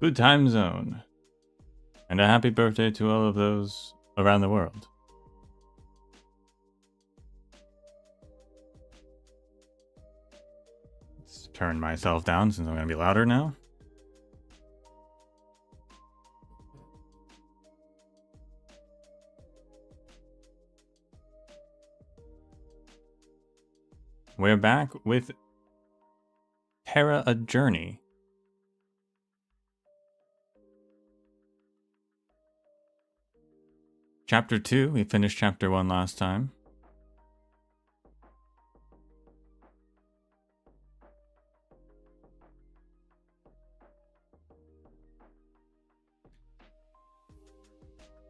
Good time zone. And a happy birthday to all of those around the world. Let's turn myself down since I'm going to be louder now. We're back with Terra, a Journey. Chapter 2, we finished Chapter 1 last time.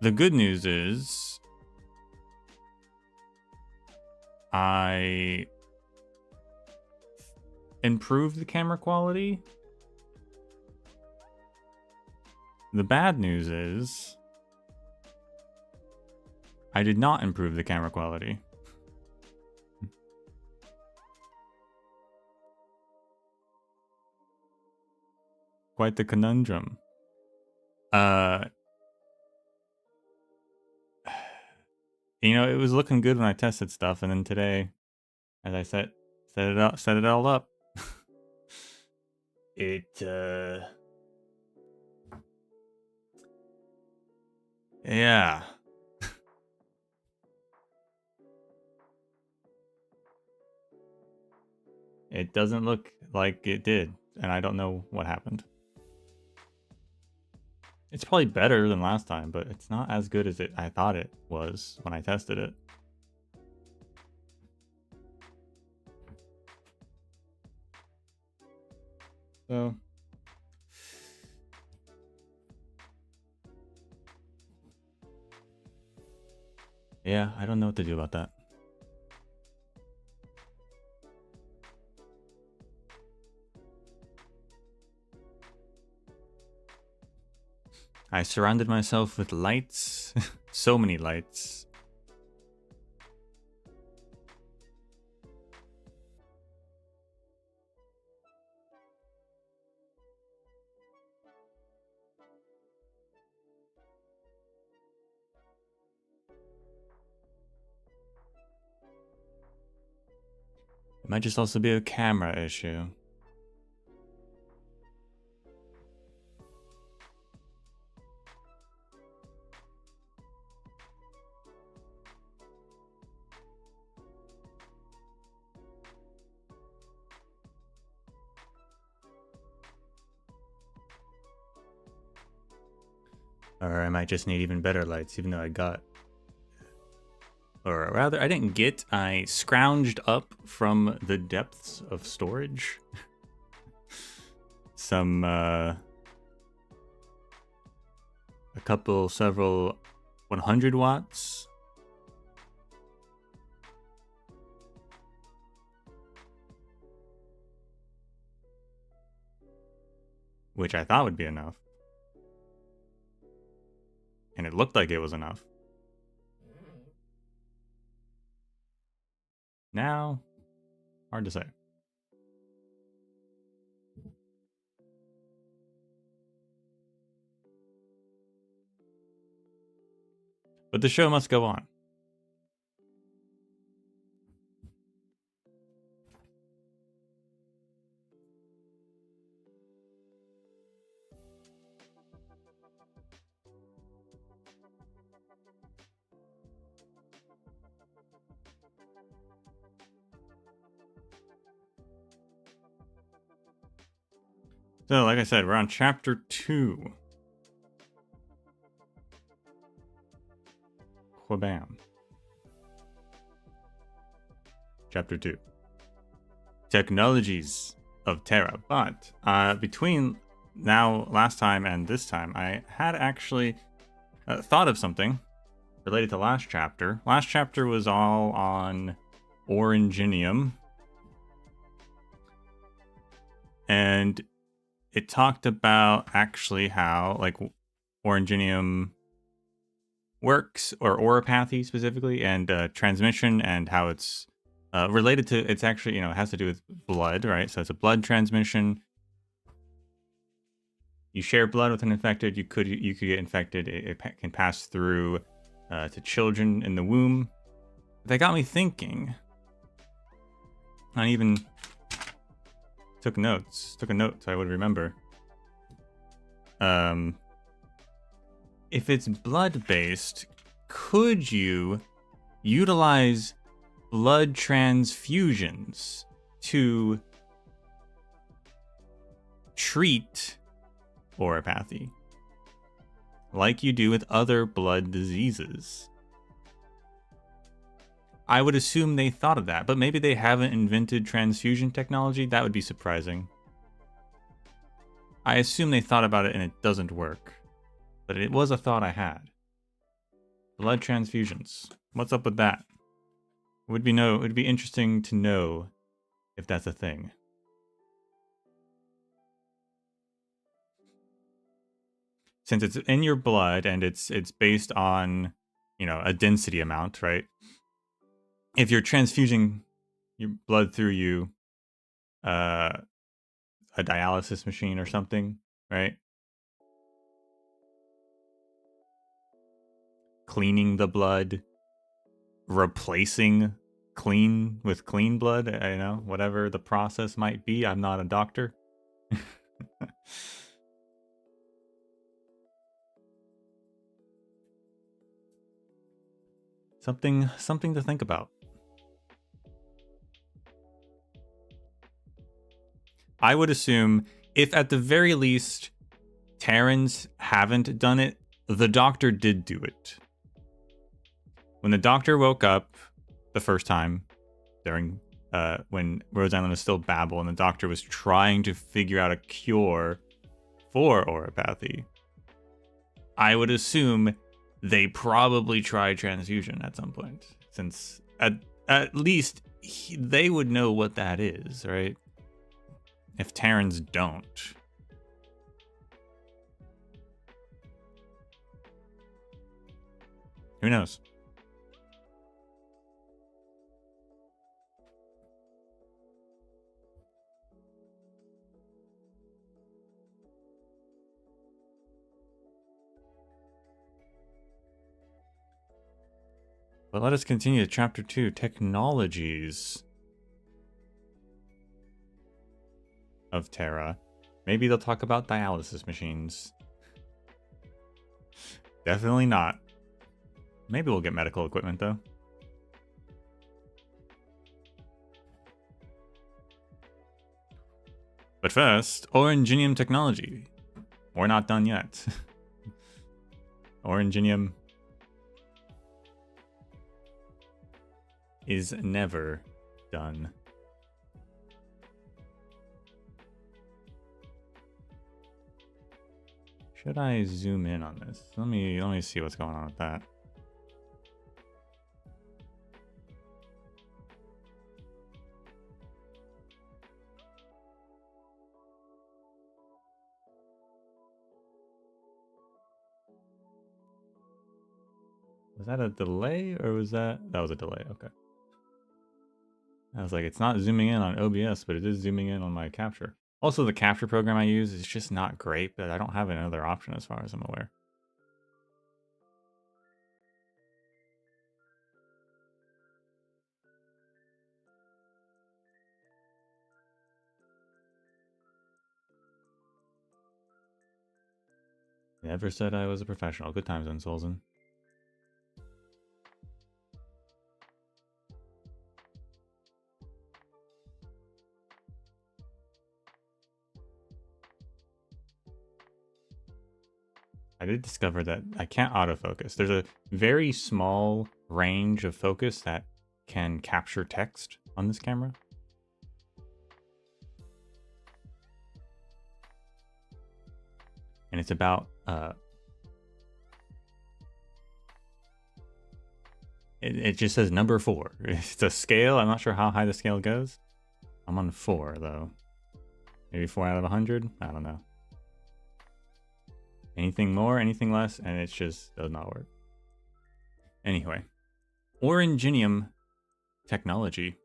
The good news is I improved the camera quality. The bad news is I did not improve the camera quality. Quite the conundrum. You know, it was looking good when I tested stuff, and then today, as I set it all up, yeah. It doesn't look like it did, and I don't know what happened. It's probably better than last time, but it's not as good as I thought it was when I tested it. So yeah, I don't know what to do about that. I surrounded myself with lights. So many lights. It might just also be a camera issue. Or I might just need even better lights, even though I got... Or rather, I didn't get, I scrounged up from the depths of storage. Some, several 100 watts. Which I thought would be enough. And it looked like it was enough. Now, hard to say. But the show must go on. So, like I said, we're on chapter 2. Whabam. Chapter 2. Technologies of Terra. But between last time and this time, I had actually thought of something related to last chapter. Last chapter was all on Oranginium. And it talked about actually how, like, Oranginium works, or Auropathy specifically, and transmission, and how it's related to, it's actually, you know, it has to do with blood, right? So it's a blood transmission. you share blood with an infected, you could get infected. It can pass through to children in the womb. That got me thinking. I even took notes. Took a note so I would remember. If it's blood-based, could you utilize blood transfusions to treat oropathy like you do with other blood diseases? I would assume they thought of that, but maybe they haven't invented transfusion technology. That would be surprising. I assume they thought about it and it doesn't work, but it was a thought I had. Blood transfusions. What's up with that? It would be interesting to know if that's a thing. Since it's in your blood and it's based on, a density amount, right? If you're transfusing your blood through a dialysis machine or something, right? Cleaning the blood, replacing clean with clean blood, whatever the process might be. I'm not a doctor. Something to think about. I would assume if at the very least Terrans haven't done it, the doctor did do it. When the doctor woke up the first time during when Rose Island was still Babel and the doctor was trying to figure out a cure for oropathy, I would assume they probably tried transfusion at some point, since at least they would know what that is, right? If Terrans don't. Who knows? But let us continue to Chapter 2, Technologies of Terra. Maybe they'll talk about dialysis machines. Definitely not. Maybe we'll get medical equipment, though. But first, Oranginium technology. We're not done yet. Oranginium is never done. Should I zoom in on this? Let me see what's going on with that. Was that a delay or was that was a delay? Okay. I was like, it's not zooming in on OBS, but it is zooming in on my capture. Also, the capture program I use is just not great, but I don't have another option as far as I'm aware. Never said I was a professional. Good times, Unsolzen. I did discover that I can't autofocus. There's a very small range of focus that can capture text on this camera. And it's about it just says number 4. It's a scale. I'm not sure how high the scale goes. I'm on 4 though. Maybe 4 out of 100. I don't know. Anything more, anything less, and it just does not work. Anyway, Oranginium technology.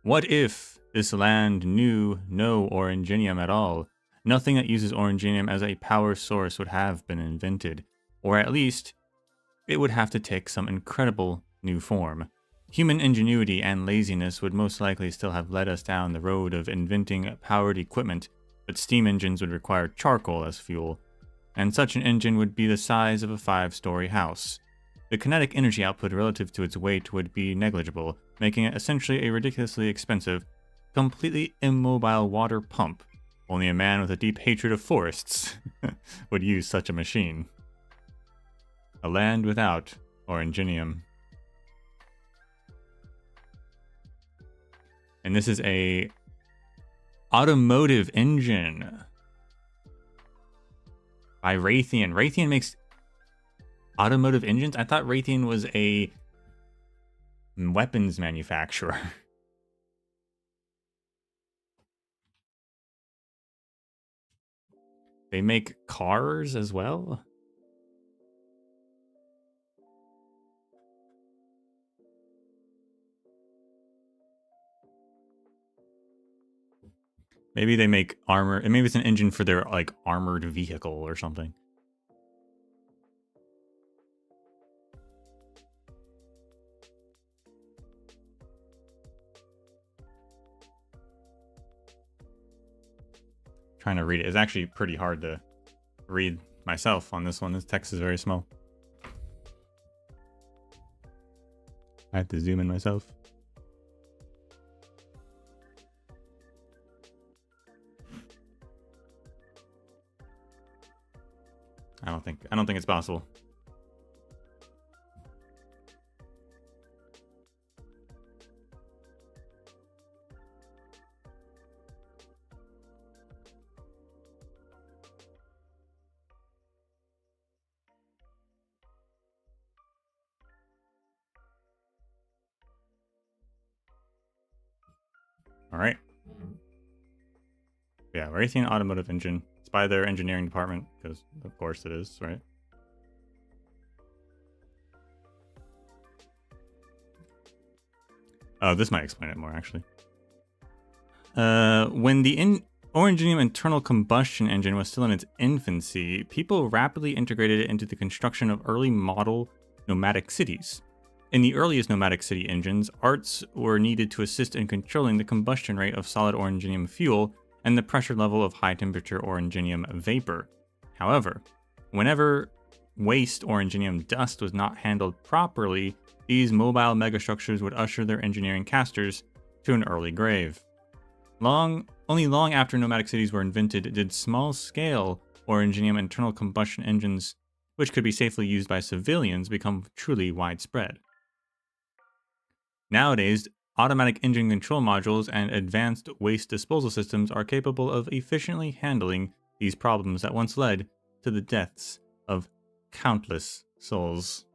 What if This land knew no oranginium at all. Nothing that uses oranginium as a power source would have been invented, or at least, it would have to take some incredible new form. Human ingenuity and laziness would most likely still have led us down the road of inventing powered equipment, but steam engines would require charcoal as fuel, and such an engine would be the size of a 5-story house. The kinetic energy output relative to its weight would be negligible, making it essentially a ridiculously expensive, completely immobile water pump. Only a man with a deep hatred of forests would use such a machine. A land without oranginium. And this is a automotive engine by Raytheon. Raytheon makes automotive engines? I thought Raytheon was a weapons manufacturer. They make cars as well? Maybe they make armor, maybe it's an engine for their like armored vehicle or something. Trying to read it. It's actually pretty hard to read myself on this one. This text is very small. I have to zoom in myself. I don't think it's possible. All right. Yeah, Raytheon Automotive Engine. It's by their engineering department, because of course it is, right? Oh, this might explain it more, actually. When the oranginium internal combustion engine was still in its infancy, people rapidly integrated it into the construction of early model nomadic cities. In the earliest nomadic city engines, arts were needed to assist in controlling the combustion rate of solid oranginium fuel and the pressure level of high-temperature oranginium vapor. However, whenever waste oranginium dust was not handled properly, these mobile megastructures would usher their engineering casters to an early grave. Only long after nomadic cities were invented did small-scale oranginium internal combustion engines, which could be safely used by civilians, become truly widespread. Nowadays, automatic engine control modules and advanced waste disposal systems are capable of efficiently handling these problems that once led to the deaths of countless souls.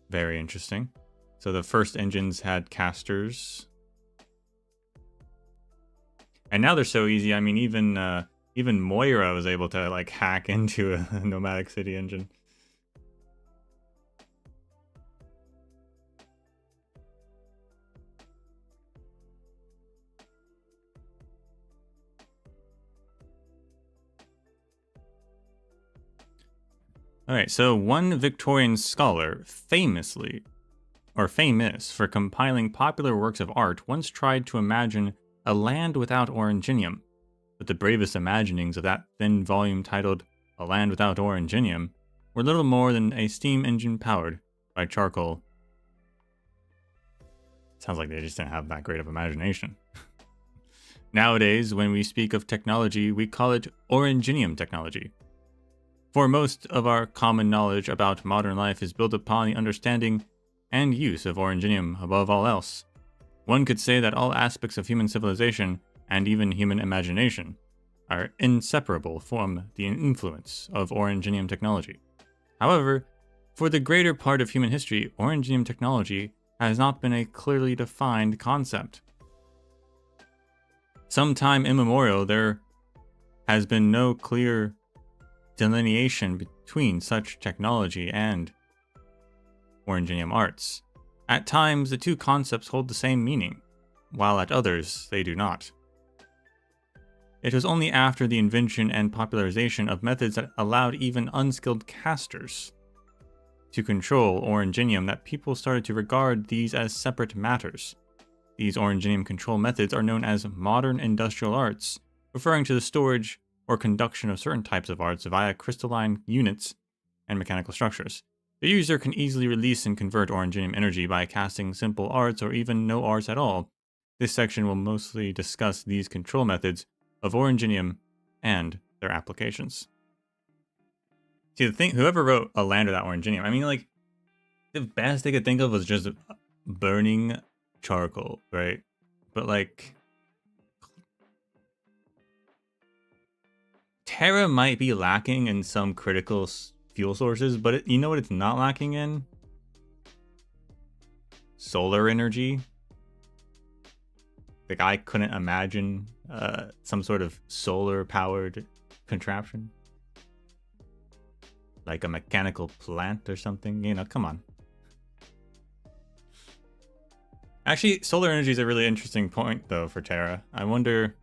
Very interesting. So the first engines had casters. And now they're so easy. I mean, even Moira was able to like hack into a nomadic city engine. Alright, so one Victorian scholar, famous for compiling popular works of art, once tried to imagine a land without oranginium. But the bravest imaginings of that thin volume titled A Land Without Oranginium were little more than a steam engine powered by charcoal. Sounds like they just didn't have that great of imagination. Nowadays, when we speak of technology, we call it oranginium technology. For most of our common knowledge about modern life is built upon the understanding and use of oranginium above all else. One could say that all aspects of human civilization, and even human imagination, are inseparable from the influence of oranginium technology. However, for the greater part of human history, oranginium technology has not been a clearly defined concept. Some time immemorial, there has been no clear delineation between such technology and Orangenium arts. At times, the two concepts hold the same meaning, while at others, they do not. It was only after the invention and popularization of methods that allowed even unskilled casters to control Orangenium that people started to regard these as separate matters. These Orangenium control methods are known as modern industrial arts, referring to the storage or conduction of certain types of arts via crystalline units and mechanical structures. The user can easily release and convert Orangenium energy by casting simple arts or even no arts at all. This section will mostly discuss these control methods of Orangenium and their applications. See, the thing, whoever wrote a land without Orangenium, I mean, like, the best they could think of was just burning charcoal, right? But, like, Terra might be lacking in some critical fuel sources, but you know what it's not lacking in? Solar energy. Like, I couldn't imagine some sort of solar-powered contraption. Like a mechanical plant or something, you know, come on. Actually, solar energy is a really interesting point, though, for Terra. I wonder...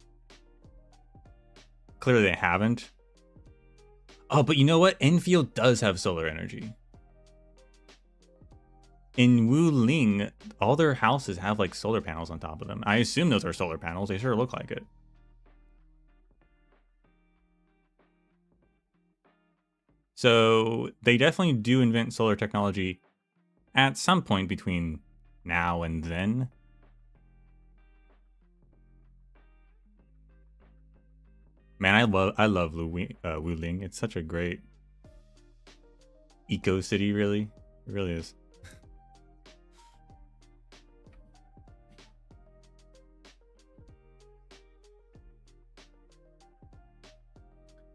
Clearly they haven't. Oh, but you know what? Enfield does have solar energy. In Wu Ling, all their houses have, like, solar panels on top of them. I assume those are solar panels. They sure look like it. So they definitely do invent solar technology at some point between now and then. Man, I love Wu Ling. It's such a great eco city, really. It really is.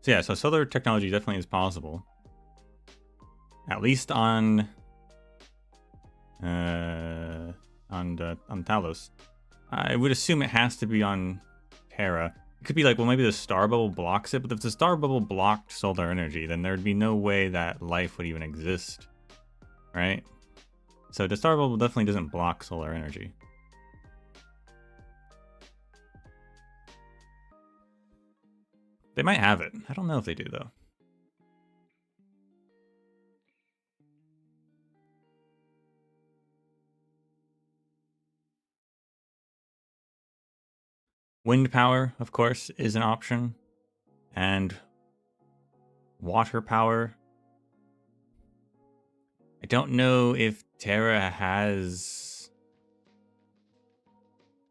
So yeah, so solar technology definitely is possible. At least on Talos. I would assume it has to be on Terra. It could be like, well, maybe the star bubble blocks it, but if the star bubble blocked solar energy, then there'd be no way that life would even exist, right? So the star bubble definitely doesn't block solar energy. They might have it. I don't know if they do, though. Wind power, of course, is an option. And water power. I don't know if Terra has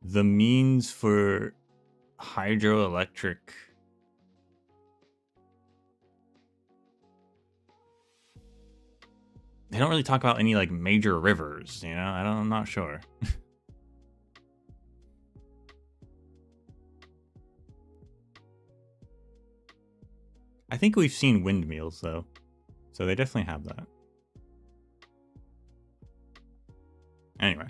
the means for hydroelectric. They don't really talk about any, like, major rivers, you know? I'm not sure. I think we've seen windmills, though. So they definitely have that. Anyway.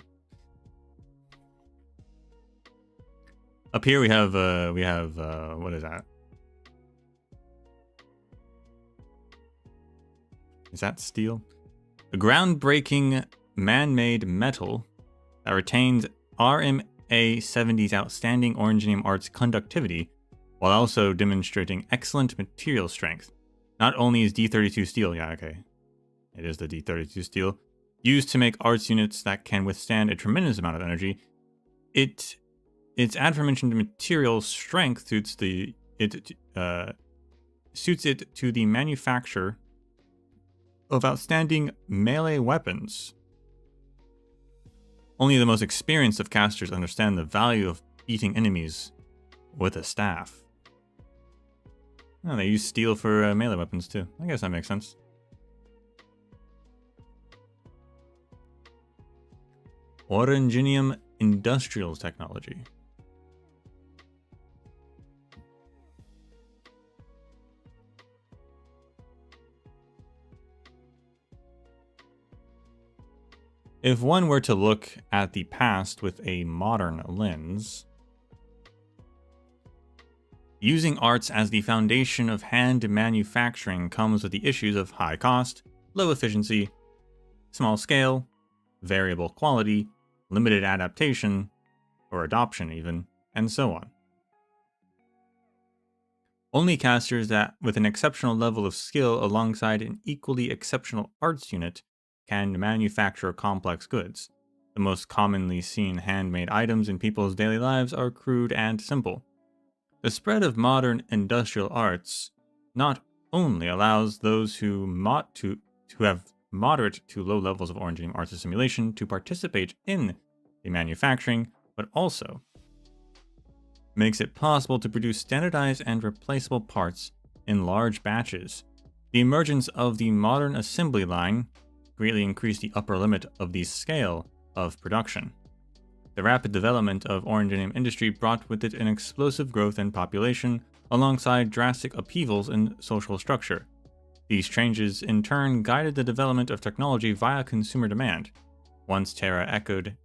Up here we have what is that? Is that steel? A groundbreaking man-made metal that retains RMA-70's outstanding Orangenium arts conductivity while also demonstrating excellent material strength. Not only is D32 steel, yeah, okay, it is the D32 steel, used to make arts units that can withstand a tremendous amount of energy, its aforementioned material strength suits it to the manufacture of outstanding melee weapons. Only the most experienced of casters understand the value of beating enemies with a staff. Oh, they use steel for melee weapons too. I guess that makes sense. Orangenium Industrials technology. If one were to look at the past with a modern lens, Using arts as the foundation of hand manufacturing comes with the issues of high cost, low efficiency, small scale, variable quality, limited adaptation, or adoption even, and so on. Only casters that with an exceptional level of skill alongside an equally exceptional arts unit can manufacture complex goods. The most commonly seen handmade items in people's daily lives are crude and simple. The spread of modern industrial arts not only allows those who have moderate to low levels of Originium arts assimilation to participate in the manufacturing, but also makes it possible to produce standardized and replaceable parts in large batches. The emergence of the modern assembly line greatly increased the upper limit of the scale of production. The rapid development of Originium industry brought with it an explosive growth in population alongside drastic upheavals in social structure. These changes in turn guided the development of technology via consumer demand. Once Terra echoed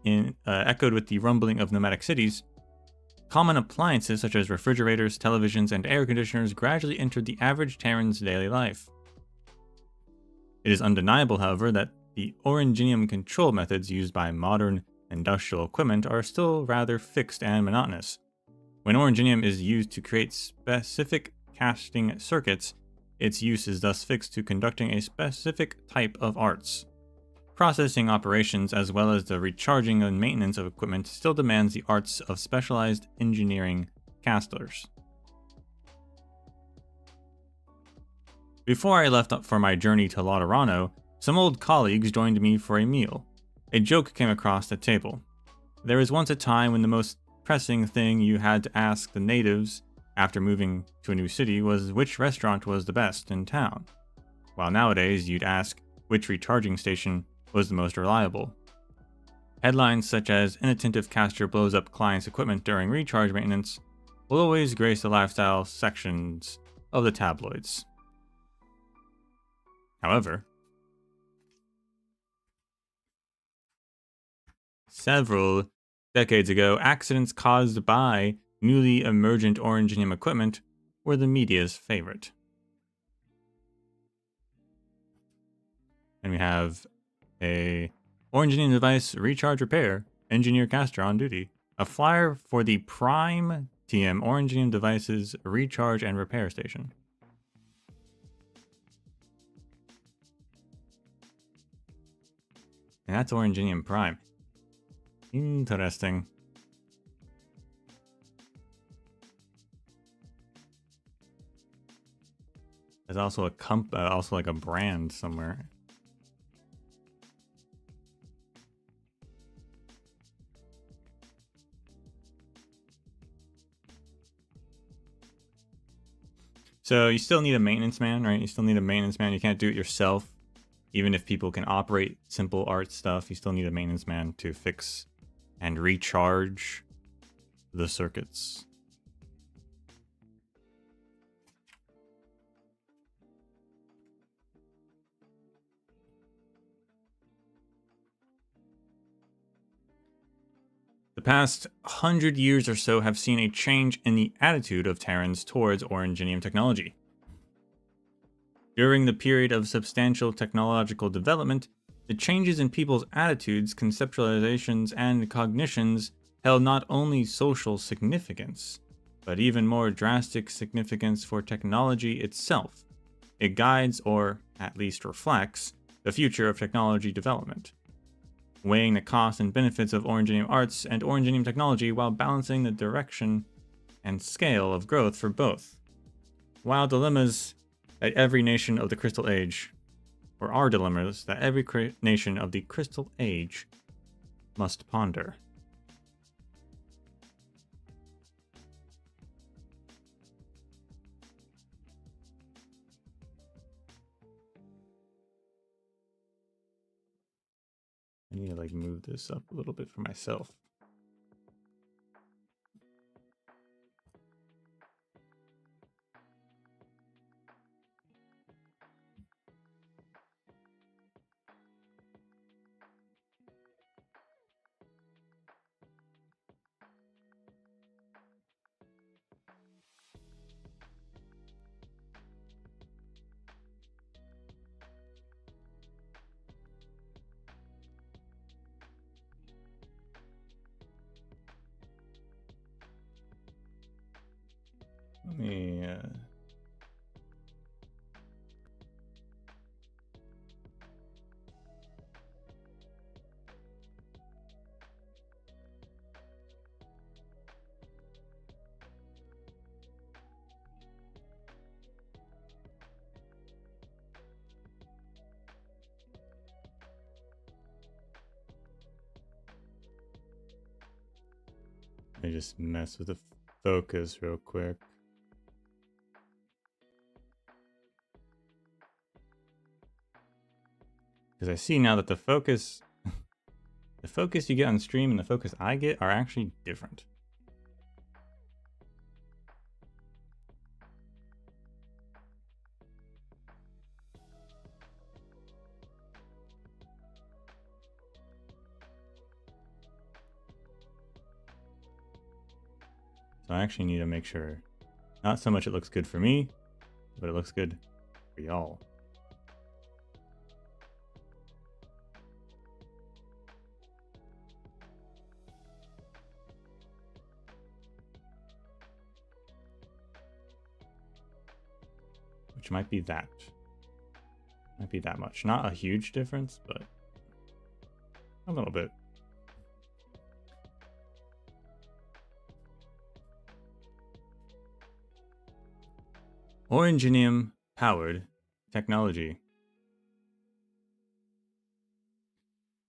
with the rumbling of nomadic cities, common appliances such as refrigerators, televisions, and air conditioners gradually entered the average Terran's daily life. It is undeniable, however, that the Originium control methods used by modern industrial equipment are still rather fixed and monotonous. When Originium is used to create specific casting circuits, its use is thus fixed to conducting a specific type of arts. Processing operations as well as the recharging and maintenance of equipment still demands the arts of specialized engineering casters. Before I left for my journey to Lauderano, some old colleagues joined me for a meal. A joke came across the table. There was once a time when the most pressing thing you had to ask the natives after moving to a new city was which restaurant was the best in town, while nowadays you'd ask which recharging station was the most reliable. Headlines such as "Inattentive caster blows up client's equipment during recharge maintenance" will always grace the lifestyle sections of the tabloids. However, several decades ago, accidents caused by newly emergent Originium equipment were the media's favorite. And we have a Originium device recharge repair engineer caster on duty. A flyer for the Prime TM Originium devices recharge and repair station. And that's Originium Prime. Interesting. There's also also like a brand somewhere. So you still need a maintenance man, right? You still need a maintenance man. You can't do it yourself. Even if people can operate simple art stuff, you still need a maintenance man to fix and recharge the circuits. The past 100 years or so have seen a change in the attitude of Terrans towards Originium technology. During the period of substantial technological development, the changes in people's attitudes, conceptualizations, and cognitions held not only social significance, but even more drastic significance for technology itself. It guides, or at least reflects, the future of technology development, weighing the costs and benefits of Originium arts and Originium technology while balancing the direction and scale of growth for both. While dilemmas that every nation of the Crystal Age, or are dilemmas that every nation of the Crystal Age must ponder. I need to move this up a little bit for myself. Let me... Let me just mess with the focus real quick. Because I see now that the focus you get on stream and the focus I get are actually different. So I actually need to make sure, not so much it looks good for me, but it looks good for y'all. Which might be that. Might be that much. Not a huge difference, but a little bit. Orangenium powered technology.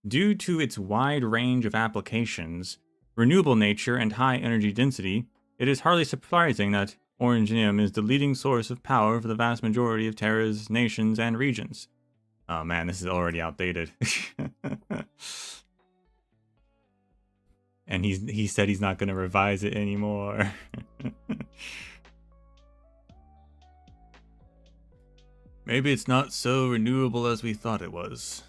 Due to its wide range of applications, renewable nature, and high energy density, it is hardly surprising that Orangenium is the leading source of power for the vast majority of Terra's nations and regions. Oh man, this is already outdated. And he said he's not going to revise it anymore. Maybe it's not so renewable as we thought it was.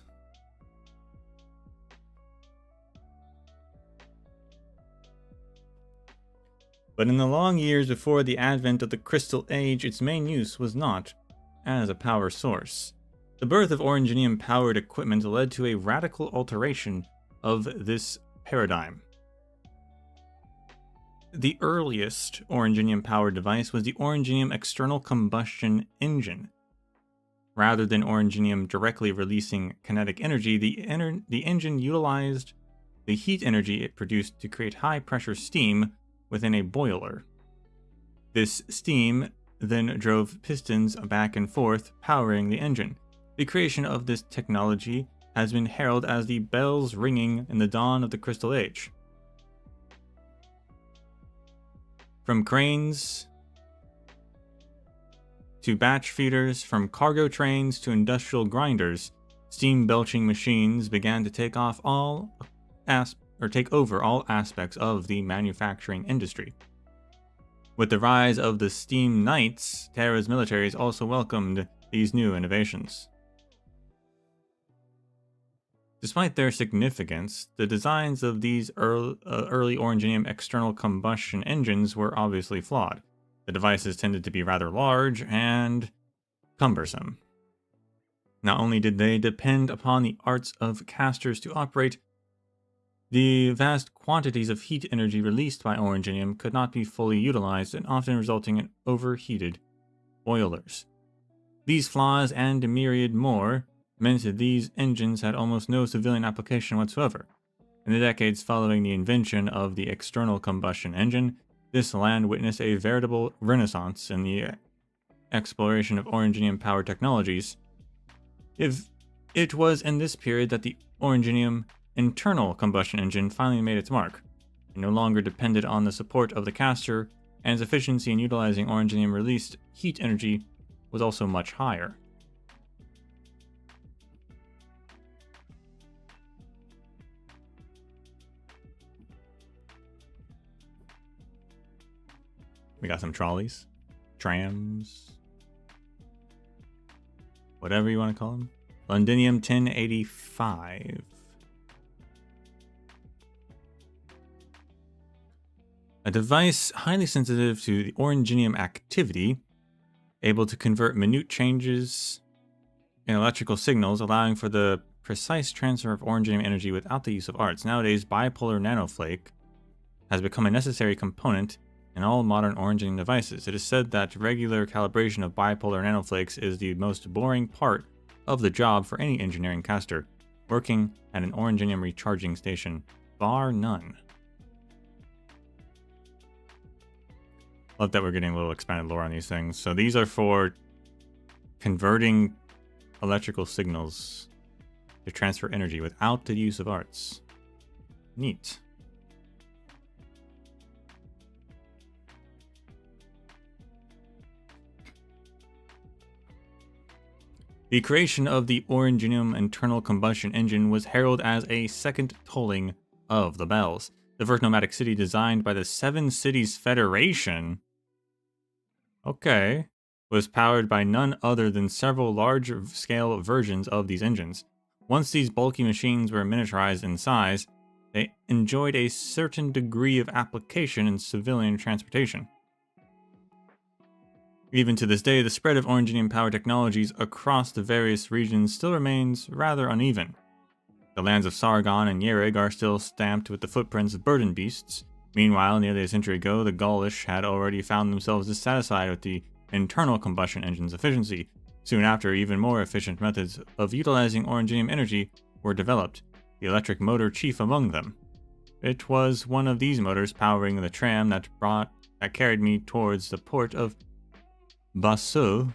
But in the long years before the advent of the Crystal Age, its main use was not as a power source. The birth of Orangenium-powered equipment led to a radical alteration of this paradigm. The earliest Orangenium-powered device was the Orangenium external combustion engine. Rather than Orangenium directly releasing kinetic energy, the engine utilized the heat energy it produced to create high-pressure steam within a boiler. This steam then drove pistons back and forth, powering the engine. The creation of this technology has been heralded as the bells ringing in the dawn of the Crystal Age. From cranes to batch feeders, from cargo trains to industrial grinders, steam-belching machines began to take over all aspects of the manufacturing industry. With the rise of the Steam Knights, Terra's militaries also welcomed these new innovations. Despite their significance, the designs of these early Orangenium external combustion engines were obviously flawed. The devices tended to be rather large and cumbersome. Not only did they depend upon the arts of casters to operate, the vast quantities of heat energy released by Orangenium could not be fully utilized, and often resulting in overheated boilers. These flaws and a myriad more meant that these engines had almost no civilian application whatsoever. In the decades following the invention of the external combustion engine, this land witnessed a veritable renaissance in the exploration of Orangenium-powered technologies. It was in this period that the Orangenium internal combustion engine finally made its mark. It no longer depended on the support of the caster, and its efficiency in utilizing Orangenium-released heat energy was also much higher. We got some trolleys, trams, whatever you want to call them. Londinium 1085. A device highly sensitive to the Orangenium activity, able to convert minute changes in electrical signals, allowing for the precise transfer of Orangenium energy without the use of arts. Nowadays, bipolar nanoflake has become a necessary component in all modern originating devices. It is said that regular calibration of bipolar nanoflakes is the most boring part of the job for any engineering caster working at an originium recharging station, bar none. Love that we're getting a little expanded lore on these things. So these are for converting electrical signals to transfer energy without the use of arts. Neat. The creation of the Originium internal combustion engine was heralded as a second tolling of the bells. The first nomadic city designed by the Seven Cities Federation, okay, was powered by none other than several large-scale versions of these engines. Once these bulky machines were miniaturized in size, they enjoyed a certain degree of application in civilian transportation. Even to this day, the spread of Originium power technologies across the various regions still remains rather uneven. The lands of Sargon and Yerrig are still stamped with the footprints of burden beasts. Meanwhile, nearly a century ago, the Gaulish had already found themselves dissatisfied with the internal combustion engine's efficiency. Soon after, even more efficient methods of utilizing Originium energy were developed, the electric motor chief among them. It was one of these motors powering the tram that carried me towards the port of Bassou,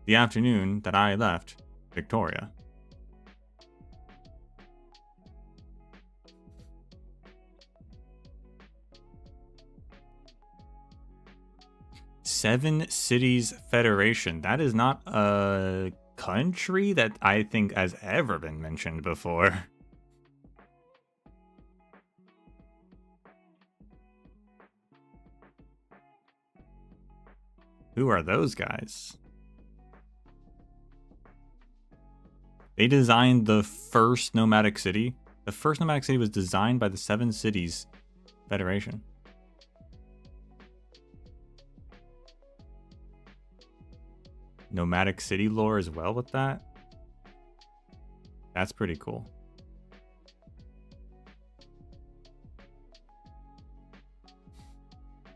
the afternoon that I left Victoria. Seven Cities Federation. That is not a country that I think has ever been mentioned before. Who are those guys? They designed the first nomadic city. The first nomadic city was designed by the Seven Cities Federation. Nomadic city lore as well with that? That's pretty cool.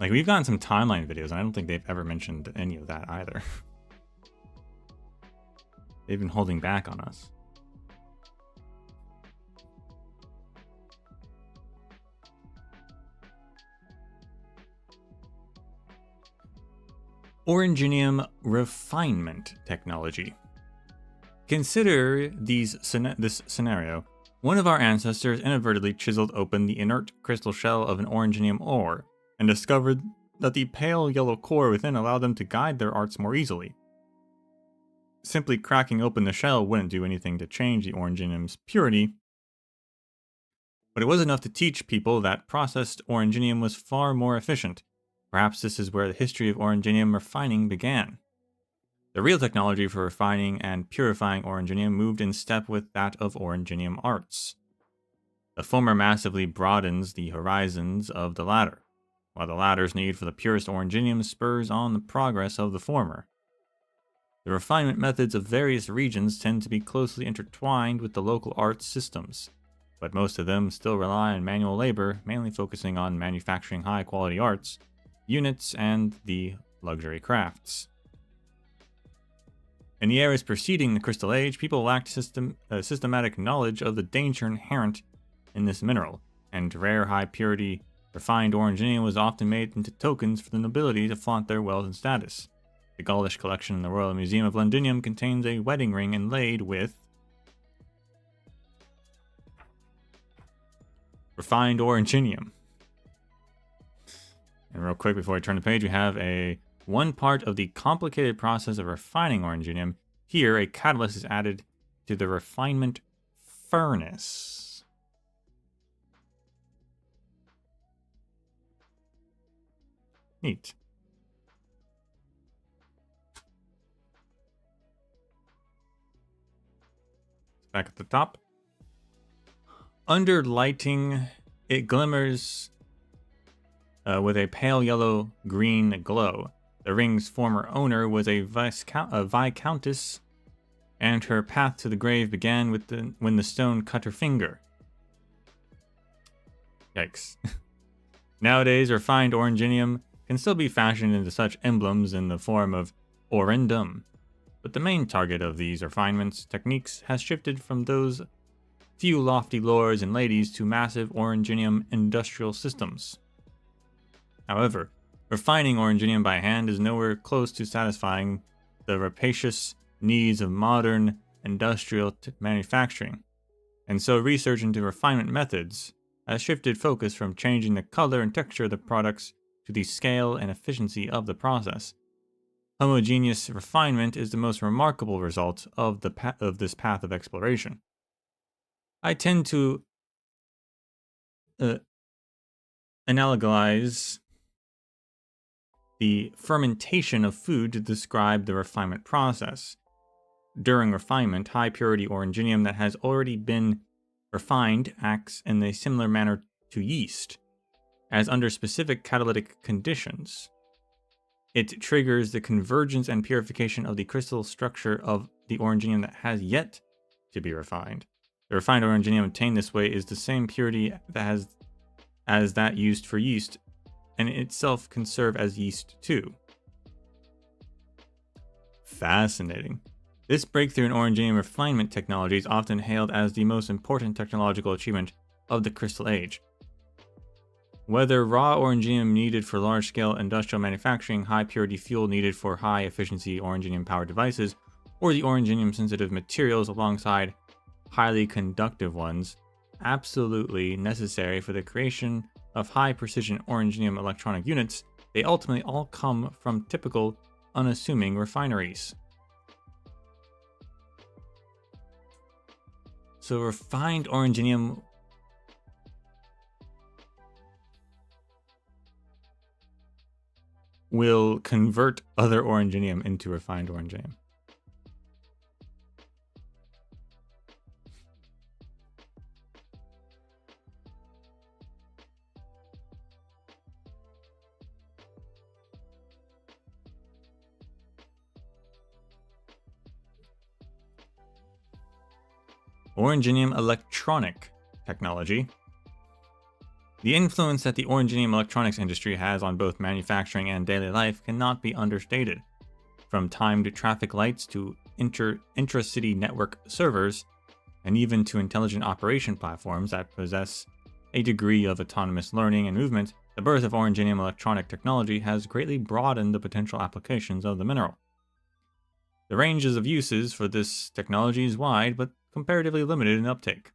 Like, we've gotten some timeline videos, and I don't think they've ever mentioned any of that either. They've been holding back on us. Originium refinement technology. Consider this scenario. One of our ancestors inadvertently chiseled open the inert crystal shell of an Originium ore and discovered that the pale yellow core within allowed them to guide their arts more easily. Simply cracking open the shell wouldn't do anything to change the Originium's purity, but it was enough to teach people that processed Originium was far more efficient. Perhaps this is where the history of Originium refining began. The real technology for refining and purifying Originium moved in step with that of Originium arts. The former massively broadens the horizons of the latter, while the latter's need for the purest Originium spurs on the progress of the former. The refinement methods of various regions tend to be closely intertwined with the local arts systems, but most of them still rely on manual labor, mainly focusing on manufacturing high-quality arts, units, and the luxury crafts. In the eras preceding the Crystal Age, people lacked systematic knowledge of the danger inherent in this mineral, and rare high-purity refined Originium was often made into tokens for the nobility to flaunt their wealth and status. The Gaulish collection in the Royal Museum of Londinium contains a wedding ring inlaid with refined Originium. And real quick, before I turn the page, we have one part of the complicated process of refining Originium. Here, a catalyst is added to the refinement furnace. Neat. Back at the top. Under lighting, it glimmers with a pale yellow-green glow. The ring's former owner was a viscountess, and her path to the grave began when the stone cut her finger. Yikes. Nowadays, refined oranginium can still be fashioned into such emblems in the form of orindum, but the main target of these refinements techniques has shifted from those few lofty lords and ladies to massive oranginium industrial systems. However, refining oranginium by hand is nowhere close to satisfying the rapacious needs of modern industrial manufacturing, and so research into refinement methods has shifted focus from changing the color and texture of the products to the scale and efficiency of the process. Homogeneous refinement is the most remarkable result of this path of exploration. I tend to analogize the fermentation of food to describe the refinement process. During refinement, high-purity oranginium that has already been refined acts in a similar manner to yeast, as under specific catalytic conditions. It triggers the convergence and purification of the crystal structure of the oranginium that has yet to be refined. The refined oranginium obtained this way is the same purity as that used for yeast, and it itself can serve as yeast too. Fascinating. This breakthrough in oranginium refinement technology is often hailed as the most important technological achievement of the Crystal Age. Whether raw oranginium needed for large-scale industrial manufacturing, high-purity fuel needed for high-efficiency oranginium-powered devices, or the oranginium-sensitive materials alongside highly conductive ones, absolutely necessary for the creation of high-precision oranginium electronic units, they ultimately all come from typical, unassuming refineries. So refined oranginium will convert other oranginium into refined oranginium. Oranginium electronic technology. The influence that the oranginium electronics industry has on both manufacturing and daily life cannot be understated. From timed traffic lights to intra-city network servers, and even to intelligent operation platforms that possess a degree of autonomous learning and movement, the birth of oranginium electronic technology has greatly broadened the potential applications of the mineral. The ranges of uses for this technology is wide, but comparatively limited in uptake.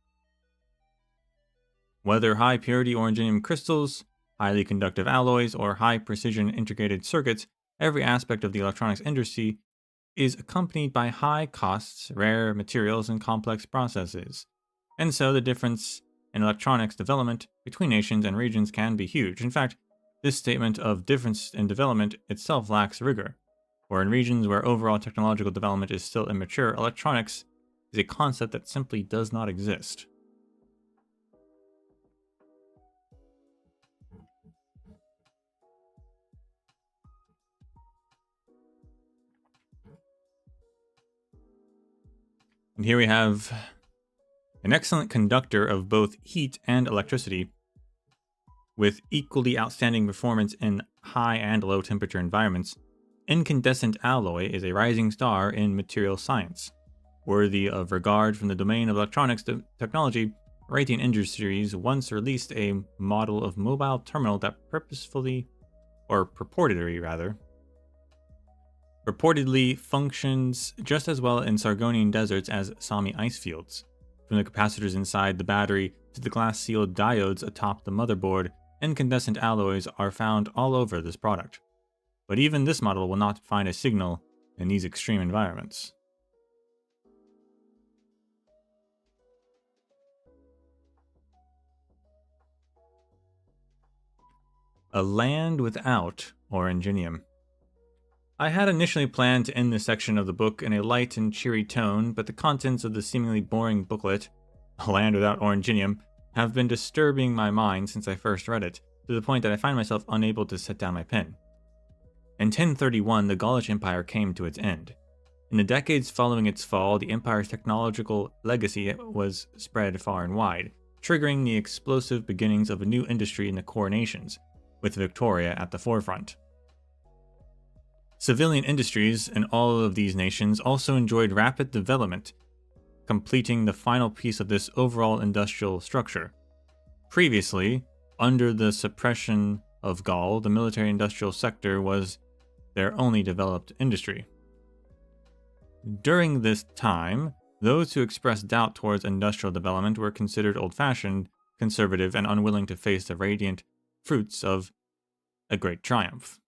Whether high-purity oranginium crystals, highly conductive alloys, or high-precision integrated circuits, every aspect of the electronics industry is accompanied by high costs, rare materials, and complex processes. And so the difference in electronics development between nations and regions can be huge. In fact, this statement of difference in development itself lacks rigor, for in regions where overall technological development is still immature, electronics is a concept that simply does not exist. And here we have an excellent conductor of both heat and electricity, with equally outstanding performance in high and low temperature environments. Incandescent alloy is a rising star in material science. Worthy of regard from the domain of electronics technology, Raytheon Industries once released a model of mobile terminal that purportedly functions just as well in Sargonian deserts as Sami ice fields. From the capacitors inside the battery to the glass-sealed diodes atop the motherboard, incandescent alloys are found all over this product. But even this model will not find a signal in these extreme environments. A land without oranginium. I had initially planned to end this section of the book in a light and cheery tone, but the contents of the seemingly boring booklet, A Land Without Oranginium, have been disturbing my mind since I first read it, to the point that I find myself unable to set down my pen. In 1031, the Gaulish Empire came to its end. In the decades following its fall, the empire's technological legacy was spread far and wide, triggering the explosive beginnings of a new industry in the core nations, with Victoria at the forefront. Civilian industries in all of these nations also enjoyed rapid development, completing the final piece of this overall industrial structure. Previously, under the suppression of Gaul, the military-industrial sector was their only developed industry. During this time, those who expressed doubt towards industrial development were considered old-fashioned, conservative, and unwilling to face the radiant fruits of a great triumph.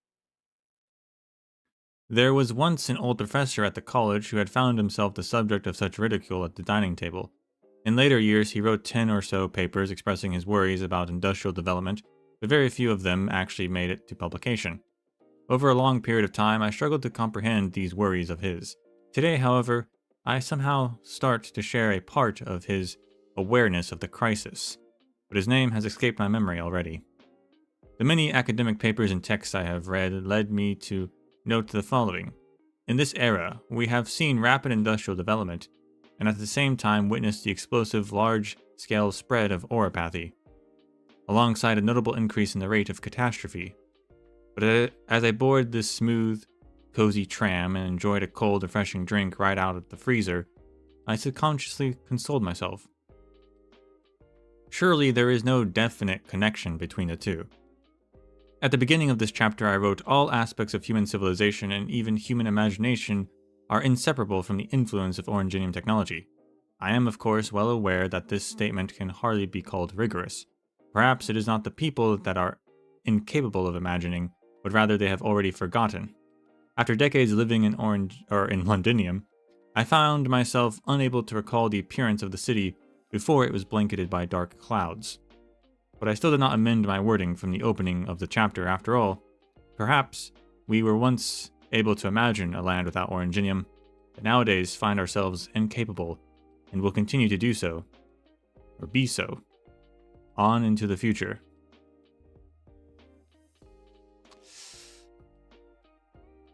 There was once an old professor at the college who had found himself the subject of such ridicule at the dining table. In later years, he wrote 10 or so papers expressing his worries about industrial development, but very few of them actually made it to publication. Over a long period of time, I struggled to comprehend these worries of his. Today, however, I somehow start to share a part of his awareness of the crisis, but his name has escaped my memory already. The many academic papers and texts I have read led me to note the following. In this era, we have seen rapid industrial development, and at the same time witnessed the explosive large-scale spread of oropathy, alongside a notable increase in the rate of catastrophe. But as I boarded this smooth, cozy tram and enjoyed a cold, refreshing drink right out of the freezer, I subconsciously consoled myself. Surely there is no definite connection between the two. At the beginning of this chapter, I wrote, all aspects of human civilization and even human imagination are inseparable from the influence of Orangenium technology. I am, of course, well aware that this statement can hardly be called rigorous. Perhaps it is not the people that are incapable of imagining, but rather they have already forgotten. After decades living in Londinium, I found myself unable to recall the appearance of the city before it was blanketed by dark clouds. But I still did not amend my wording from the opening of the chapter. After all, perhaps we were once able to imagine a land without Orangenium, but nowadays find ourselves incapable, and will continue to do so, or be so, on into the future.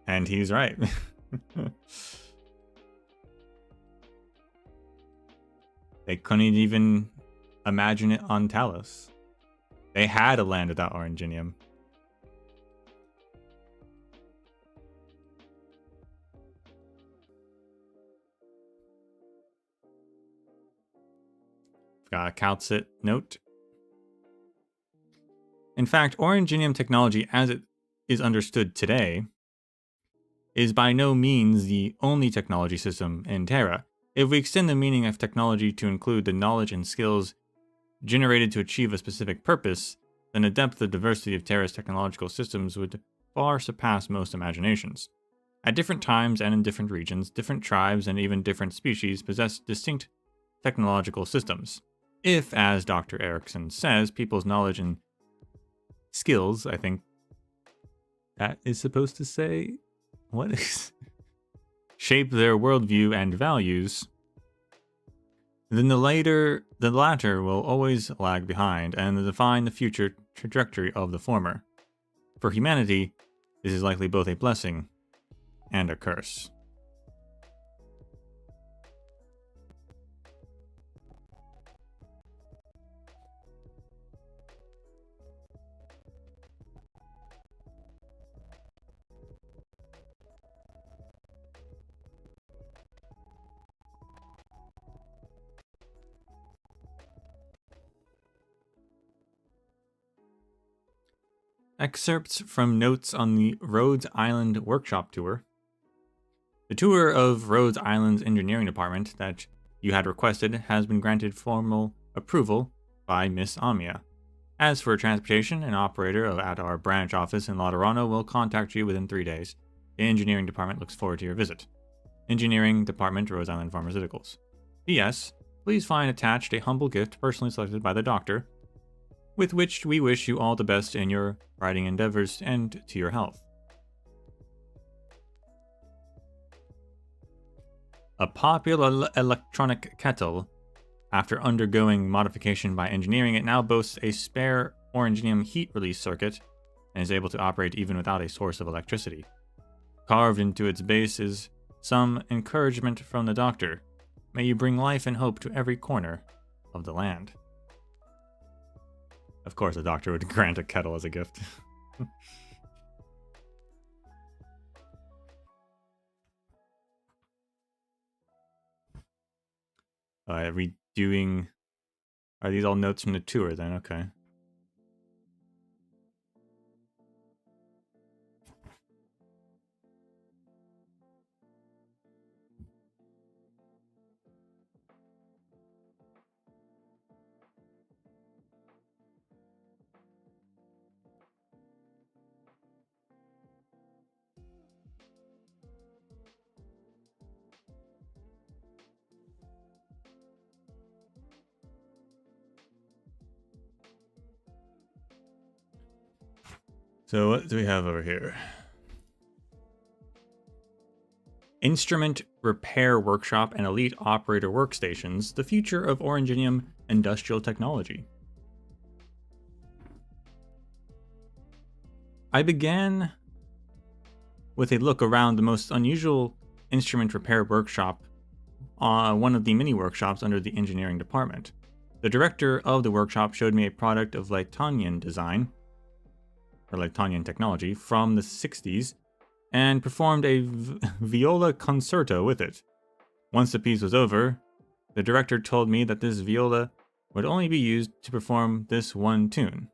And he's right. They couldn't even imagine it on Talos. They had a land without Orangenium. Got a Calcit note. In fact, Orangenium technology as it is understood today is by no means the only technology system in Terra. If we extend the meaning of technology to include the knowledge and skills generated to achieve a specific purpose, then the depth and diversity of Terra's technological systems would far surpass most imaginations. At different times and in different regions, different tribes and even different species possess distinct technological systems. If, as Dr. Erikson says, people's knowledge and skills, I think that is supposed to say, what is, shape their worldview and values, then the latter will always lag behind and define the future trajectory of the former. For humanity, this is likely both a blessing and a curse. Excerpts from notes on the Rhodes Island workshop tour. The tour of Rhodes Island's engineering department that you had requested has been granted formal approval by Miss Amia. As for transportation, an operator at our branch office in Laterano will contact you within 3 days. The engineering department looks forward to your visit. Engineering Department, Rhodes Island Pharmaceuticals. P.S. Please find attached a humble gift personally selected by the doctor, with which we wish you all the best in your writing endeavors and to your health. A popular electronic kettle, after undergoing modification by engineering, it now boasts a spare Orangenium heat release circuit and is able to operate even without a source of electricity. Carved into its base is some encouragement from the doctor. May you bring life and hope to every corner of the land. Of course, a doctor would grant a kettle as a gift. Redoing... Are these all notes from the tour then? Okay. So what do we have over here? Instrument Repair Workshop and Elite Operator Workstations, the future of Orangenium industrial technology. I began with a look around the most unusual instrument repair workshop, one of the mini workshops under the engineering department. The director of the workshop showed me a product of Lightonian design, or Lightonian technology, from the 60s, and performed a viola concerto with it. Once the piece was over, the director told me that this viola would only be used to perform this one tune.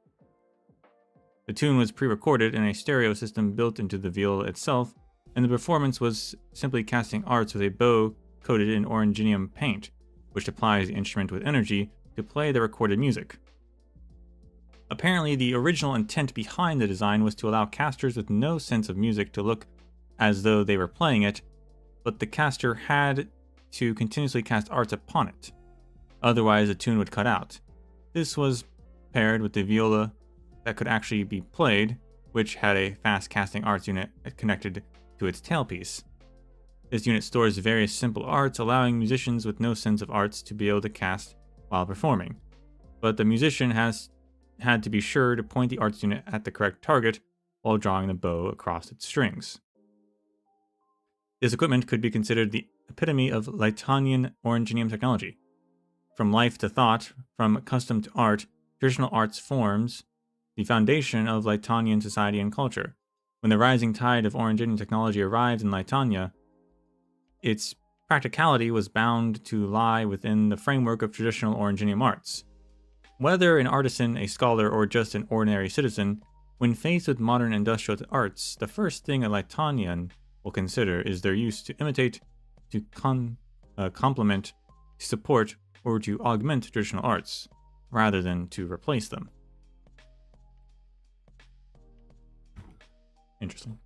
The tune was pre-recorded in a stereo system built into the viola itself, and the performance was simply casting arts with a bow coated in orangenium paint, which applies the instrument with energy to play the recorded music. Apparently, the original intent behind the design was to allow casters with no sense of music to look as though they were playing it, but the caster had to continuously cast arts upon it. Otherwise, the tune would cut out. This was paired with the viola that could actually be played, which had a fast casting arts unit connected to its tailpiece. This unit stores various simple arts, allowing musicians with no sense of arts to be able to cast while performing. But the musician had to be sure to point the arts unit at the correct target while drawing the bow across its strings. This equipment could be considered the epitome of Lightonian orangenium technology. From life to thought, from custom to art, traditional arts forms the foundation of Lightonian society and culture. When the rising tide of orangenium technology arrived in Lightania, its practicality was bound to lie within the framework of traditional orangenium arts. Whether an artisan, a scholar, or just an ordinary citizen, when faced with modern industrial arts, the first thing a Lightonian will consider is their use to imitate, to complement, to support, or to augment traditional arts, rather than to replace them. Interesting.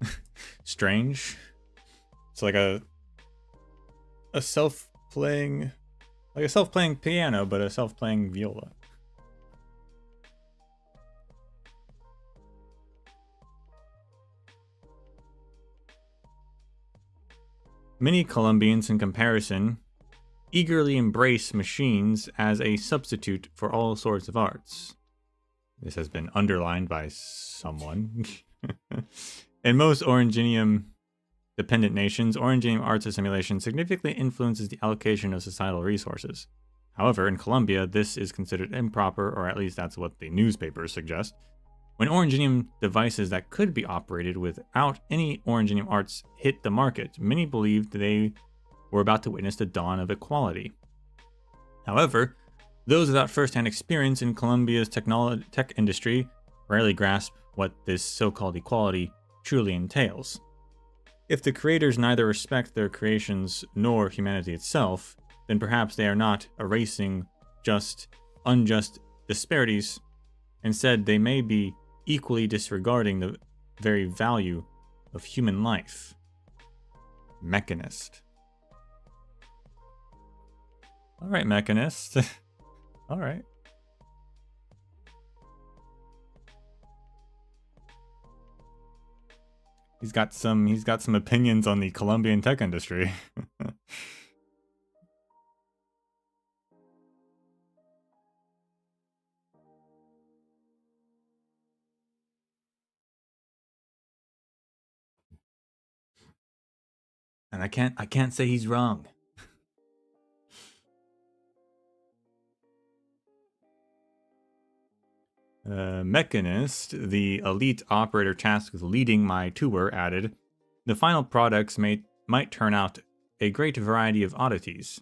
Strange. It's like a self-playing piano, but a self-playing viola. Many Colombians, in comparison, eagerly embrace machines as a substitute for all sorts of arts. This has been underlined by someone. In most orangenium-dependent nations, orangenium arts assimilation significantly influences the allocation of societal resources. However, in Colombia, this is considered improper, or at least that's what the newspapers suggest. When orangenium devices that could be operated without any orangenium arts hit the market, many believed they were about to witness the dawn of equality. However, those without first-hand experience in Colombia's tech industry rarely grasp what this so-called equality truly entails. If the creators neither respect their creations nor humanity itself, then perhaps they are not erasing unjust disparities. Instead, they may be equally disregarding the very value of human life. Mechanist. All right, Mechanist. All right. He's got some opinions on the Colombian tech industry. And I can't say he's wrong. Mechanist, the elite operator tasked with leading my tour, added, the final products might turn out a great variety of oddities,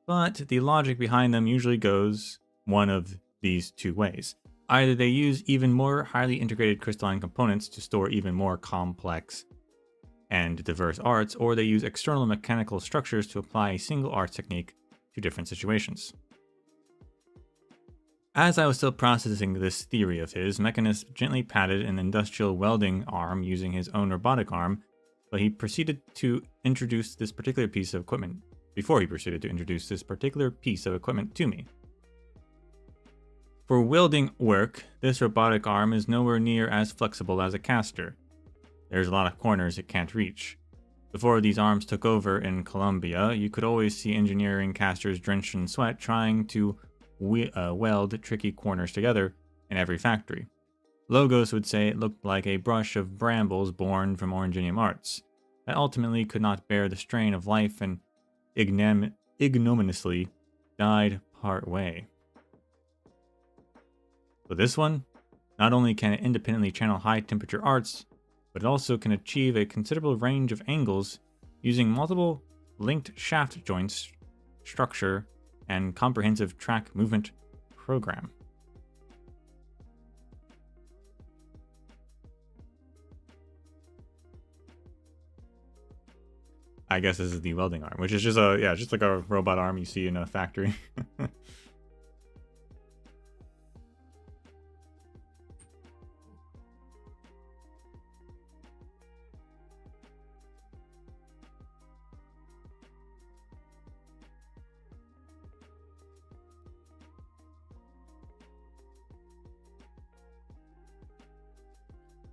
but the logic behind them usually goes one of these two ways. Either they use even more highly integrated crystalline components to store even more complex and diverse arts, or they use external mechanical structures to apply a single art technique to different situations. As I was still processing this theory of his, Mechanist gently patted an industrial welding arm using his own robotic arm, but he proceeded to introduce this particular piece of equipment to me. For welding work, this robotic arm is nowhere near as flexible as a caster. There's a lot of corners it can't reach. Before these arms took over in Colombia, you could always see engineering casters drenched in sweat trying to weld tricky corners together in every factory. Logos would say it looked like a brush of brambles born from Orangenium arts that ultimately could not bear the strain of life and ignominiously died part way. But this one, not only can it independently channel high temperature arts, but it also can achieve a considerable range of angles using multiple linked shaft joints, structure, and comprehensive track movement program. I guess this is the welding arm, which is just just like a robot arm you see in a factory.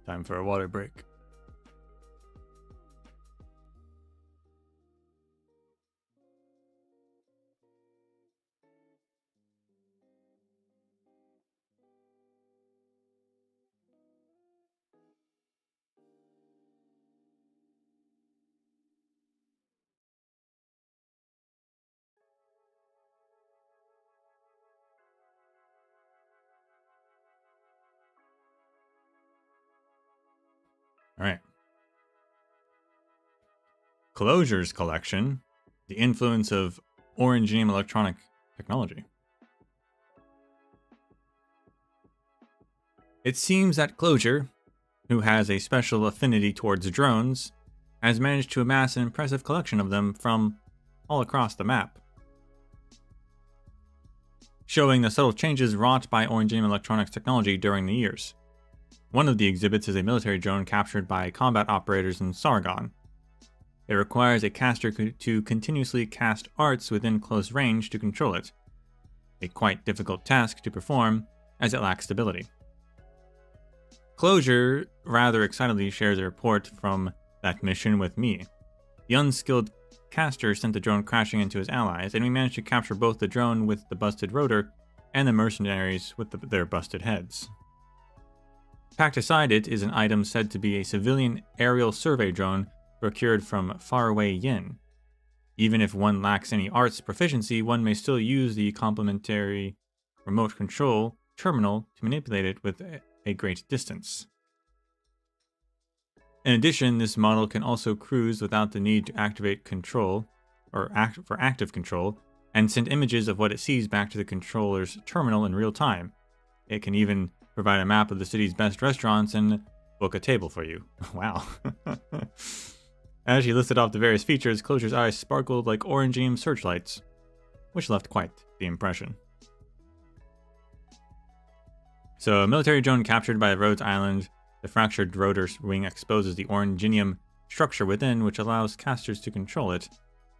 Time for a water break. All right. Closure's collection, the influence of Orangenium electronic technology. It seems that Closure, who has a special affinity towards drones, has managed to amass an impressive collection of them from all across the map, showing the subtle changes wrought by Orangenium electronics technology during the years. One of the exhibits is a military drone captured by combat operators in Sargon. It requires a caster to continuously cast arts within close range to control it, a quite difficult task to perform as it lacks stability. Closure rather excitedly shares a report from that mission with me. The unskilled caster sent the drone crashing into his allies, and we managed to capture both the drone with the busted rotor and the mercenaries with their busted heads. Packed aside it is an item said to be a civilian aerial survey drone procured from faraway Yin. Even if one lacks any arts proficiency, one may still use the complementary remote control terminal to manipulate it with a great distance. In addition, this model can also cruise without the need to activate control, or for active control, and send images of what it sees back to the controller's terminal in real time. It can even provide a map of the city's best restaurants and book a table for you. Wow. As she listed off the various features, Closure's eyes sparkled like Orangenium searchlights, which left quite the impression. So, a military drone captured by Rhodes Island. The fractured rotor wing exposes the Orangenium structure within, which allows casters to control it.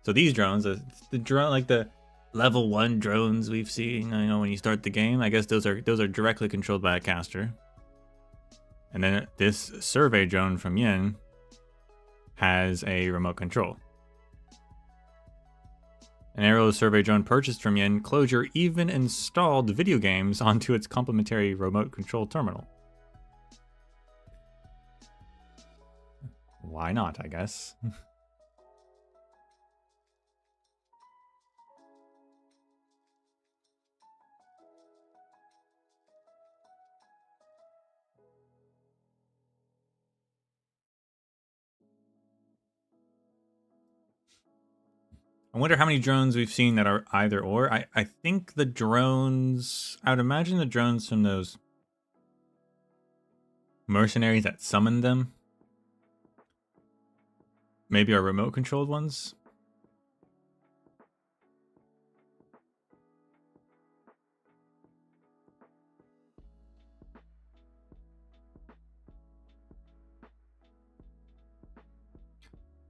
So these drones, the drone, like the level 1 drones we've seen, when you start the game, I guess those are directly controlled by a caster. And then this survey drone from Yin has a remote control. An aerial survey drone purchased from Yin, Closure even installed video games onto its complementary remote control terminal. Why not, I guess? I wonder how many drones we've seen that are either or. I think the drones... I would imagine the drones from those mercenaries that summoned them maybe are remote-controlled ones.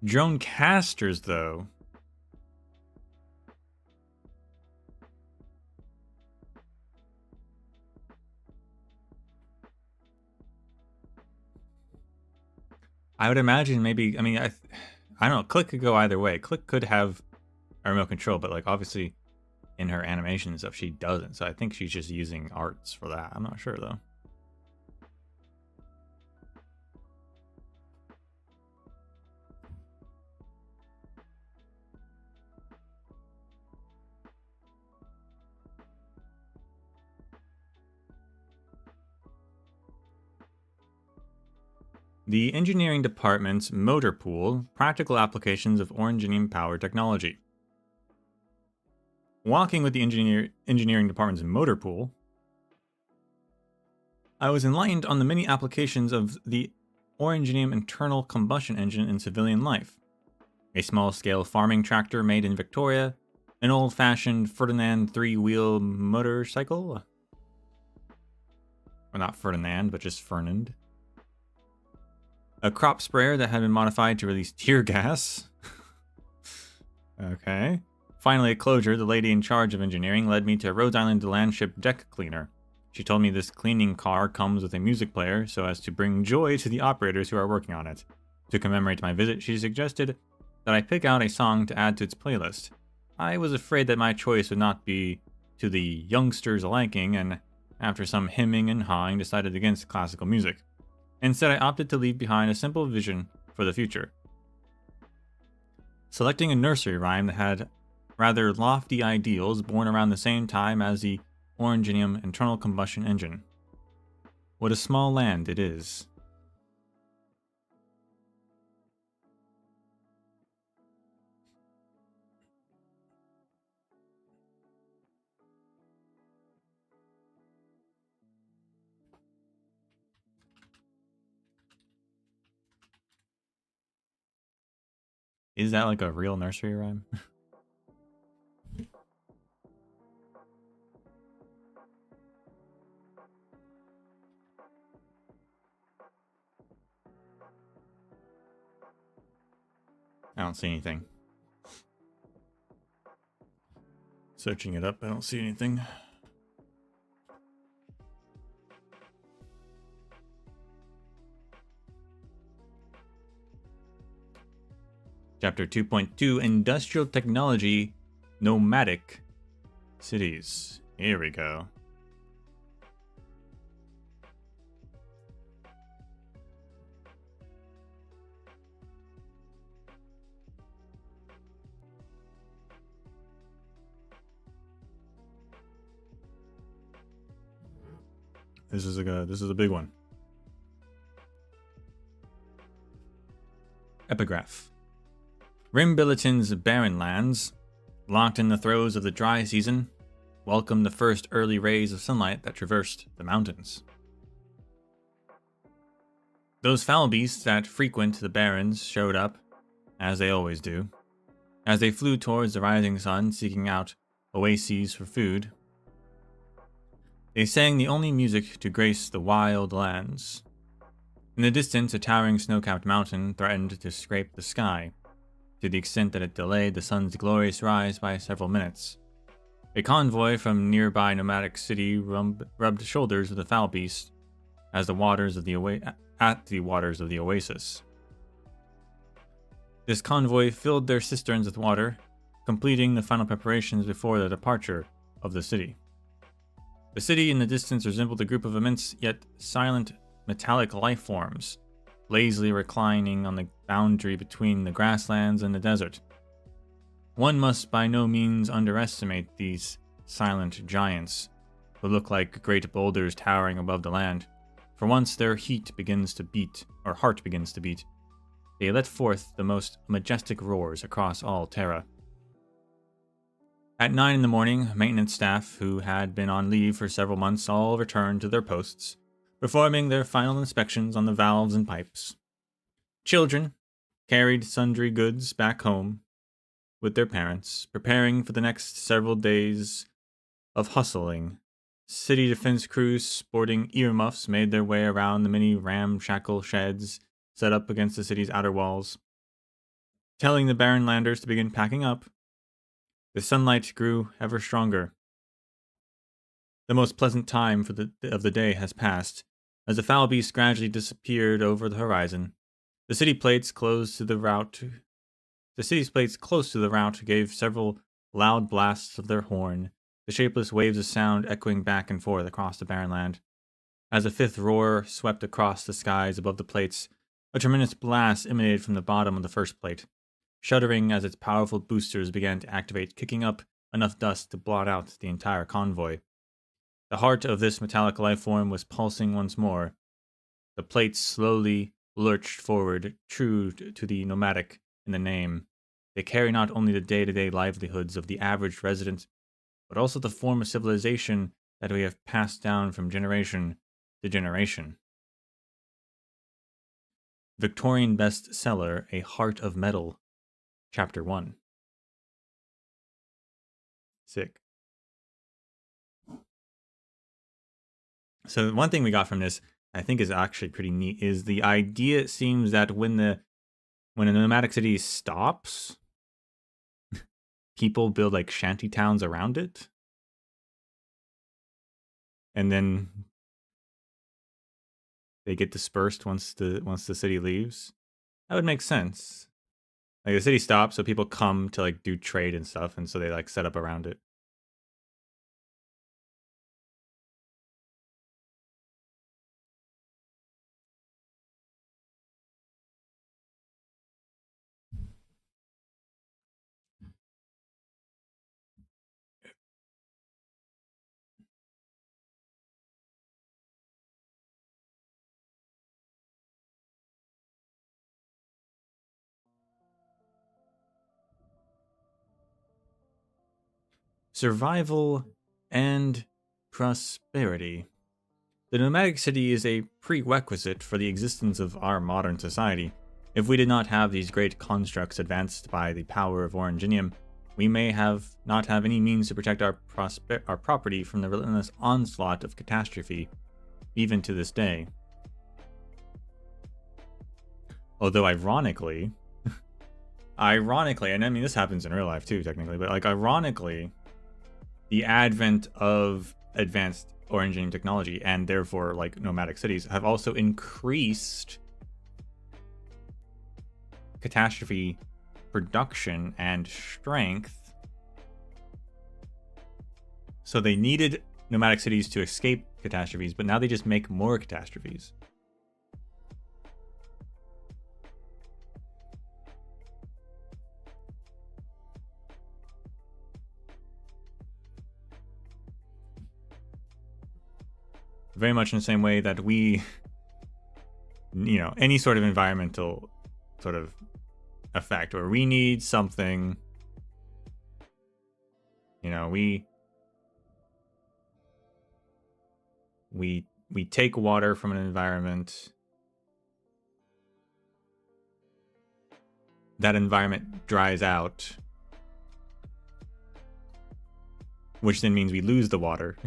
Drone casters, though. I would imagine maybe, I mean, I don't know, Click could go either way. Click could have a remote control, but like obviously in her animation and stuff, she doesn't. So I think she's just using arts for that. I'm not sure though. The engineering department's motor pool, practical applications of Orangenium power technology. Walking with the engineering department's motor pool, I was enlightened on the many applications of the Orangenium internal combustion engine in civilian life. A small-scale farming tractor made in Victoria, an old-fashioned Ferdinand three-wheel motorcycle. Well, not Ferdinand, but just Fernand. A crop sprayer that had been modified to release tear gas. Okay. Finally, at closure, the lady in charge of engineering led me to Rhode Island landship deck cleaner. She told me this cleaning car comes with a music player so as to bring joy to the operators who are working on it. To commemorate my visit, she suggested that I pick out a song to add to its playlist. I was afraid that my choice would not be to the youngsters' liking, and after some hemming and hawing, decided against classical music. Instead, I opted to leave behind a simple vision for the future. Selecting a nursery rhyme that had rather lofty ideals born around the same time as the Orangenium internal combustion engine. What a small land it is. Is that like a real nursery rhyme? I don't see anything. Searching it up, I don't see anything. Chapter 2.2, Industrial Technology, Nomadic Cities. Here we go. This is a big one. Epigraph. Rimbilliton's barren lands, locked in the throes of the dry season, welcomed the first early rays of sunlight that traversed the mountains. Those foul beasts that frequent the barrens showed up, as they always do, as they flew towards the rising sun, seeking out oases for food. They sang the only music to grace the wild lands. In the distance, a towering snow-capped mountain threatened to scrape the sky, to the extent that it delayed the sun's glorious rise by several minutes. A convoy from nearby nomadic city rubbed shoulders with the foul beast as the waters of the waters of the oasis. This convoy filled their cisterns with water, completing the final preparations before the departure of the city. The city in the distance resembled a group of immense yet silent metallic life forms, lazily reclining on the boundary between the grasslands and the desert. One must by no means underestimate these silent giants, who look like great boulders towering above the land. For once their heart begins to beat, they let forth the most majestic roars across all Terra. At 9 in the morning, maintenance staff, who had been on leave for several months, all returned to their posts, performing their final inspections on the valves and pipes. Children carried sundry goods back home with their parents, preparing for the next several days of hustling. City defense crews sporting earmuffs made their way around the many ramshackle sheds set up against the city's outer walls. Telling the barren landers to begin packing up, the sunlight grew ever stronger. The most pleasant time of the day has passed, as the foul beast gradually disappeared over the horizon. The city's plates close to the route gave several loud blasts of their horn, the shapeless waves of sound echoing back and forth across the barren land. As a fifth roar swept across the skies above the plates, a tremendous blast emanated from the bottom of the first plate, shuddering as its powerful boosters began to activate, kicking up enough dust to blot out the entire convoy. The heart of this metallic life form was pulsing once more. The plates slowly lurched forward, true to the nomadic in the name. They carry not only the day-to-day livelihoods of the average resident, but also the form of civilization that we have passed down from generation to generation. Victorian bestseller, A Heart of Metal, Chapter 1. Sick. So one thing we got from this, I think is actually pretty neat, is the idea, it seems, that when a nomadic city stops, people build like shanty towns around it. And then they get dispersed once the city leaves. That would make sense. Like the city stops, so people come to like do trade and stuff, and so they like set up around it. Survival and prosperity. The nomadic city is a prerequisite for the existence of our modern society. If we did not have these great constructs advanced by the power of Oranginium, we may not have any means to protect our property from the relentless onslaught of catastrophe, even to this day. Although ironically, and I mean this happens in real life too, technically, but like ironically, the advent of advanced Oranginium technology and therefore like nomadic cities have also increased catastrophe production and strength. So they needed nomadic cities to escape catastrophes, but now they just make more catastrophes. Very much in the same way that we, any sort of environmental sort of effect, or we need something, we take water from an environment, that environment dries out, which then means we lose the water.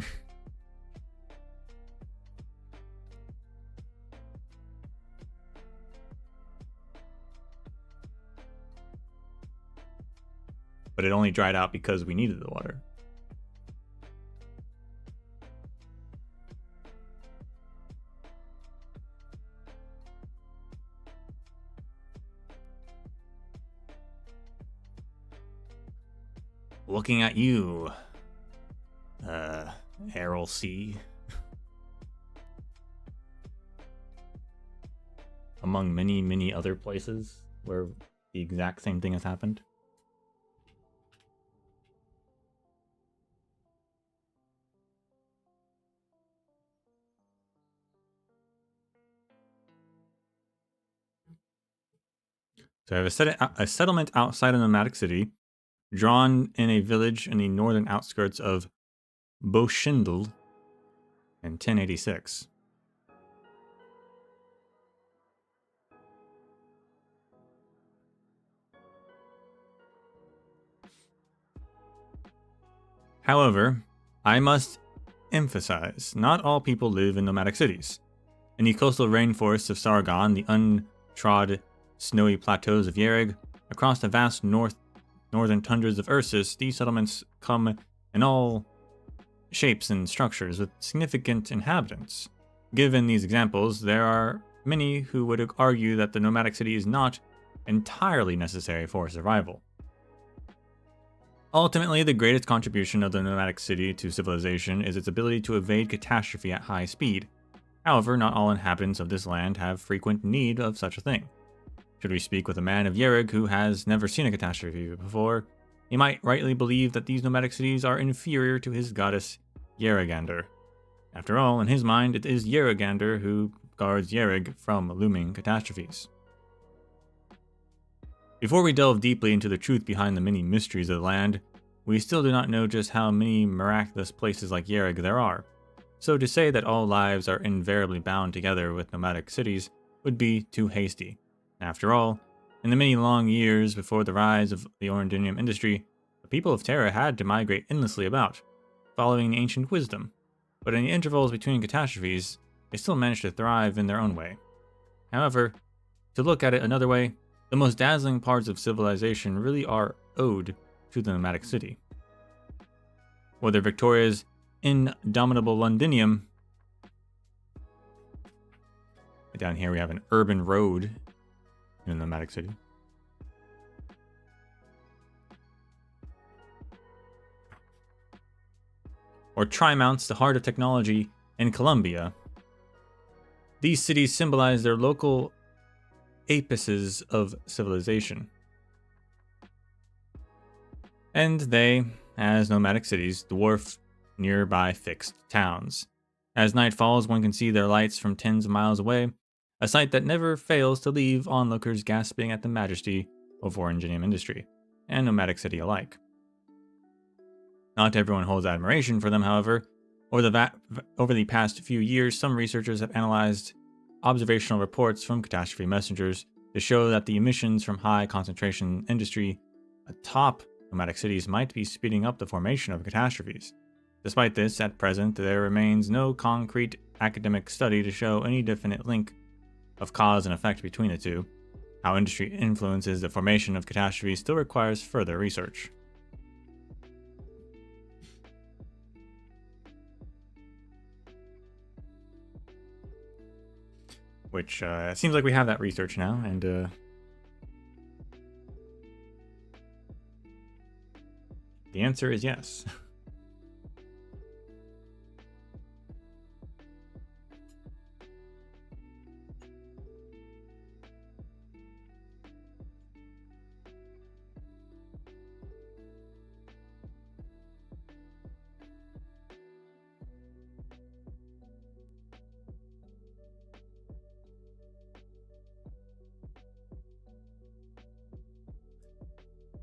But it only dried out because we needed the water. Looking at you, Errol C. Among many, many other places where the exact same thing has happened. So I have a settlement outside a nomadic city. drawn in a village in the northern outskirts of Boschindel in 1086. However, I must emphasize, not all people live in nomadic cities. In the coastal rainforests of Sargon, the untrod snowy plateaus of Yerrig, across the vast northern tundras of Ursus, these settlements come in all shapes and structures with significant inhabitants. Given these examples, there are many who would argue that the nomadic city is not entirely necessary for survival. Ultimately, the greatest contribution of the nomadic city to civilization is its ability to evade catastrophe at high speed. However, not all inhabitants of this land have frequent need of such a thing. Should we speak with a man of Yerrig who has never seen a catastrophe before, he might rightly believe that these nomadic cities are inferior to his goddess Yerrigander. After all, in his mind, it is Yerrigander who guards Yerrig from looming catastrophes. Before we delve deeply into the truth behind the many mysteries of the land, we still do not know just how many miraculous places like Yerrig there are. So to say that all lives are invariably bound together with nomadic cities would be too hasty. After all, in the many long years before the rise of the oranginium industry, the people of Terra had to migrate endlessly about, following the ancient wisdom. But in the intervals between catastrophes, they still managed to thrive in their own way. However, to look at it another way, the most dazzling parts of civilization really are owed to the nomadic city. Whether Victoria's indomitable Londinium, down here we have an urban road in a nomadic city, or Trimonts, the heart of technology in Colombia, these cities symbolize their local apices of civilization. And they, as nomadic cities, dwarf nearby fixed towns. As night falls, one can see their lights from tens of miles away, a sight that never fails to leave onlookers gasping at the majesty of oranginium industry, and nomadic city alike. Not everyone holds admiration for them, however. Over the past few years, some researchers have analyzed observational reports from catastrophe messengers to show that the emissions from high concentration industry atop nomadic cities might be speeding up the formation of catastrophes. Despite this, at present, there remains no concrete academic study to show any definite link of cause and effect between the two. How industry influences the formation of catastrophes still requires further research. Which seems like we have that research now, and the answer is yes.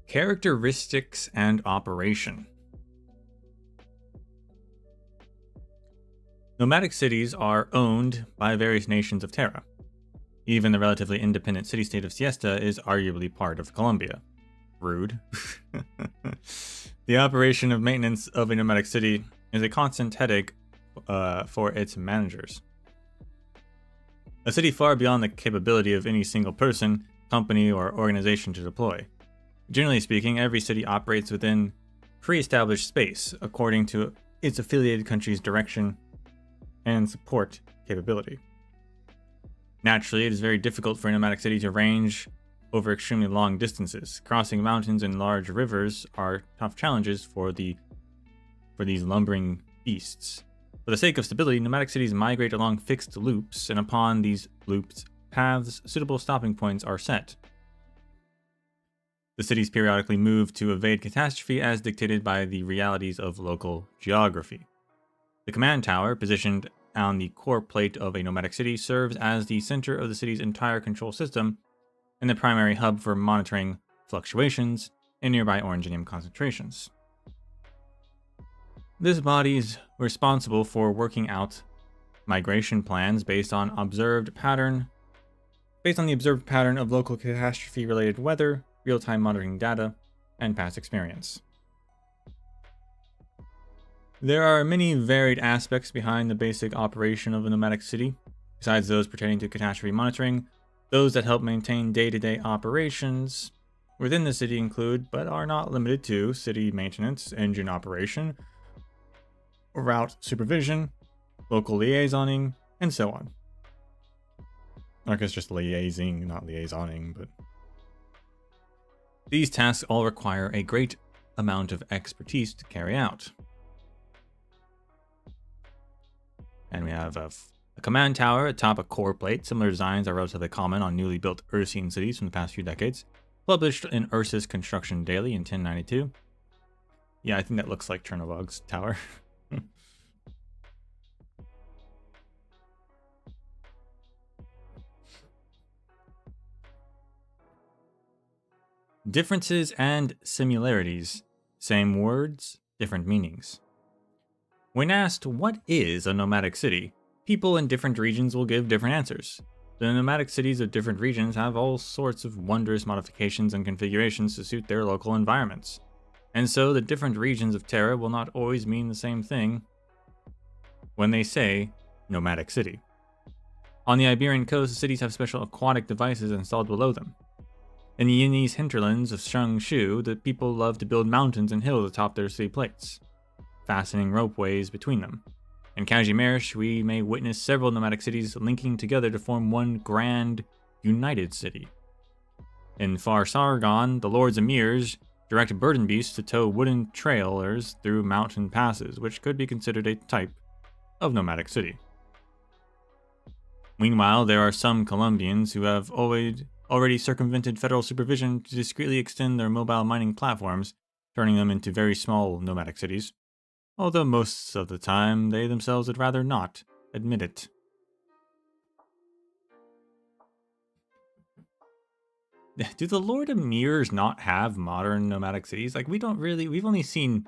Characteristics and operation. Nomadic cities are owned by various nations of Terra. Even the relatively independent city-state of Siesta is arguably part of Colombia. Rude. The operation of maintenance of a nomadic city is a constant headache for its managers. A city far beyond the capability of any single person, company, or organization to deploy. Generally speaking, every city operates within pre-established space according to its affiliated country's direction and support capability. Naturally, it is very difficult for a nomadic city to range over extremely long distances. Crossing mountains and large rivers are tough challenges for these lumbering beasts. For the sake of stability, nomadic cities migrate along fixed loops, and upon these loops paths, suitable stopping points are set. The cities periodically move to evade catastrophe as dictated by the realities of local geography. The command tower, positioned on the core plate of a nomadic city, serves as the center of the city's entire control system and the primary hub for monitoring fluctuations in nearby oranginium concentrations. This body is responsible for working out migration plans based on the observed pattern of local catastrophe-related weather, real-time monitoring data, and past experience. There are many varied aspects behind the basic operation of a nomadic city. Besides those pertaining to catastrophe monitoring, those that help maintain day-to-day operations within the city include, but are not limited to, city maintenance, engine operation, route supervision, local liaisoning, and so on. I guess just liaising, not liaisoning, but these tasks all require a great amount of expertise to carry out. And we have a command tower atop a core plate. Similar designs are relatively common on newly built Ursian cities from the past few decades. Published in Ursus Construction Daily in 1092. Yeah, I think that looks like Chernobog's tower. Differences and similarities. Same words, different meanings. When asked what is a nomadic city, people in different regions will give different answers. The nomadic cities of different regions have all sorts of wondrous modifications and configurations to suit their local environments. And so the different regions of Terra will not always mean the same thing when they say nomadic city. On the Iberian coast, the cities have special aquatic devices installed below them. In the Yinnese hinterlands of Shangshu, the people love to build mountains and hills atop their city plates, fastening ropeways between them. In Kazimierz, we may witness several nomadic cities linking together to form one grand, united city. In Far Sargon, the Lords Emirs direct burden beasts to tow wooden trailers through mountain passes, which could be considered a type of nomadic city. Meanwhile, there are some Colombians who have already circumvented federal supervision to discreetly extend their mobile mining platforms, turning them into very small nomadic cities, although most of the time they themselves would rather not admit it. Do the Lord Emirs not have modern nomadic cities? Like, we've only seen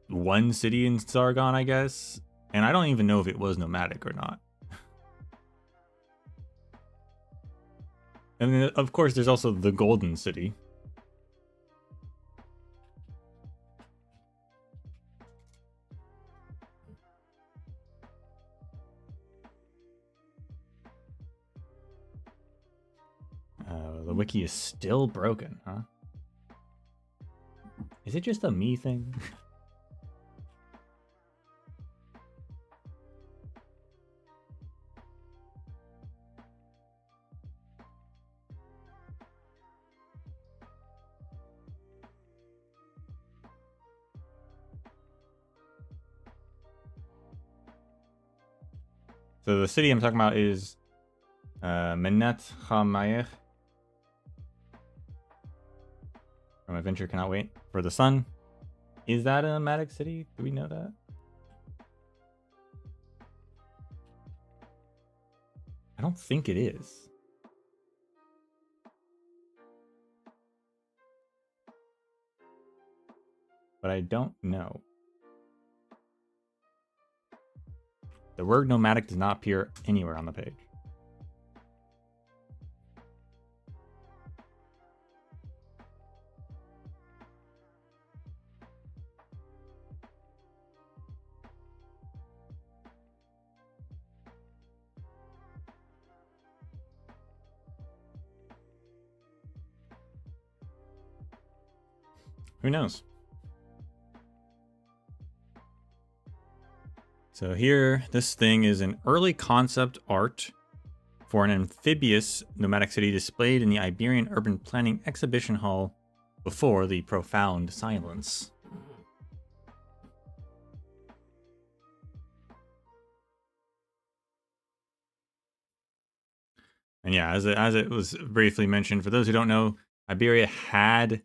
one city in Sargon, I guess, and I don't even know if it was nomadic or not. And then, of course, there's also the Golden City. The wiki is still broken, huh? Is it just a me thing? So the city I'm talking about is Menet Hamayech. From Adventure Cannot Wait for the Sun. Is that a nomadic city? Do we know that? I don't think it is. But I don't know. The word nomadic does not appear anywhere on the page. Who knows? So here, this thing is an early concept art for an amphibious nomadic city displayed in the Iberian Urban Planning Exhibition Hall before the profound silence. And yeah, as it was briefly mentioned, for those who don't know, Iberia had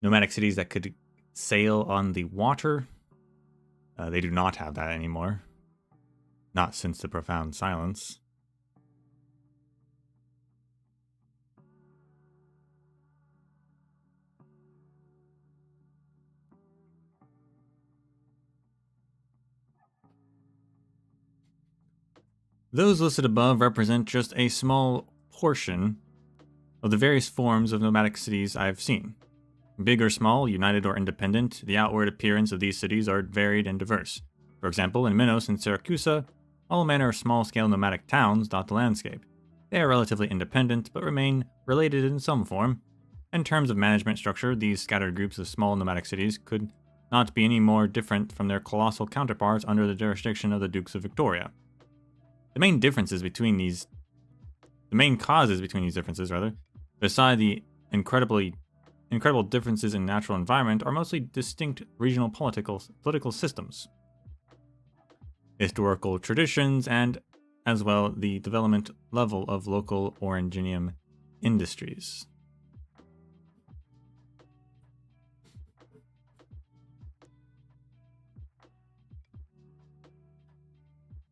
nomadic cities that could sail on the water. They do not have that anymore. Not since the profound silence. Those listed above represent just a small portion of the various forms of nomadic cities I've seen. Big or small, united or independent, the outward appearance of these cities are varied and diverse. For example, in Minos and Syracuse, all manner of small-scale nomadic towns dot the landscape. They are relatively independent, but remain related in some form. In terms of management structure, these scattered groups of small nomadic cities could not be any more different from their colossal counterparts under the jurisdiction of the Dukes of Victoria. The main causes between these differences, beside the incredible differences in natural environment, are mostly distinct regional political systems, historical traditions, and as well the development level of local oranginium industries.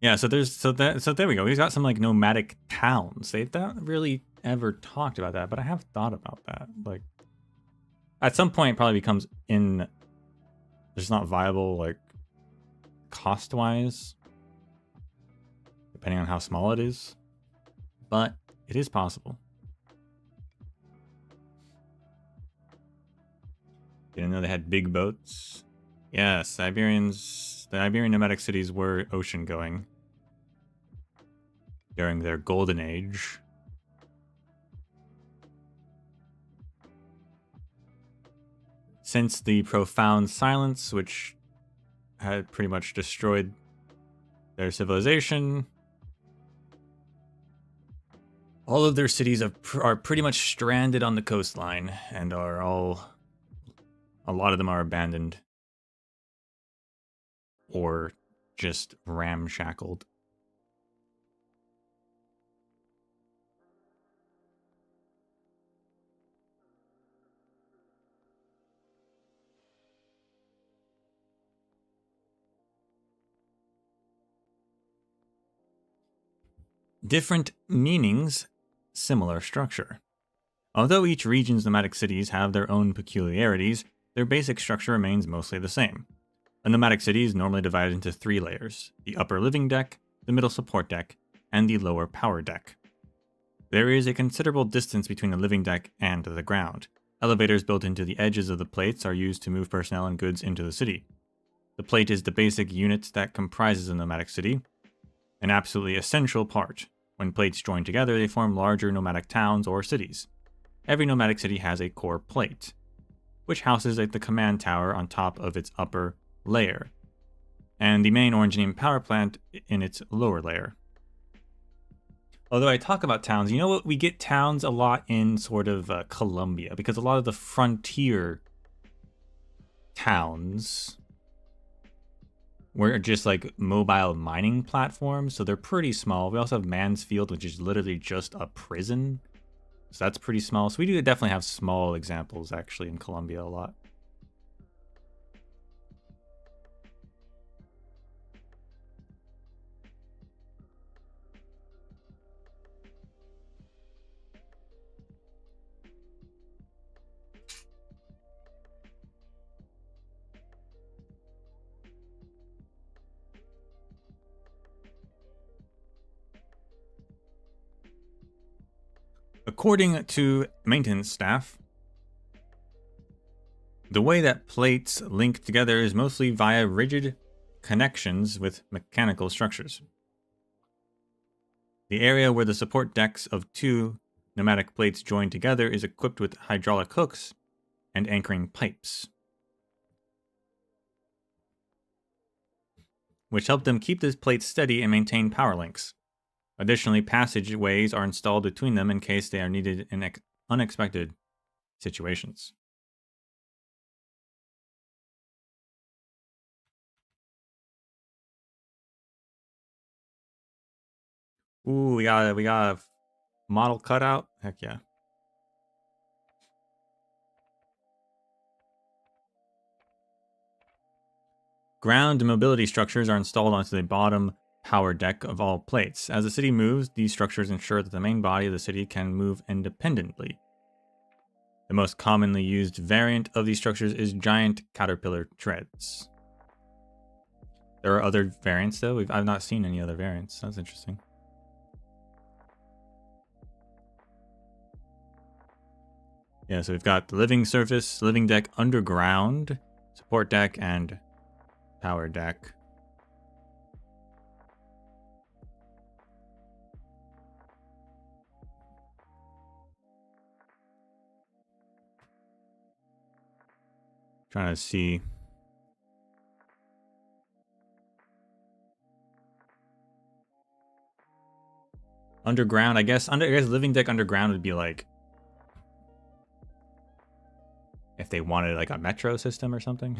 Yeah, so there we go. We've got some like nomadic towns. They've not really ever talked about that, but I have thought about that. Like, at some point, it probably becomes just not viable, like cost-wise, depending on how small it is. But it is possible. Didn't know they had big boats. Yes, the Iberian nomadic cities were ocean-going during their golden age. Since the profound silence, which had pretty much destroyed their civilization, all of their cities are pretty much stranded on the coastline, and a lot of them are abandoned or just ramshackled. Different meanings, similar structure. Although each region's nomadic cities have their own peculiarities, their basic structure remains mostly the same. A nomadic city is normally divided into 3 layers: the upper living deck, the middle support deck, and the lower power deck. There is a considerable distance between the living deck and the ground. Elevators built into the edges of the plates are used to move personnel and goods into the city. The plate is the basic unit that comprises a nomadic city, an absolutely essential part. When plates join together, they form larger nomadic towns or cities. Every nomadic city has a core plate, which houses the command tower on top of its upper layer, and the main oranginium power plant in its lower layer. Although I talk about towns, you know what? We get towns a lot in sort of Colombia, because a lot of the frontier towns were just like mobile mining platforms, so they're pretty small. We also have Mansfield, which is literally just a prison, so that's pretty small. So we do definitely have small examples actually in Colombia a lot. According to maintenance staff, the way that plates link together is mostly via rigid connections with mechanical structures. The area where the support decks of 2 pneumatic plates join together is equipped with hydraulic hooks and anchoring pipes, which help them keep the plates steady and maintain power links. Additionally, passageways are installed between them in case they are needed in unexpected situations. Ooh, we got a model cutout. Heck yeah. Ground mobility structures are installed onto the bottom power deck of all plates. As the city moves, these structures ensure that the main body of the city can move independently. The most commonly used variant of these structures is giant caterpillar treads. There are other variants though. I've not seen any other variants. That's interesting. Yeah, so we've got the living surface, living deck underground, support deck, and power deck. Trying to see. Underground, I guess living deck underground would be like if they wanted like a metro system or something.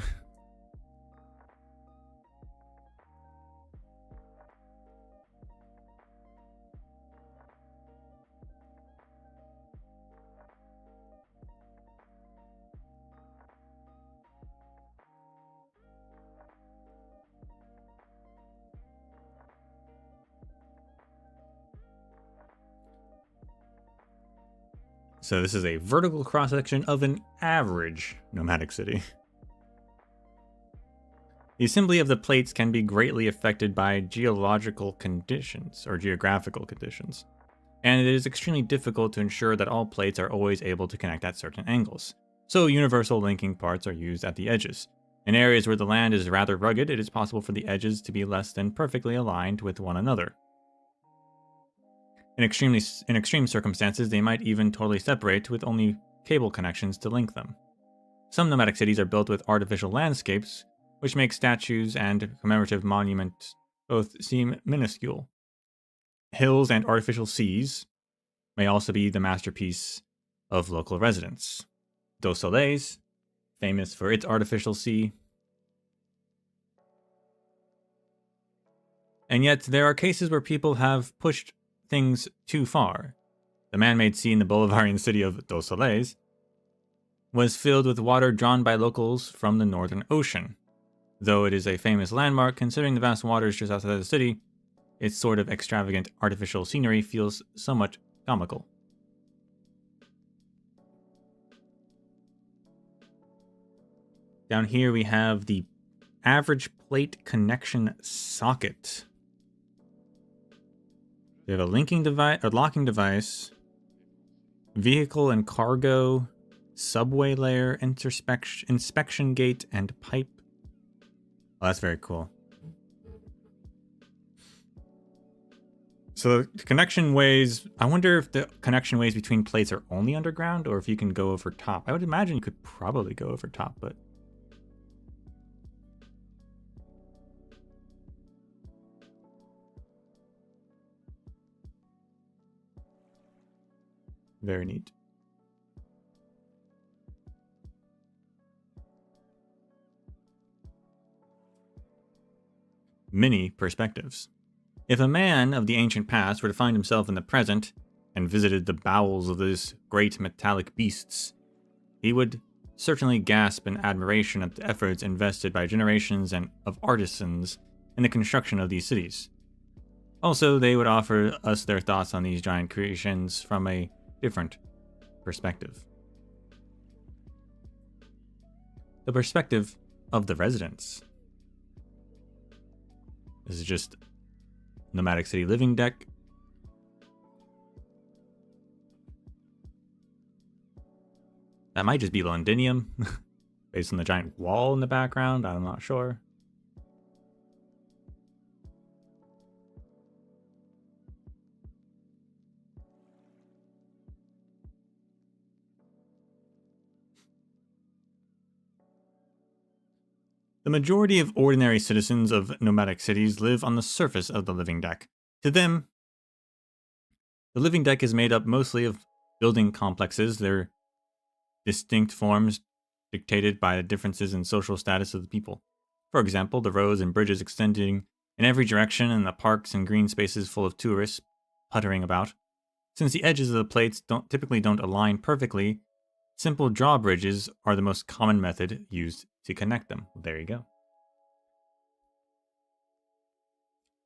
So this is a vertical cross-section of an average nomadic city. The assembly of the plates can be greatly affected by geological conditions or geographical conditions, and it is extremely difficult to ensure that all plates are always able to connect at certain angles. So universal linking parts are used at the edges. In areas where the land is rather rugged, it is possible for the edges to be less than perfectly aligned with one another. In extreme circumstances, they might even totally separate with only cable connections to link them. Some nomadic cities are built with artificial landscapes, which make statues and commemorative monuments both seem minuscule. Hills and artificial seas may also be the masterpiece of local residents. Dos Soleils, famous for its artificial sea. And yet, there are cases where people have pushed things too far. The man-made sea in the Bolivarian city of Dos Soleils was filled with water drawn by locals from the Northern Ocean. Though it is a famous landmark, considering the vast waters just outside the city, its sort of extravagant artificial scenery feels somewhat comical. Down here we have the average plate connection socket. We have a linking device, a locking device, vehicle and cargo, subway layer, inspection gate, and pipe. Oh, that's very cool. So the connection ways, I wonder if the connection ways between plates are only underground or if you can go over top. I would imagine you could probably go over top, but very neat. Many perspectives. If a man of the ancient past were to find himself in the present and visited the bowels of these great metallic beasts, he would certainly gasp in admiration at the efforts invested by generations of artisans in the construction of these cities. Also, they would offer us their thoughts on these giant creations from a different perspective. The perspective of the residents. This is just nomadic city living deck. That might just be Londinium, based on the giant wall in the background. I'm not sure. The majority of ordinary citizens of nomadic cities live on the surface of the living deck. To them, the living deck is made up mostly of building complexes, their distinct forms dictated by the differences in social status of the people. For example, the roads and bridges extending in every direction and the parks and green spaces full of tourists puttering about. Since the edges of the plates typically don't align perfectly, simple drawbridges are the most common method used to connect them. There you go.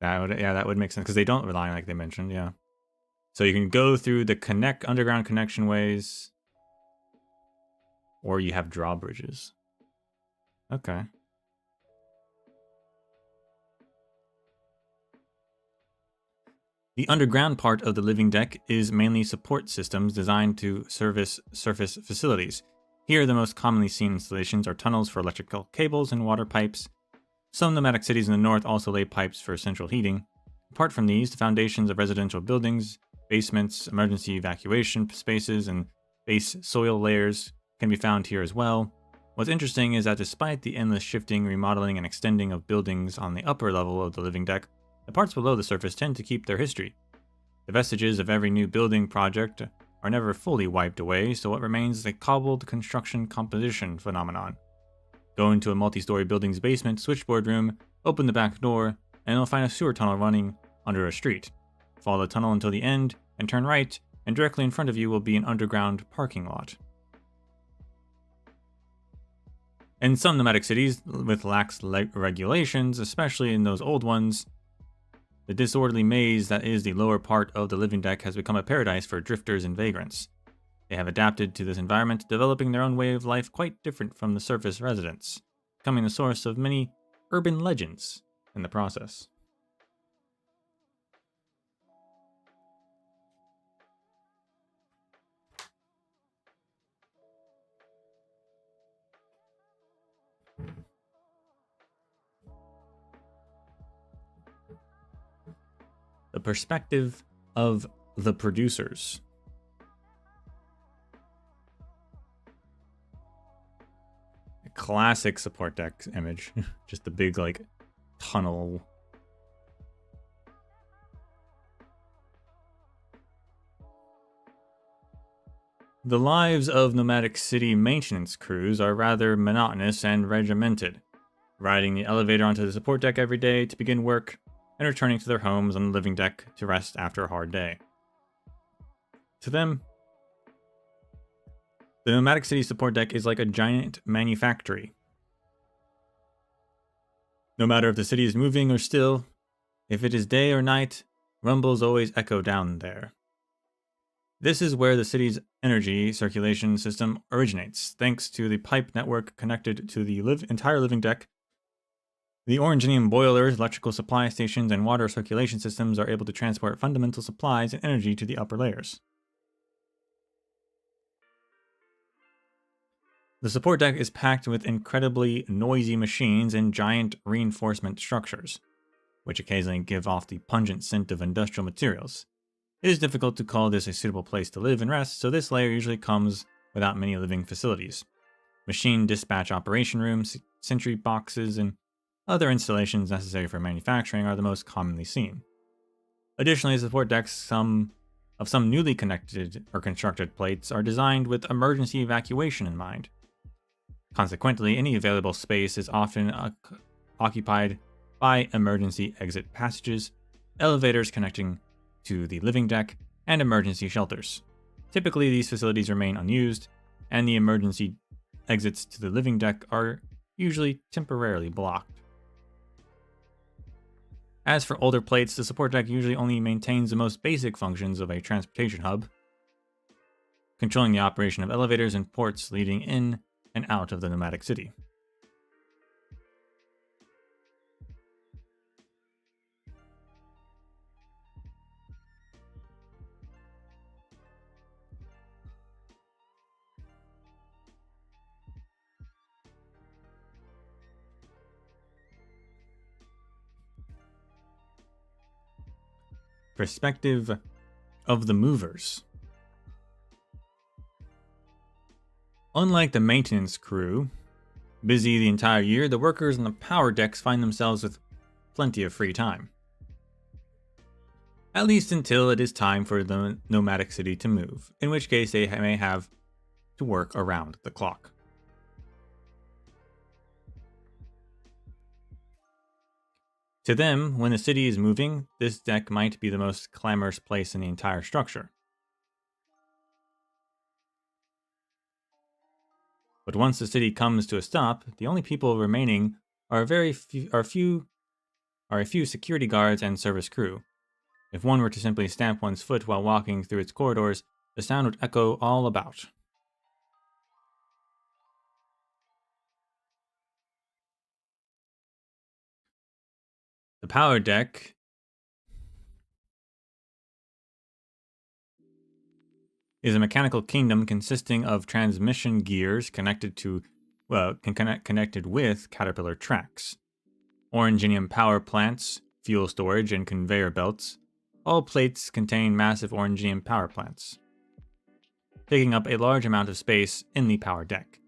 That would make sense because they don't rely like they mentioned, yeah. So you can go through the underground connection ways, or you have drawbridges. Okay. The underground part of the living deck is mainly support systems designed to service surface facilities. Here, the most commonly seen installations are tunnels for electrical cables and water pipes. Some nomadic cities in the north also lay pipes for central heating. Apart from these, the foundations of residential buildings, basements, emergency evacuation spaces, and base soil layers can be found here as well. What's interesting is that despite the endless shifting, remodeling, and extending of buildings on the upper level of the living deck, the parts below the surface tend to keep their history. The vestiges of every new building project are never fully wiped away, so what remains is a cobbled construction composition phenomenon. Go into a multi-story building's basement switchboard room, open the back door, and you'll find a sewer tunnel running under a street. Follow the tunnel until the end, and turn right, and directly in front of you will be an underground parking lot. In some nomadic cities with lax regulations, especially in those old ones, the disorderly maze that is the lower part of the living deck has become a paradise for drifters and vagrants. They have adapted to this environment, developing their own way of life quite different from the surface residents, becoming the source of many urban legends in the process. The perspective of the producers. A classic support deck image. Just the big, like, tunnel. The lives of nomadic city maintenance crews are rather monotonous and regimented, riding the elevator onto the support deck every day to begin work, and returning to their homes on the living deck to rest after a hard day. To them, the nomadic city support deck is like a giant manufactory. No matter if the city is moving or still, if it is day or night, rumbles always echo down there. This is where the city's energy circulation system originates, thanks to the pipe network connected to the entire living deck. The Orangenium boilers, electrical supply stations, and water circulation systems are able to transport fundamental supplies and energy to the upper layers. The support deck is packed with incredibly noisy machines and giant reinforcement structures, which occasionally give off the pungent scent of industrial materials. It is difficult to call this a suitable place to live and rest, so this layer usually comes without many living facilities. Machine dispatch operation rooms, sentry boxes, and other installations necessary for manufacturing are the most commonly seen. Additionally, support decks of some newly connected or constructed plates are designed with emergency evacuation in mind. Consequently, any available space is often occupied by emergency exit passages, elevators connecting to the living deck, and emergency shelters. Typically, these facilities remain unused, and the emergency exits to the living deck are usually temporarily blocked. As for older plates, the support deck usually only maintains the most basic functions of a transportation hub, controlling the operation of elevators and ports leading in and out of the nomadic city. Perspective of the movers. Unlike the maintenance crew, busy the entire year, the workers on the power decks find themselves with plenty of free time. At least until it is time for the nomadic city to move, in which case they may have to work around the clock. To them, when the city is moving, this deck might be the most clamorous place in the entire structure. But once the city comes to a stop, the only people remaining are a few security guards and service crew. If one were to simply stamp one's foot while walking through its corridors, the sound would echo all about. The power deck is a mechanical kingdom consisting of transmission gears connected with caterpillar tracks. Orangenium power plants, fuel storage, and conveyor belts. All plates contain massive orangenium power plants, taking up a large amount of space in the power deck.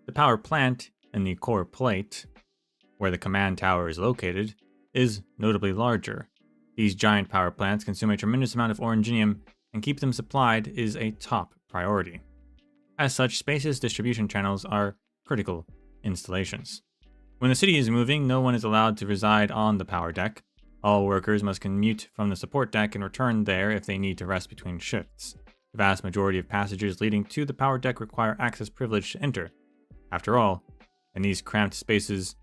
The power plant in the core plate, where the command tower is located, is notably larger. These giant power plants consume a tremendous amount of orangenium, and keep them supplied is a top priority. As such, space's distribution channels are critical installations. When the city is moving, no one is allowed to reside on the power deck. All workers must commute from the support deck and return there if they need to rest between shifts. The vast majority of passages leading to the power deck require access privilege to enter. After all, in these cramped spaces,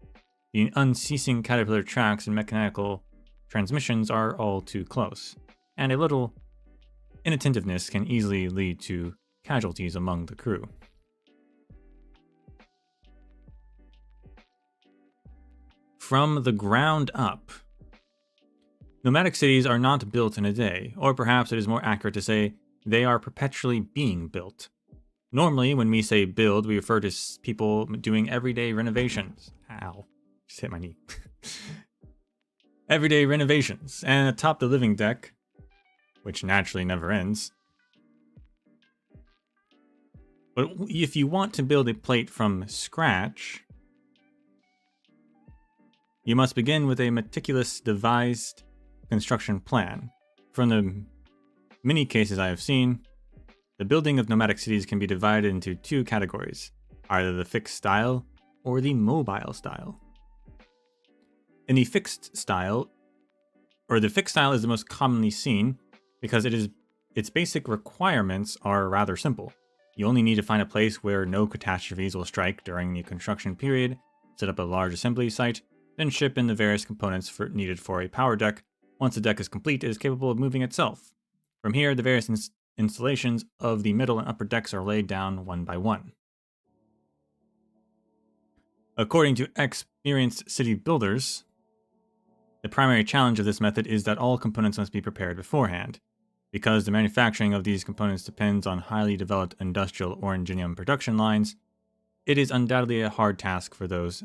the unceasing caterpillar tracks and mechanical transmissions are all too close, and a little inattentiveness can easily lead to casualties among the crew. From the ground up. Nomadic cities are not built in a day, or perhaps it is more accurate to say they are perpetually being built. Normally, when we say build, we refer to people doing everyday renovations. Ow, just hit my knee. Everyday renovations, and atop the living deck, which naturally never ends. But if you want to build a plate from scratch, you must begin with a meticulous devised construction plan. From the many cases I have seen, the building of nomadic cities can be divided into two categories, either the fixed style or the mobile style. In the fixed style, the fixed style is the most commonly seen because its basic requirements are rather simple. You only need to find a place where no catastrophes will strike during the construction period, set up a large assembly site, then ship in the various components needed for a power deck. Once the deck is complete, it is capable of moving itself. From here, the various installations of the middle and upper decks are laid down one by one. According to experienced city builders, the primary challenge of this method is that all components must be prepared beforehand. Because the manufacturing of these components depends on highly developed industrial orangenium production lines, it is undoubtedly a hard task for those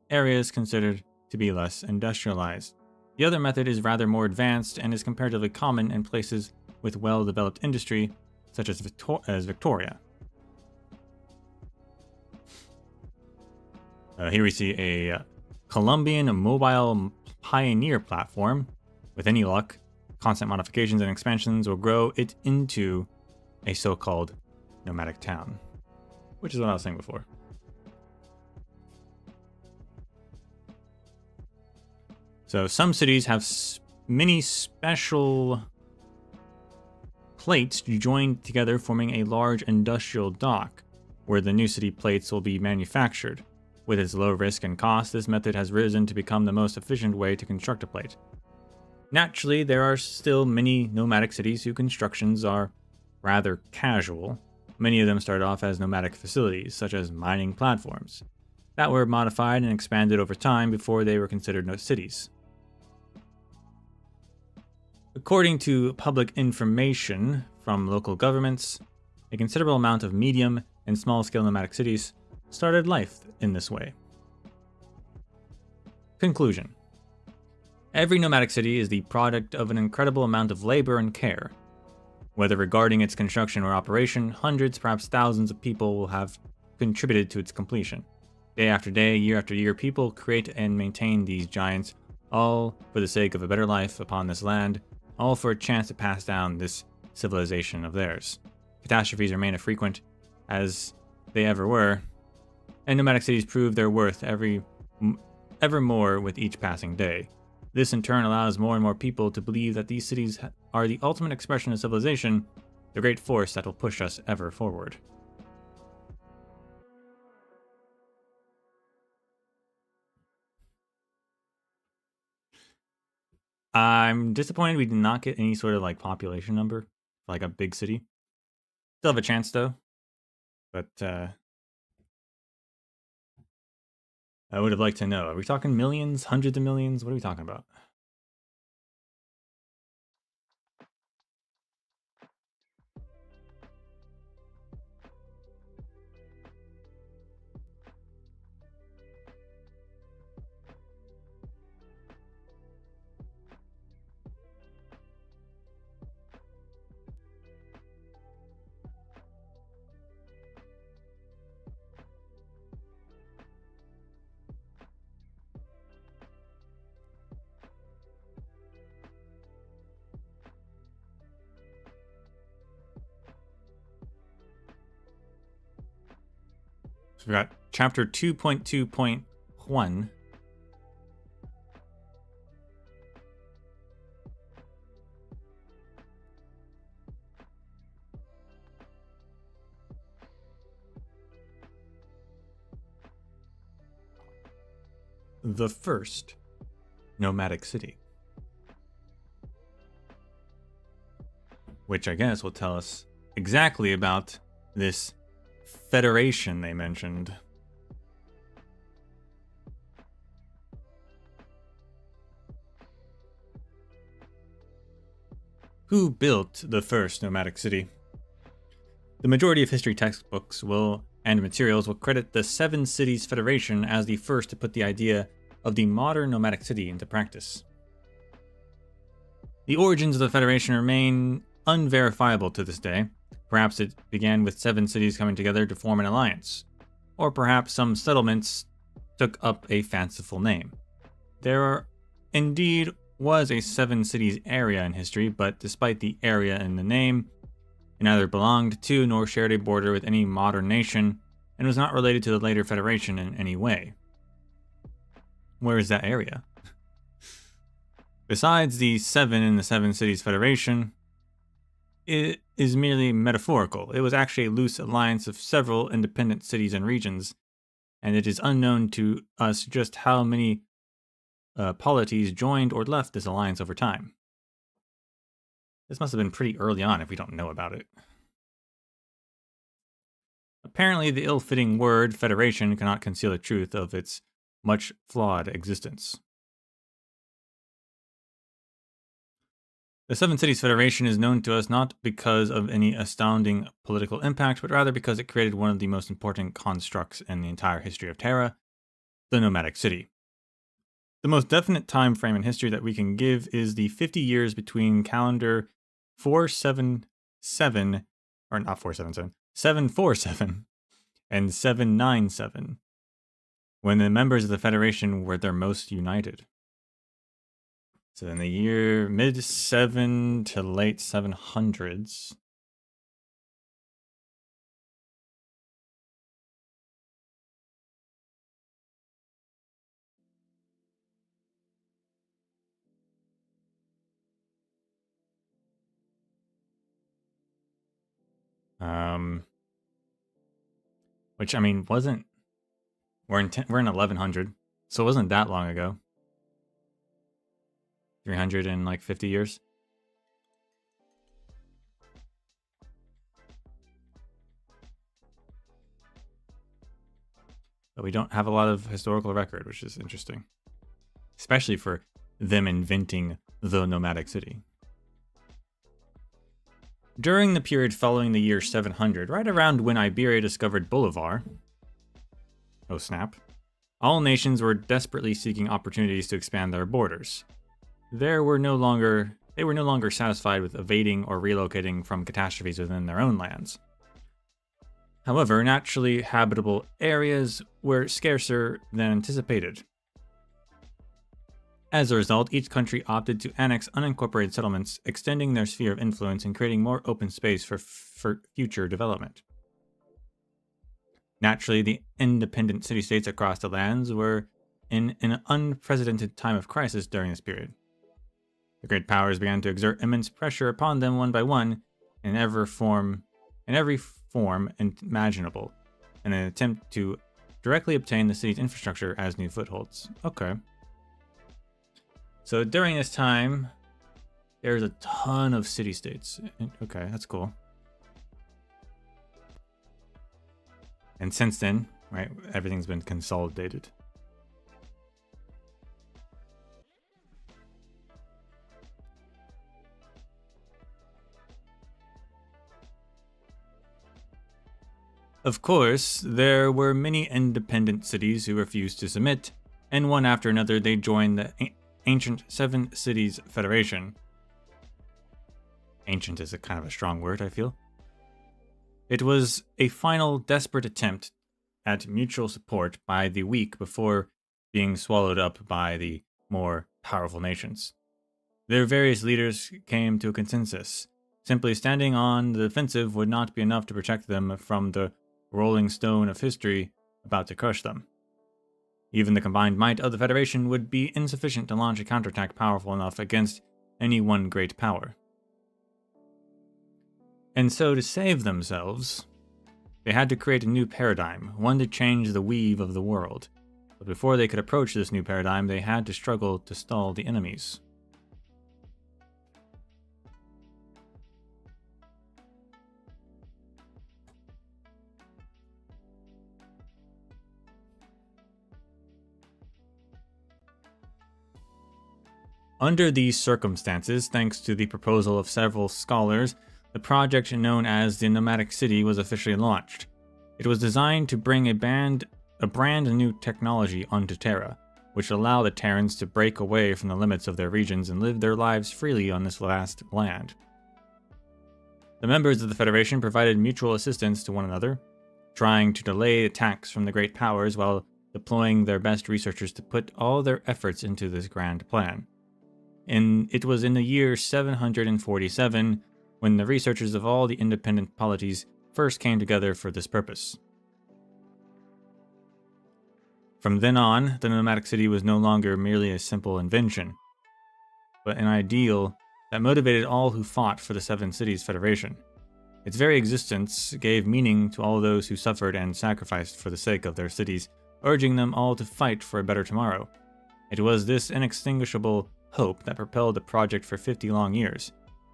areas considered to be less industrialized. The other method is rather more advanced and is comparatively common in places with well-developed industry, such as Victoria. Here we see a Colombian mobile pioneer platform. With any luck, constant modifications and expansions will grow it into a so-called nomadic town, which is what I was saying before. So some cities have many special plates joined together, forming a large industrial dock where the new city plates will be manufactured. With its low risk and cost, this method has risen to become the most efficient way to construct a plate. Naturally, there are still many nomadic cities whose constructions are rather casual. Many of them started off as nomadic facilities, such as mining platforms, that were modified and expanded over time before they were considered cities. According to public information from local governments, a considerable amount of medium and small-scale nomadic cities started life in this way. Conclusion. Every nomadic city is the product of an incredible amount of labor and care. Whether regarding its construction or operation, hundreds, perhaps thousands of people will have contributed to its completion. Day after day, year after year, people create and maintain these giants, all for the sake of a better life upon this land, all for a chance to pass down this civilization of theirs. Catastrophes remain as frequent as they ever were, and nomadic cities prove their worth ever more with each passing day. This in turn allows more and more people to believe that these cities are the ultimate expression of civilization, the great force that will push us ever forward. I'm disappointed we did not get any sort of population number for a big city. Still have a chance though, but I would have liked to know. Are we talking millions, hundreds of millions? What are we talking about? So we got chapter 2.2.1. The first nomadic city. Which I guess will tell us exactly about this federation they mentioned. Who built the first nomadic city? The majority of history textbooks and materials will credit the Seven Cities Federation as the first to put the idea of the modern nomadic city into practice. The origins of the Federation remain unverifiable to this day. Perhaps it began with 7 cities coming together to form an alliance, or perhaps some settlements took up a fanciful name. There indeed was a 7 cities area in history, but despite the area in the name, it neither belonged to nor shared a border with any modern nation, and was not related to the later Federation in any way. Where is that area? Besides the 7 in the 7 Cities Federation, it is merely metaphorical. It was actually a loose alliance of several independent cities and regions, and it is unknown to us just how many polities joined or left this alliance over time. This must have been pretty early on if we don't know about it. Apparently, the ill-fitting word federation cannot conceal the truth of its much flawed existence. The Seven Cities Federation is known to us not because of any astounding political impact, but rather because it created one of the most important constructs in the entire history of Terra, the nomadic city. The most definite time frame in history that we can give is the 50 years between calendar 477, or not 477, 747 and 797, when the members of the Federation were their most united. So in the year mid-7 to late 700s. Which, I mean, wasn't... We're in 1100, so it wasn't that long ago. 350 years. But we don't have a lot of historical record, which is interesting. Especially for them inventing the nomadic city. During the period following the year 700, right around when Iberia discovered Bolivar, oh snap, all nations were desperately seeking opportunities to expand their borders. They were no longer satisfied with evading or relocating from catastrophes within their own lands. However, naturally habitable areas were scarcer than anticipated. As a result, each country opted to annex unincorporated settlements, extending their sphere of influence and creating more open space for future development. Naturally, the independent city-states across the lands were in an unprecedented time of crisis during this period. The great powers began to exert immense pressure upon them one by one in every form imaginable, in an attempt to directly obtain the city's infrastructure as new footholds. Okay. So during this time, there's a ton of city-states. Okay, that's cool. And since then, right, everything's been consolidated. Of course, there were many independent cities who refused to submit, and one after another they joined the ancient Seven Cities Federation. Ancient is a kind of a strong word, I feel. It was a final desperate attempt at mutual support by the weak before being swallowed up by the more powerful nations. Their various leaders came to a consensus. Simply standing on the defensive would not be enough to protect them from the rolling stone of history about to crush them. Even the combined might of the Federation would be insufficient to launch a counterattack powerful enough against any one great power. And so, to save themselves, they had to create a new paradigm, one to change the weave of the world. But before they could approach this new paradigm, they had to struggle to stall the enemies. Under these circumstances, thanks to the proposal of several scholars, the project known as the Nomadic City was officially launched. It was designed to bring a brand new technology onto Terra, which would allow the Terrans to break away from the limits of their regions and live their lives freely on this vast land. The members of the Federation provided mutual assistance to one another, trying to delay attacks from the great powers while deploying their best researchers to put all their efforts into this grand plan. It was in the year 747 when the researchers of all the independent polities first came together for this purpose. From then on, the nomadic city was no longer merely a simple invention, but an ideal that motivated all who fought for the Seven Cities Federation. Its very existence gave meaning to all those who suffered and sacrificed for the sake of their cities, urging them all to fight for a better tomorrow. It was this inextinguishable hope that propelled the project for 50 long years.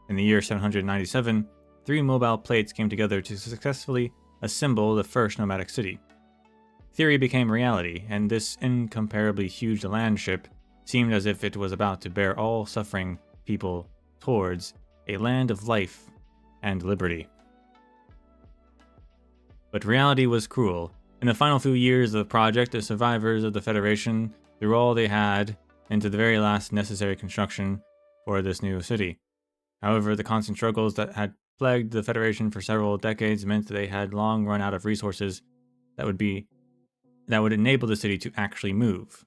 In the year 797, 3 mobile plates came together to successfully assemble the first nomadic city. Theory became reality, and this incomparably huge land ship seemed as if it was about to bear all suffering people towards a land of life and liberty. But reality was cruel. In the final few years of the project, the survivors of the Federation threw all they had into the very last necessary construction for this new city. However, the constant struggles that had plagued the Federation for several decades meant that they had long run out of resources that would enable the city to actually move.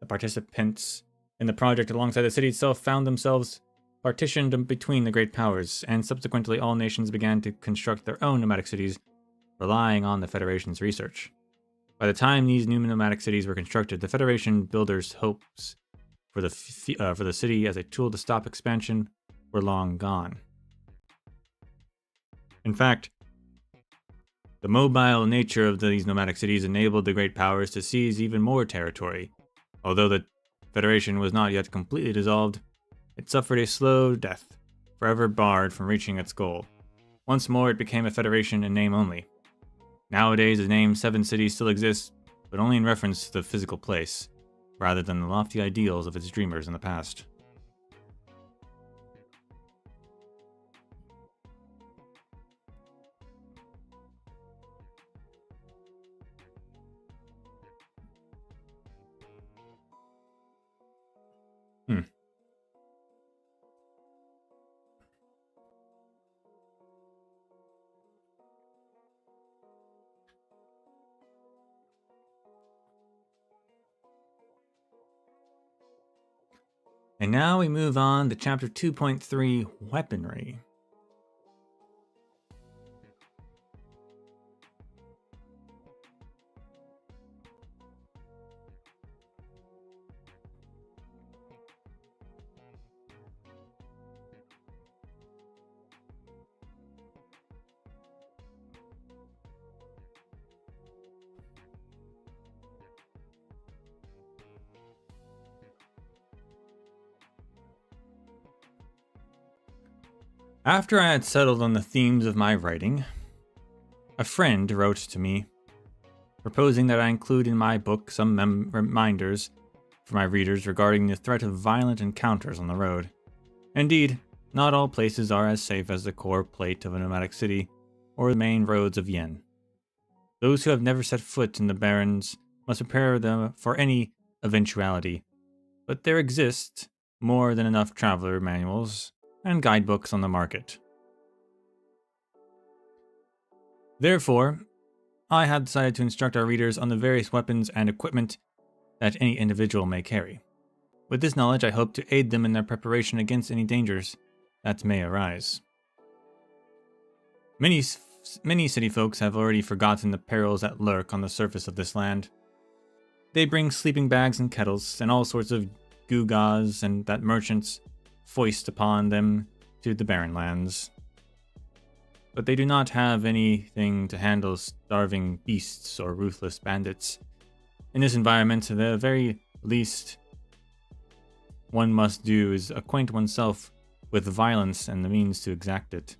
The participants in the project alongside the city itself found themselves partitioned between the great powers, and subsequently all nations began to construct their own nomadic cities, relying on the Federation's research. By the time these new nomadic cities were constructed, the Federation builders' hopes for the city as a tool to stop expansion were long gone. In fact, the mobile nature of these nomadic cities enabled the great powers to seize even more territory. Although the Federation was not yet completely dissolved, it suffered a slow death, forever barred from reaching its goal. Once more, it became a Federation in name only. Nowadays, the name Seven Cities still exists, but only in reference to the physical place, rather than the lofty ideals of its dreamers in the past. And now we move on to Chapter 2.3, Weaponry. After I had settled on the themes of my writing, a friend wrote to me, proposing that I include in my book some reminders for my readers regarding the threat of violent encounters on the road. Indeed, not all places are as safe as the core plate of a nomadic city or the main roads of Yen. Those who have never set foot in the Barrens must prepare them for any eventuality, but there exist more than enough traveler manuals and guidebooks on the market. Therefore, I have decided to instruct our readers on the various weapons and equipment that any individual may carry. With this knowledge, I hope to aid them in their preparation against any dangers that may arise. Many Many city folks have already forgotten the perils that lurk on the surface of this land. They bring sleeping bags and kettles, and all sorts of gewgaws and that merchants foist upon them to the barren lands. But they do not have anything to handle starving beasts or ruthless bandits. In this environment, the very least one must do is acquaint oneself with violence and the means to exact it.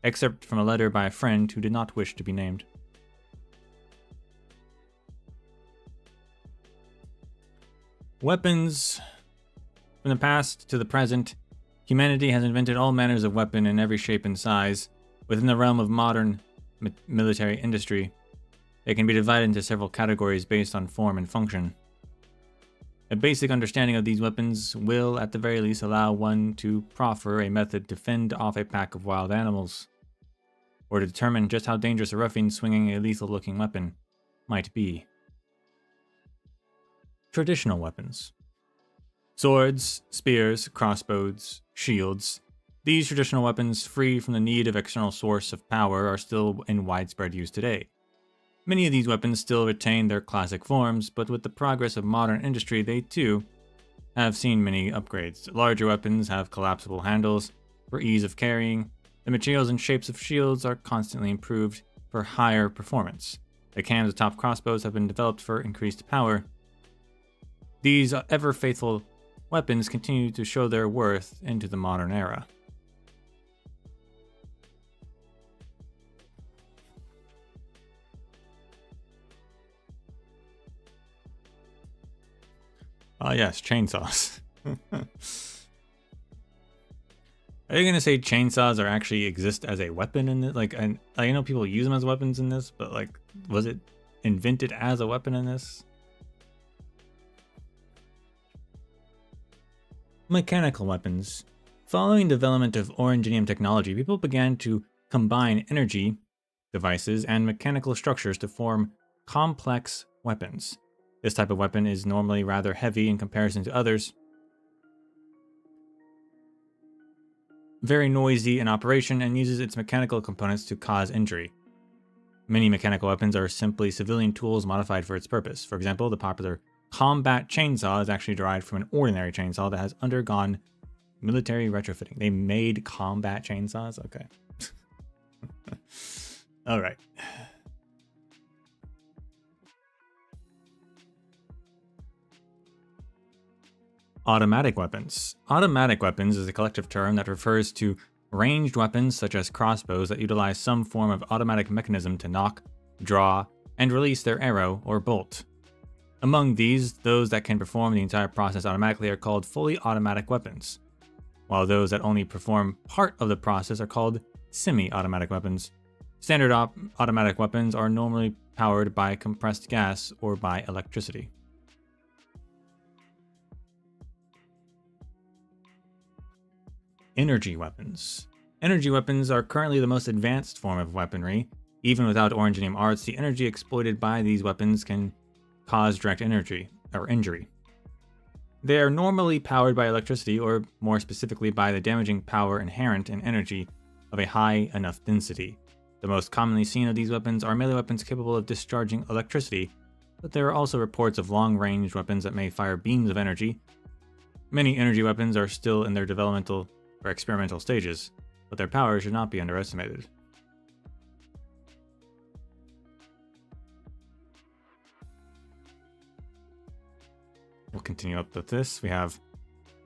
Excerpt from a letter by a friend who did not wish to be named. Weapons. From the past to the present, humanity has invented all manners of weapon in every shape and size. Within the realm of modern military industry, they can be divided into several categories based on form and function. A basic understanding of these weapons will, at the very least, allow one to proffer a method to fend off a pack of wild animals, or to determine just how dangerous a ruffian swinging a lethal-looking weapon might be. Traditional weapons. Swords, spears, crossbows, shields. These traditional weapons, free from the need of external source of power, are still in widespread use today. Many of these weapons still retain their classic forms, but with the progress of modern industry, they too have seen many upgrades. Larger weapons have collapsible handles for ease of carrying. The materials and shapes of shields are constantly improved for higher performance. The cams atop crossbows have been developed for increased power. These ever-faithful weapons continue to show their worth into the modern era. Yes, chainsaws. Are you gonna say chainsaws are actually exist as a weapon in this? Like, I know people use them as weapons in this, but like, was it invented as a weapon in this? Mechanical weapons. Following development of orangenium technology, people began to combine energy devices and mechanical structures to form complex weapons. This type of weapon is normally rather heavy in comparison to others, very noisy in operation, and uses its mechanical components to cause injury. Many mechanical weapons are simply civilian tools modified for its purpose. For example, the popular combat chainsaw is actually derived from an ordinary chainsaw that has undergone military retrofitting. They made combat chainsaws? Okay. All right. Automatic weapons. Automatic weapons is a collective term that refers to ranged weapons such as crossbows that utilize some form of automatic mechanism to nock, draw, and release their arrow or bolt. Among these, those that can perform the entire process automatically are called fully automatic weapons, while those that only perform part of the process are called semi-automatic weapons. Standard automatic weapons are normally powered by compressed gas or by electricity. Energy weapons. Energy weapons are currently the most advanced form of weaponry. Even without orangenium arts, the energy exploited by these weapons can cause direct energy or injury. They are normally powered by electricity, or more specifically by the damaging power inherent in energy of a high enough density. The most commonly seen of these weapons are melee weapons capable of discharging electricity, but there are also reports of long-range weapons that may fire beams of energy. Many energy weapons are still in their developmental or experimental stages, but their power should not be underestimated. We'll continue up with this. We have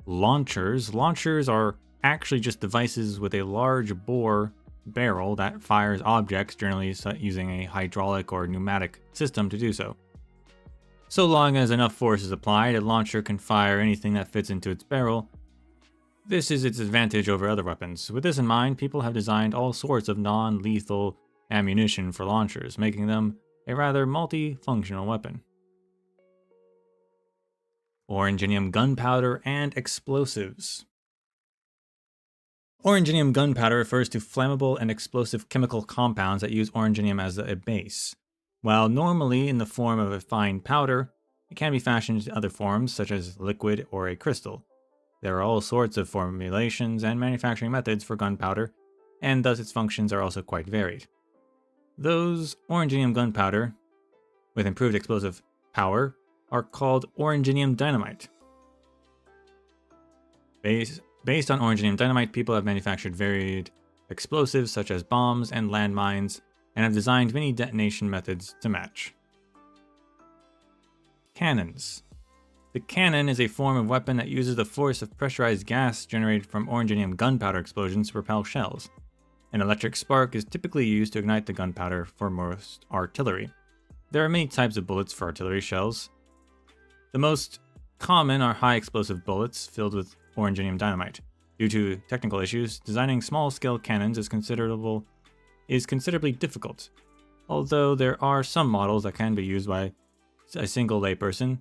launchers. Launchers are actually just devices with a large bore barrel that fires objects, generally using a hydraulic or pneumatic system to do so. So long as enough force is applied, a launcher can fire anything that fits into its barrel. This is its advantage over other weapons. With this in mind, people have designed all sorts of non-lethal ammunition for launchers, making them a rather multi-functional weapon. Orangenium gunpowder and explosives. Orangenium gunpowder refers to flammable and explosive chemical compounds that use orangenium as a base. While normally in the form of a fine powder, it can be fashioned into other forms, such as liquid or a crystal. There are all sorts of formulations and manufacturing methods for gunpowder, and thus its functions are also quite varied. Those oranginium gunpowder with improved explosive power are called oranginium dynamite. Based on oranginium dynamite, people have manufactured varied explosives such as bombs and landmines, and have designed many detonation methods to match. Cannons. The cannon is a form of weapon that uses the force of pressurized gas generated from oranginium gunpowder explosions to propel shells. An electric spark is typically used to ignite the gunpowder for most artillery. There are many types of bullets for artillery shells. The most common are high explosive bullets filled with oranginium dynamite. Due to technical issues, designing small-scale cannons is considerably difficult. Although there are some models that can be used by a single layperson,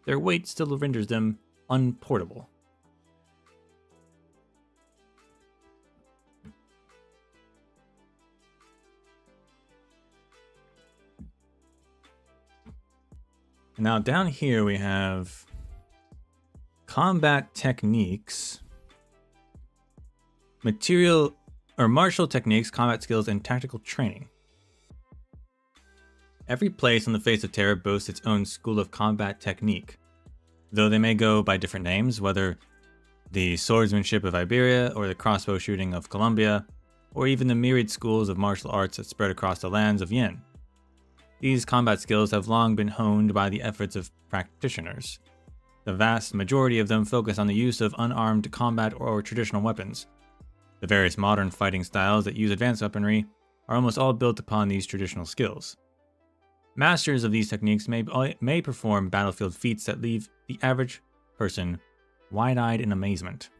their weight still renders them unportable. Now down here we have combat techniques, material or martial techniques, combat skills, and tactical training. Every place on the face of Terra boasts its own school of combat technique, though they may go by different names, whether the swordsmanship of Iberia, or the crossbow shooting of Colombia, or even the myriad schools of martial arts that spread across the lands of Yin. These combat skills have long been honed by the efforts of practitioners. The vast majority of them focus on the use of unarmed combat or traditional weapons. The various modern fighting styles that use advanced weaponry are almost all built upon these traditional skills. Masters of these techniques may perform battlefield feats that leave the average person wide-eyed in amazement.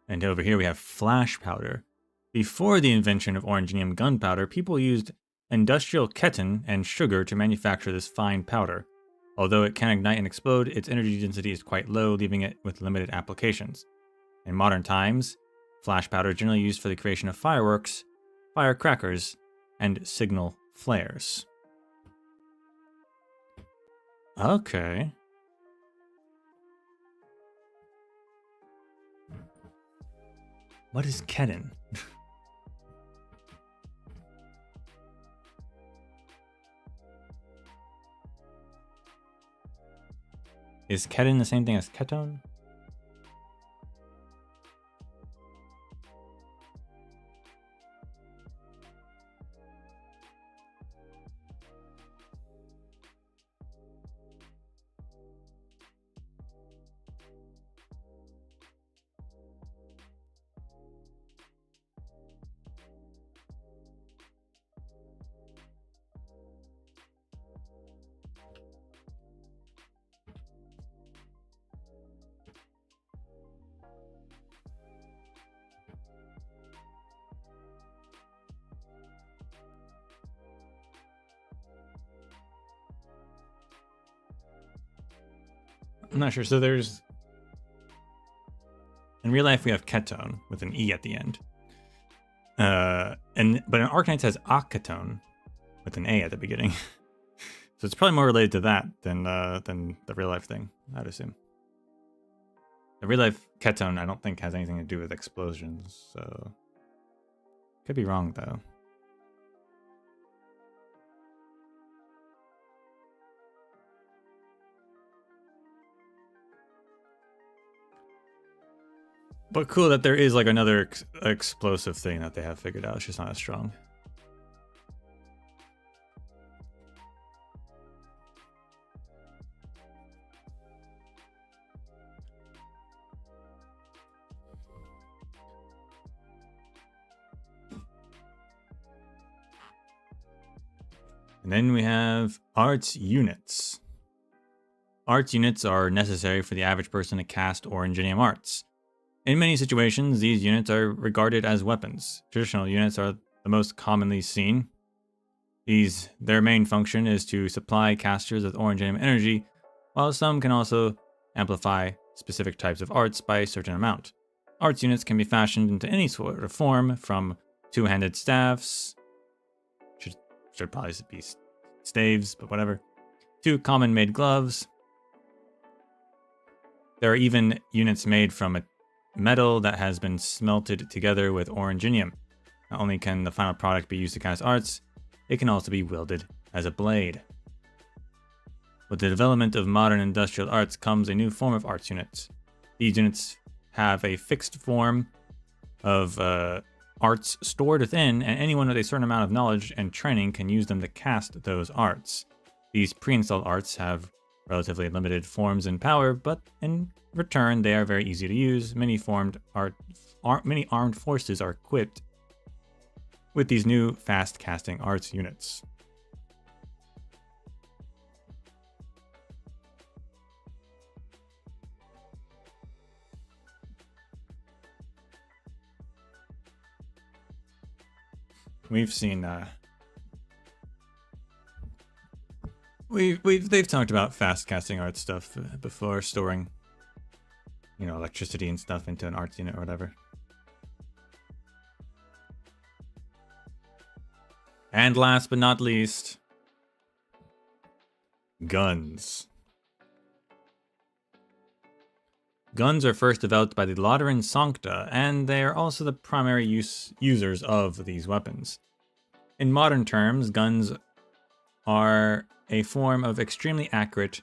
And over here we have flash powder. Before the invention of oranginium gunpowder, people used industrial keton and sugar to manufacture this fine powder. Although it can ignite and explode, its energy density is quite low, leaving it with limited applications. In modern times, flash powder is generally used for the creation of fireworks, firecrackers, and signal flares. Okay. What is keton? Is keton the same thing as ketone? I'm not sure. So there's... In real life, we have ketone with an E at the end. But in Arknights has acetone with an A at the beginning. So it's probably more related to that than the real life thing, I'd assume. The real life ketone, I don't think has anything to do with explosions, so... Could be wrong, though. But cool that there is like another explosive thing that they have figured out. It's just not as strong. And then we have arts units. Arts units are necessary for the average person to cast oranginium arts. In many situations, these units are regarded as weapons. Traditional units are the most commonly seen. Their main function is to supply casters with oranginium energy, while some can also amplify specific types of arts by a certain amount. Arts units can be fashioned into any sort of form, from two-handed staffs, should probably be staves, but whatever, to common-made gloves. There are even units made from a metal that has been smelted together with oranginium. Not only can the final product be used to cast arts, it can also be wielded as a blade. With the development of modern industrial arts comes a new form of arts units. These units have a fixed form of arts stored within, and anyone with a certain amount of knowledge and training can use them to cast those arts. These pre-installed arts have relatively limited forms and power, but in return, they are very easy to use. Many armed forces are equipped with these new fast-casting arts units. We've seen they've talked about fast casting art stuff before, storing, electricity and stuff into an arts unit or whatever. And last but not least, guns. Guns are first developed by the Lateran Sancta, and they are also the primary users of these weapons. In modern terms, guns are a form of extremely accurate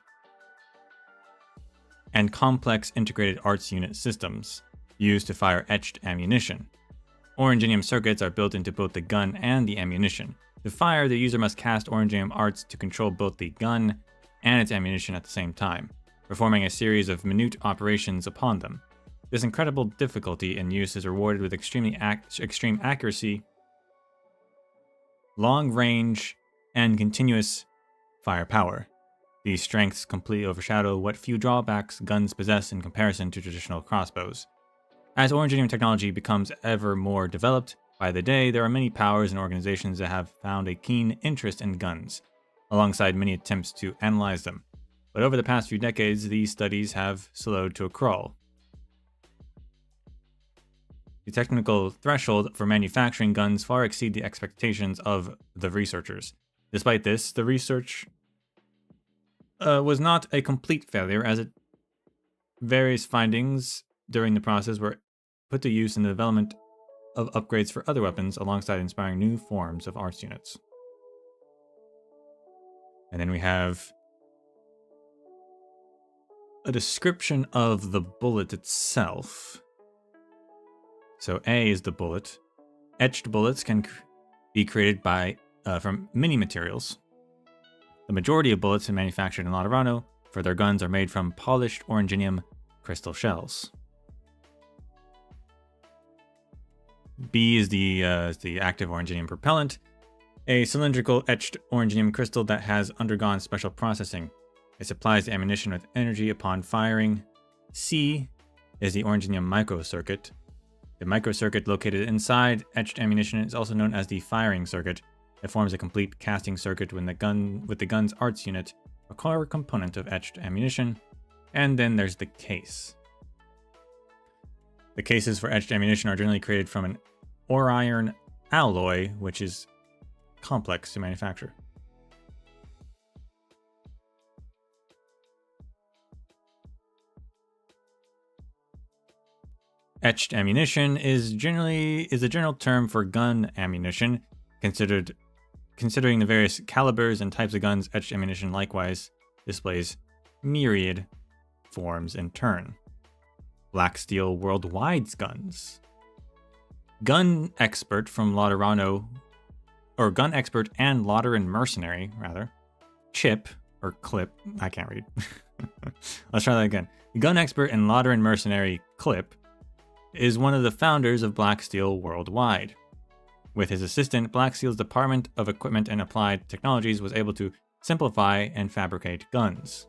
and complex integrated arts unit systems used to fire etched ammunition. Orangenium circuits are built into both the gun and the ammunition. To fire, the user must cast Orangenium arts to control both the gun and its ammunition at the same time, performing a series of minute operations upon them. This incredible difficulty in use is rewarded with extreme accuracy, long range, and continuous firepower. These strengths completely overshadow what few drawbacks guns possess in comparison to traditional crossbows. As Orangenium technology becomes ever more developed by the day, there are many powers and organizations that have found a keen interest in guns, alongside many attempts to analyze them. But over the past few decades, these studies have slowed to a crawl. The technical threshold for manufacturing guns far exceed the expectations of the researchers. Despite this, the research was not a complete failure, as various findings during the process were put to use in the development of upgrades for other weapons, alongside inspiring new forms of arts units. And then we have a description of the bullet itself. So A is the bullet. Etched bullets can be created from many materials. The majority of bullets manufactured in Laterano for their guns are made from polished Orangenium crystal shells. B is the active Orangenium propellant, a cylindrical etched Orangenium crystal that has undergone special processing. It supplies the ammunition with energy upon firing. C is the Orangenium microcircuit. The microcircuit located inside etched ammunition is also known as the firing circuit. It forms a complete casting circuit with the gun's arts unit, a core component of etched ammunition. And then there's the case. The cases for etched ammunition are generally created from an ore iron alloy, which is complex to manufacture. Etched ammunition is a general term for gun ammunition. Considering the various calibers and types of guns, etched ammunition likewise displays myriad forms in turn. Black Steel Worldwide's guns. Gun expert from Laterano, or gun expert and Lateran mercenary, rather, Chip, or Clip, I can't read. Let's try that again. The gun expert and Lateran mercenary Clip is one of the founders of Black Steel Worldwide. With his assistant, Black Steel's Department of Equipment and Applied Technologies was able to simplify and fabricate guns.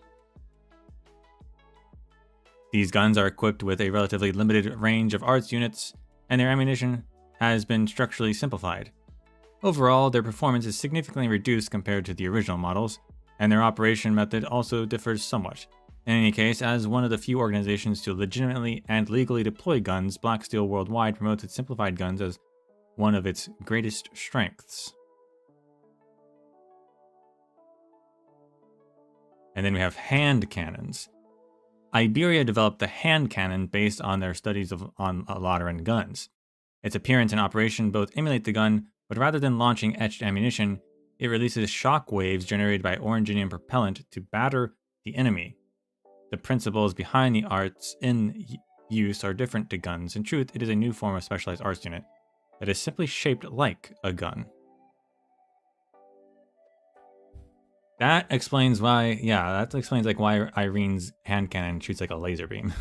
These guns are equipped with a relatively limited range of arts units, and their ammunition has been structurally simplified. Overall, their performance is significantly reduced compared to the original models, and their operation method also differs somewhat. In any case, as one of the few organizations to legitimately and legally deploy guns, Black Steel Worldwide promotes its simplified guns as one of its greatest strengths. And then we have hand cannons. Iberia developed the hand cannon based on their studies on Lateran guns. Its appearance and operation both emulate the gun, but rather than launching etched ammunition, it releases shock waves generated by oranginium propellant to batter the enemy. The principles behind the arts in use are different to guns. In truth, it is a new form of specialized arts unit that is simply shaped like a gun. That explains why, why Irene's hand cannon shoots like a laser beam.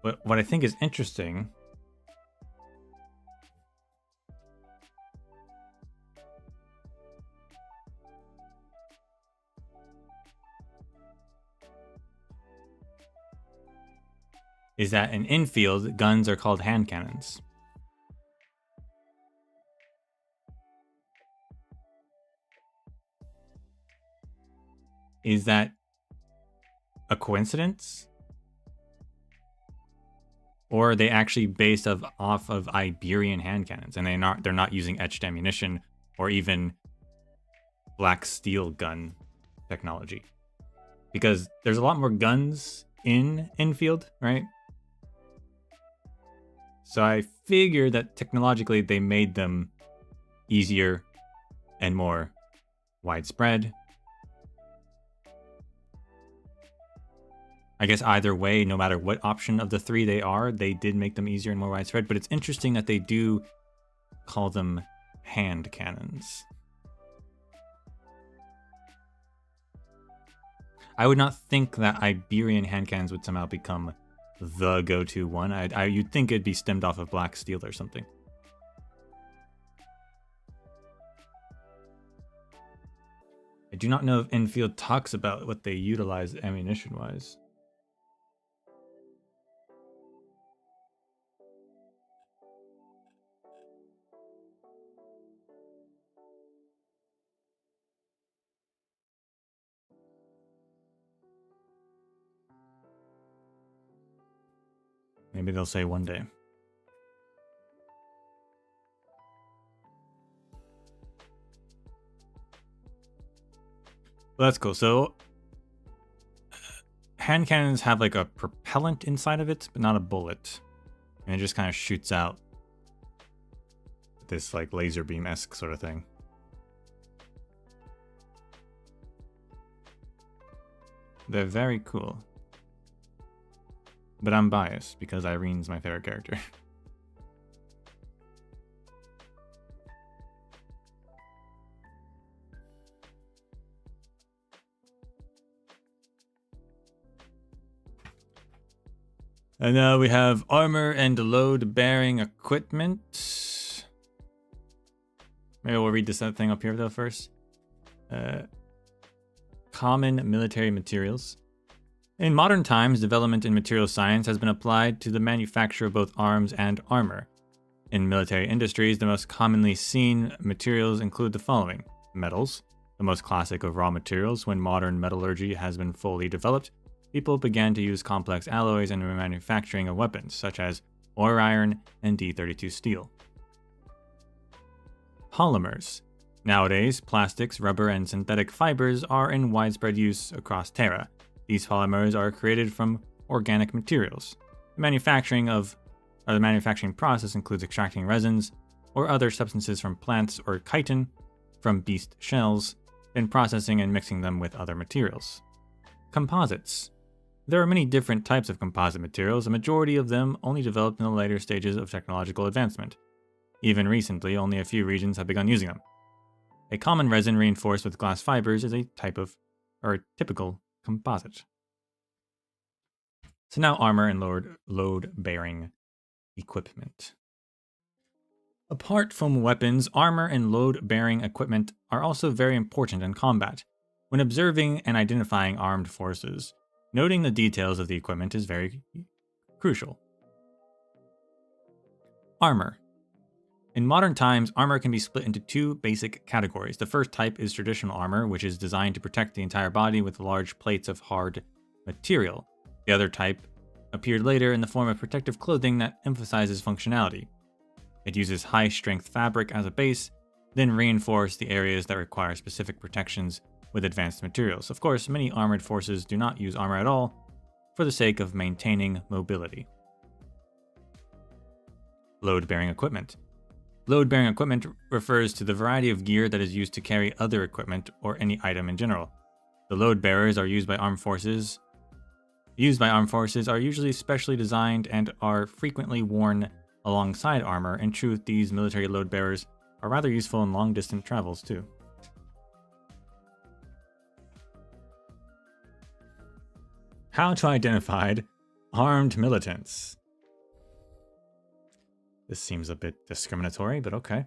But what I think is interesting is that in infield, guns are called hand cannons. Is that a coincidence? Or are they actually based off of Iberian hand cannons, and they're not using etched ammunition or even black steel gun technology? Because there's a lot more guns in infield, right? So I figure that technologically they made them easier and more widespread. I guess either way, no matter what option of the three they are, they did make them easier and more widespread. But it's interesting that they do call them hand cannons. I would not think that Iberian hand cannons would somehow become the go-to one. You'd think it'd be stemmed off of black steel or something. I do not know if infield talks about what they utilize ammunition-wise. Maybe they'll say one day. Well, that's cool. So, hand cannons have like a propellant inside of it, but not a bullet. And it just kind of shoots out this like laser beam-esque sort of thing. They're very cool. But I'm biased because Irene's my favorite character. And now we have armor and load-bearing equipment. Maybe we'll read this thing up here though first. Common military materials. In modern times, development in material science has been applied to the manufacture of both arms and armor. In military industries, the most commonly seen materials include the following. Metals, the most classic of raw materials. When modern metallurgy has been fully developed, people began to use complex alloys in the manufacturing of weapons, such as ore iron and D32 steel. Polymers. Nowadays, plastics, rubber, and synthetic fibers are in widespread use across Terra. These polymers are created from organic materials. The manufacturing process includes extracting resins or other substances from plants or chitin from beast shells, then processing and mixing them with other materials. Composites. There are many different types of composite materials, a majority of them only developed in the later stages of technological advancement. Even recently, only a few regions have begun using them. A common resin reinforced with glass fibers is a typical composite. So now armor and load-bearing equipment. Apart from weapons, armor and load-bearing equipment are also very important in combat. When observing and identifying armed forces, noting the details of the equipment is very crucial. Armor. In modern times, armor can be split into two basic categories. The first type is traditional armor, which is designed to protect the entire body with large plates of hard material. The other type appeared later in the form of protective clothing that emphasizes functionality. It uses high-strength fabric as a base, then reinforce the areas that require specific protections with advanced materials. Of course, many armored forces do not use armor at all for the sake of maintaining mobility. Load-bearing equipment. Load-bearing equipment refers to the variety of gear that is used to carry other equipment or any item in general. The load bearers are used by armed forces are usually specially designed and are frequently worn alongside armor. In truth, these military load bearers are rather useful in long-distance travels too. How to identify armed militants. This seems a bit discriminatory, but okay.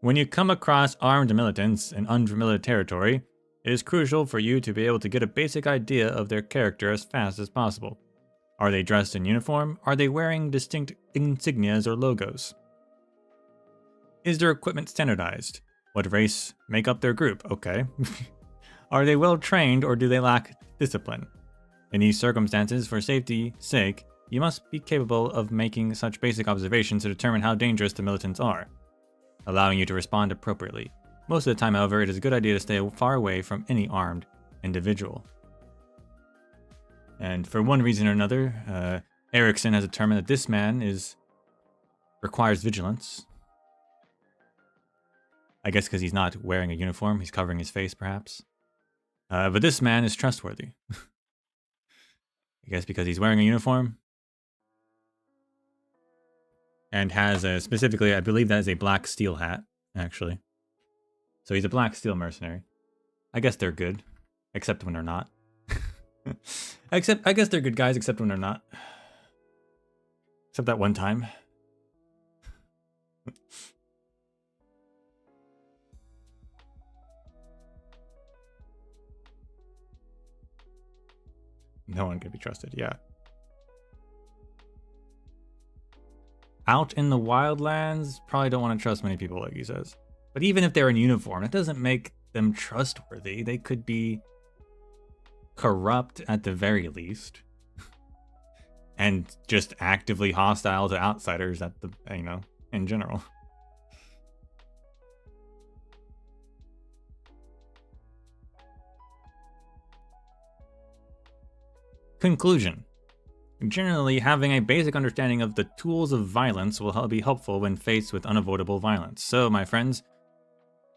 When you come across armed militants in unfamiliar territory, it is crucial for you to be able to get a basic idea of their character as fast as possible. Are they dressed in uniform? Are they wearing distinct insignias or logos? Is their equipment standardized? What race make up their group? Okay. Are they well trained or do they lack discipline? In these circumstances, for safety's sake, you must be capable of making such basic observations to determine how dangerous the militants are, allowing you to respond appropriately. Most of the time, however, it is a good idea to stay far away from any armed individual. And for one reason or another, Erikson has determined that this man requires vigilance. I guess because he's not wearing a uniform, he's covering his face, perhaps. But this man is trustworthy. I guess because he's wearing a uniform. And has specifically, I believe that is a black steel hat, actually. So he's a black steel mercenary. I guess they're good, except when they're not. I guess they're good guys, except when they're not. Except that one time. No one can be trusted, yeah. Out in the wildlands, probably don't want to trust many people, like he says. But even if they're in uniform, it doesn't make them trustworthy. They could be corrupt at the very least. And just actively hostile to outsiders at the, in general. Conclusion. Generally, having a basic understanding of the tools of violence will be helpful when faced with unavoidable violence. So, my friends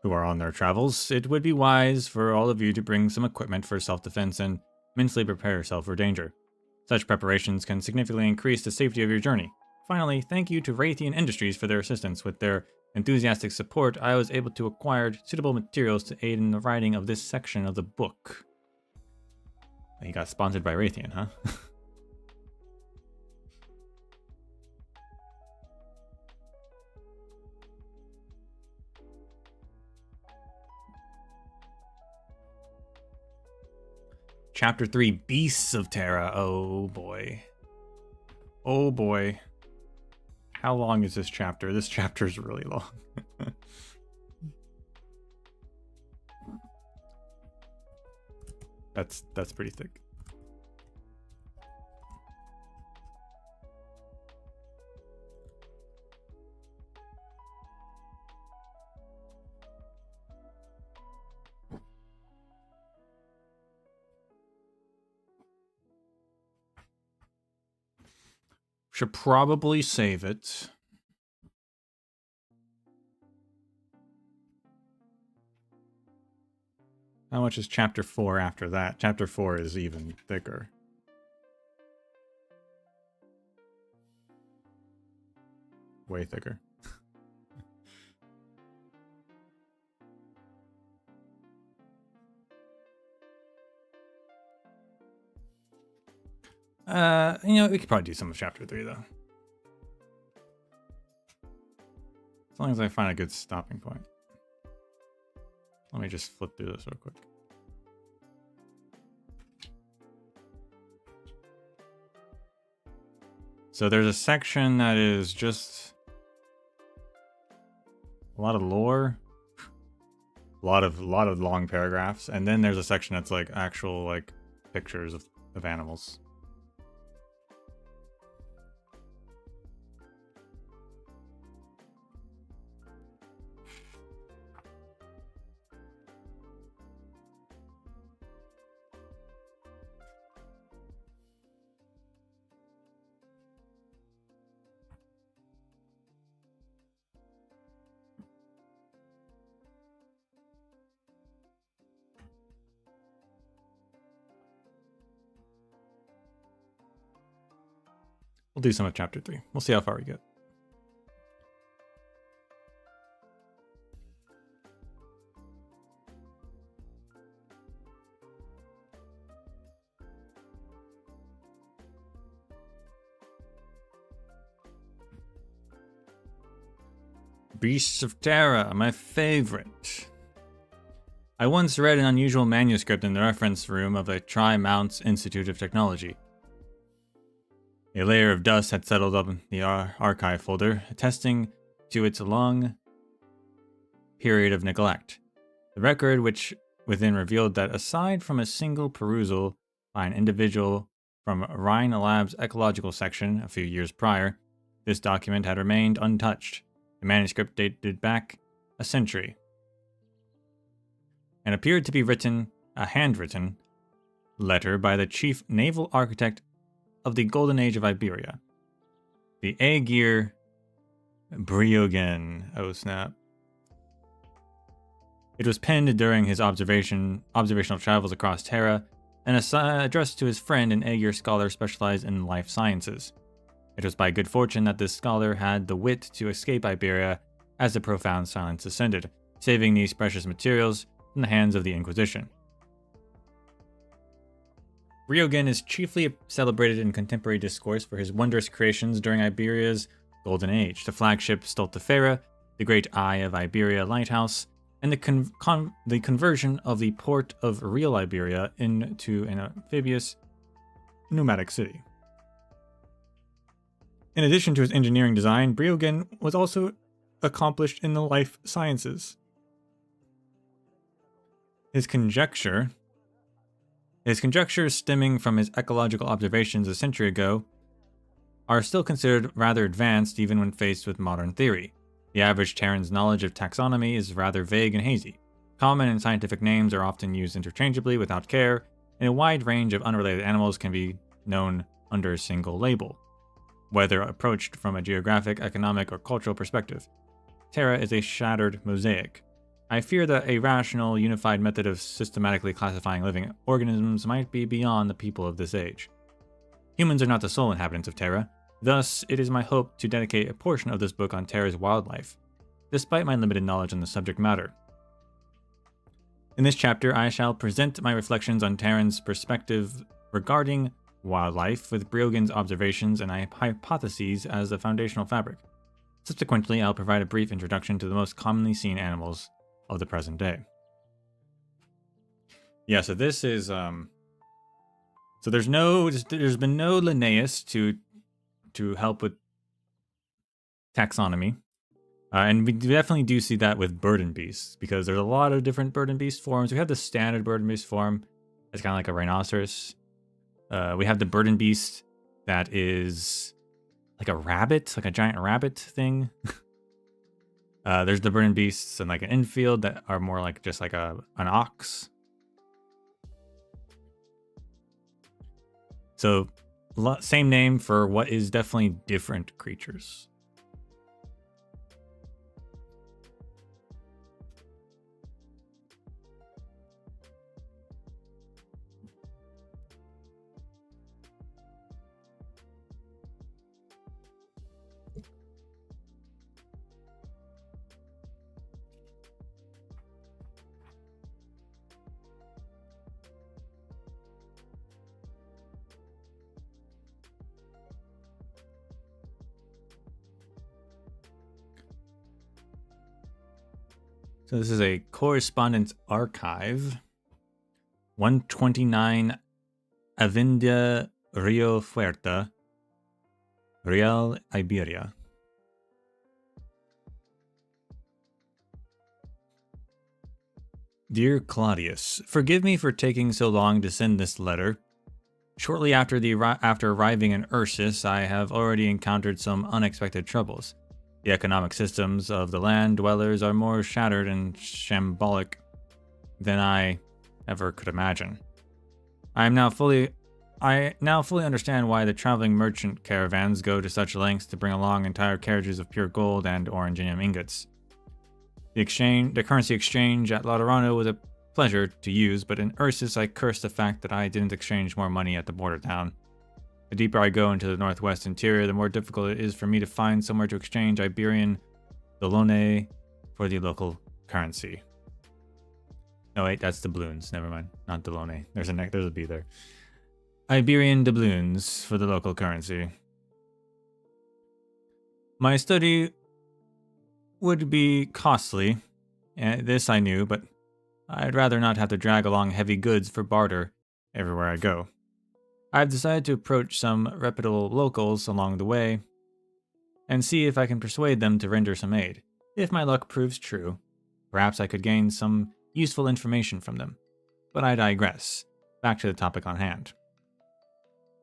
who are on their travels, it would be wise for all of you to bring some equipment for self-defense and mentally prepare yourself for danger. Such preparations can significantly increase the safety of your journey. Finally, thank you to Raytheon Industries for their assistance. With their enthusiastic support, I was able to acquire suitable materials to aid in the writing of this section of the book. He got sponsored by Raytheon, huh? Chapter 3, Beasts of Terra. Oh boy. Oh boy. How long is this chapter? This chapter is really long. That's pretty thick. Should probably save it. How much is chapter 4 after that? Chapter 4 is even thicker. Way thicker. We could probably do some of chapter 3 though. As long as I find a good stopping point. Let me just flip through this real quick. So there's a section that is just a lot of lore, a lot of long paragraphs, and then there's a section that's like actual pictures of animals. We'll do some of chapter 3. We'll see how far we get. Beasts of Terra, my favorite. I once read an unusual manuscript in the reference room of the Tri-Mounts Institute of Technology. A layer of dust had settled up in the archive folder, attesting to its long period of neglect. The record, which within revealed that aside from a single perusal by an individual from Rhine Lab's ecological section a few years prior, this document had remained untouched. The manuscript dated back a century and appeared to be a handwritten letter by the chief naval architect of the Golden Age of Iberia, the Aegir Briogen. Oh snap. It was penned during his observational travels across Terra and addressed to his friend, an Aegir scholar specialized in life sciences. It was by good fortune that this scholar had the wit to escape Iberia as the profound silence descended, saving these precious materials from the hands of the Inquisition. Briogen is chiefly celebrated in contemporary discourse for his wondrous creations during Iberia's Golden Age, the flagship Stultifera, the Great Eye of Iberia lighthouse, and the conversion of the port of real Iberia into an amphibious pneumatic city. In addition to his engineering design, Briogen was also accomplished in the life sciences. His conjectures stemming from his ecological observations a century ago are still considered rather advanced even when faced with modern theory. The average Terran's knowledge of taxonomy is rather vague and hazy. Common and scientific names are often used interchangeably without care, and a wide range of unrelated animals can be known under a single label, whether approached from a geographic, economic, or cultural perspective. Terra is a shattered mosaic. I fear that a rational, unified method of systematically classifying living organisms might be beyond the people of this age. Humans are not the sole inhabitants of Terra, thus it is my hope to dedicate a portion of this book on Terra's wildlife, despite my limited knowledge on the subject matter. In this chapter, I shall present my reflections on Terran's perspective regarding wildlife, with Briogen's observations and hypotheses as the foundational fabric. Subsequently, I'll provide a brief introduction to the most commonly seen animals of the present day. Yeah, so this is so there's been no Linnaeus to help with taxonomy, and we definitely do see that with bird and beasts, because there's a lot of different bird and beast forms. We have the standard bird and beast form, it's kind of like a rhinoceros. We have the bird and beast that is like a rabbit, like a giant rabbit thing. There's the bird and beasts and like an infield that are more like just like an ox. So same name for what is definitely different creatures. So this is a correspondence archive. 129 Avenida Rio Fuerte, Real Iberia. Dear Claudius, forgive me for taking so long to send this letter. Shortly after arriving in Ursus, I have already encountered some unexpected troubles. The economic systems of the land dwellers are more shattered and shambolic than I ever could imagine. I now fully understand why the traveling merchant caravans go to such lengths to bring along entire carriages of pure gold and oranginium ingots. The currency exchange at Lauderano was a pleasure to use, but in Ursus I curse the fact that I didn't exchange more money at the border town. The deeper I go into the northwest interior, the more difficult it is for me to find somewhere to exchange Iberian Dolone for the local currency. No wait, that's doubloons. Never mind, not Dolone. There's a B there. Iberian doubloons for the local currency. My study would be costly, and this I knew, but I'd rather not have to drag along heavy goods for barter everywhere I go. I've decided to approach some reputable locals along the way and see if I can persuade them to render some aid. If my luck proves true, perhaps I could gain some useful information from them. But I digress. Back to the topic on hand.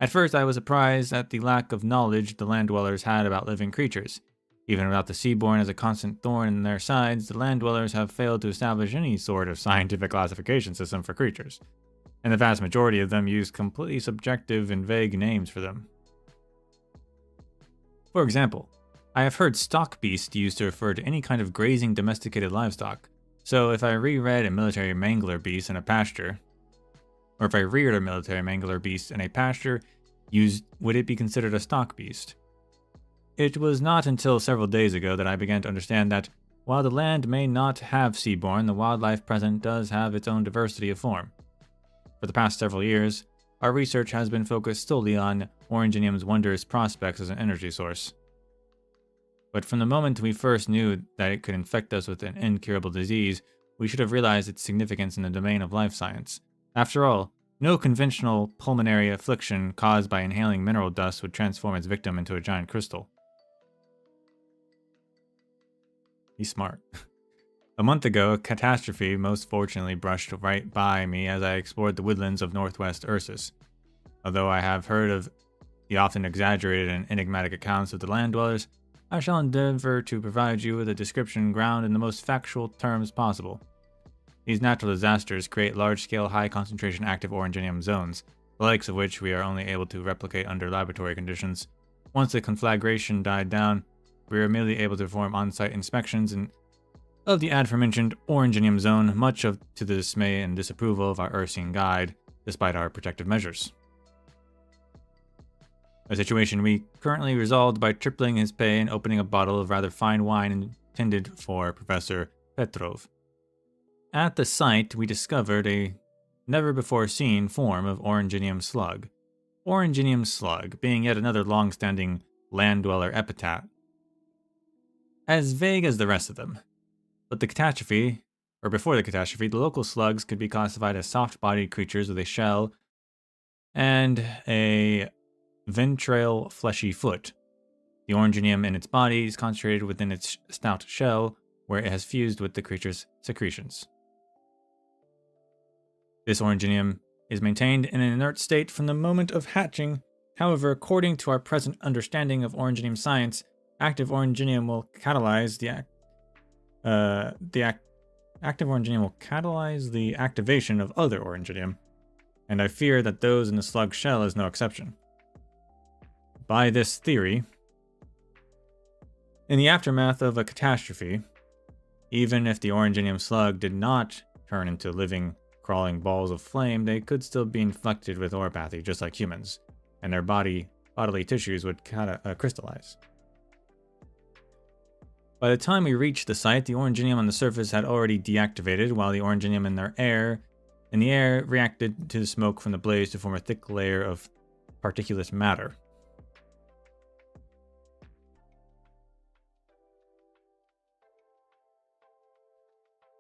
At first I was surprised at the lack of knowledge the land dwellers had about living creatures. Even without the seaborn as a constant thorn in their sides, the land dwellers have failed to establish any sort of scientific classification system for creatures, and the vast majority of them use completely subjective and vague names for them. For example, I have heard stock beast used to refer to any kind of grazing domesticated livestock, so if I reread a military mangler beast in a pasture, or if I reared a military mangler beast in a pasture, would it be considered a stock beast? It was not until several days ago that I began to understand that, while the land may not have seaborn, the wildlife present does have its own diversity of form. For the past several years, our research has been focused solely on oranginium's wondrous prospects as an energy source. But from the moment we first knew that it could infect us with an incurable disease, we should have realized its significance in the domain of life science. After all, no conventional pulmonary affliction caused by inhaling mineral dust would transform its victim into a giant crystal. He's smart. A month ago, a catastrophe most fortunately brushed right by me as I explored the woodlands of northwest Ursus. Although I have heard of the often exaggerated and enigmatic accounts of the land dwellers, I shall endeavor to provide you with a description grounded in the most factual terms possible. These natural disasters create large-scale, high-concentration active oranginium zones, the likes of which we are only able to replicate under laboratory conditions. Once the conflagration died down, we were immediately able to perform on-site inspections of the aforementioned oranginium zone, much to the dismay and disapproval of our Ursian guide, despite our protective measures. A situation we currently resolved by tripling his pay and opening a bottle of rather fine wine intended for Professor Petrov. At the site, we discovered a never-before-seen form of oranginium slug. Oranginium slug being yet another long-standing land-dweller epithet, as vague as the rest of them. But before the catastrophe, the local slugs could be classified as soft-bodied creatures with a shell and a ventral fleshy foot. The oranginium in its body is concentrated within its stout shell, where it has fused with the creature's secretions. This oranginium is maintained in an inert state from the moment of hatching. However, according to our present understanding of oranginium science, active oranginium will catalyze the activation of other oranginium, and I fear that those in the slug shell is no exception. By this theory, in the aftermath of a catastrophe, even if the oranginium slug did not turn into living, crawling balls of flame, they could still be infected with oropathy, just like humans, and their bodily tissues would crystallize. By the time we reached the site, the oranginium on the surface had already deactivated, while the oranginium in the air reacted to the smoke from the blaze to form a thick layer of particulate matter.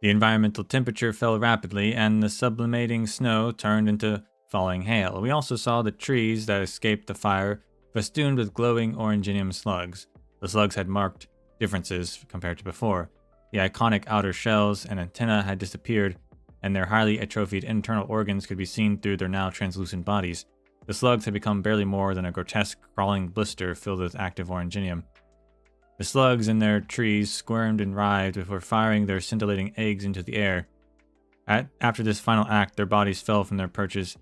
The environmental temperature fell rapidly, and the sublimating snow turned into falling hail. We also saw the trees that escaped the fire festooned with glowing oranginium slugs. The slugs had marked differences compared to before. The iconic outer shells and antennae had disappeared, and their highly atrophied internal organs could be seen through their now translucent bodies. The slugs had become barely more than a grotesque crawling blister filled with active oranginium. The slugs in their trees squirmed and writhed before firing their scintillating eggs into the air. After this final act, their bodies fell from their perches.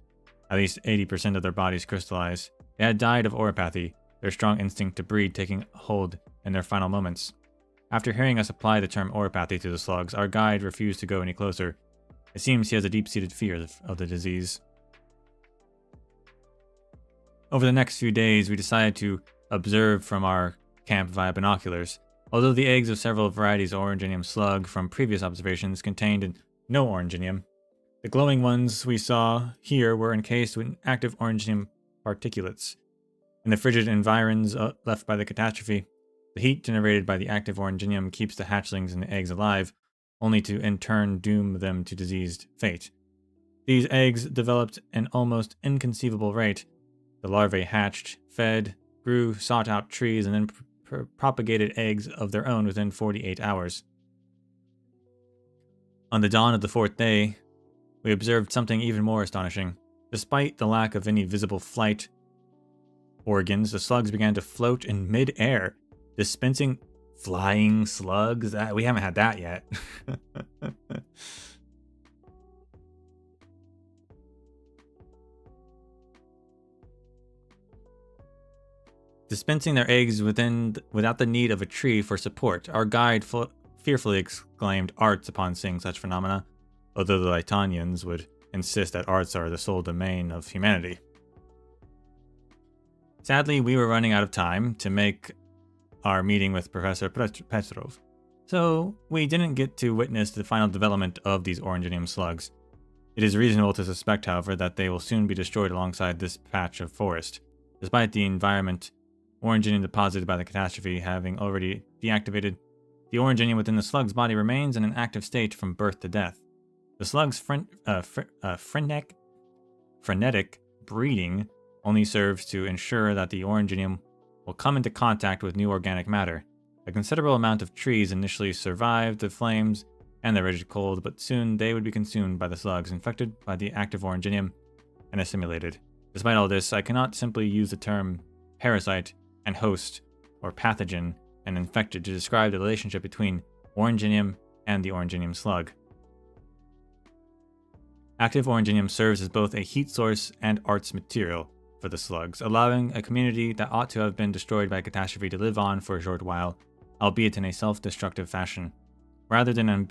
At least 80% of their bodies crystallized. They had died of oropathy, their strong instinct to breed taking hold in their final moments. After hearing us apply the term oropathy to the slugs, our guide refused to go any closer. It seems he has a deep-seated fear of the disease. Over the next few days, we decided to observe from our camp via binoculars. Although the eggs of several varieties of oranginium slug from previous observations contained no oranginium, the glowing ones we saw here were encased with active oranginium particulates. In the frigid environs left by the catastrophe, the heat generated by the active oranginium keeps the hatchlings and the eggs alive, only to in turn doom them to diseased fate. These eggs developed at an almost inconceivable rate. The larvae hatched, fed, grew, sought out trees, and then propagated eggs of their own within 48 hours. On the dawn of the fourth day, we observed something even more astonishing. Despite the lack of any visible flight organs, the slugs began to float in mid-air, dispensing flying slugs. We haven't had that yet. Dispensing their eggs without the need of a tree for support. Our guide fearfully exclaimed arts upon seeing such phenomena, although the Lytonians would insist that arts are the sole domain of humanity. Sadly, we were running out of time to make our meeting with Professor Petrov, so we didn't get to witness the final development of these oranginium slugs. It is reasonable to suspect, however, that they will soon be destroyed alongside this patch of forest. Despite the environment oranginium deposited by the catastrophe having already deactivated, the oranginium within the slug's body remains in an active state from birth to death. The slug's frenetic breeding only serves to ensure that the oranginium will come into contact with new organic matter. A considerable amount of trees initially survived the flames and the rigid cold, but soon they would be consumed by the slugs, infected by the active oranginium, and assimilated. Despite all this, I cannot simply use the term parasite and host, or pathogen and infected, to describe the relationship between oranginium and the oranginium slug. Active oranginium serves as both a heat source and arts material for the slugs, allowing a community that ought to have been destroyed by catastrophe to live on for a short while, albeit in a self-destructive fashion. Rather than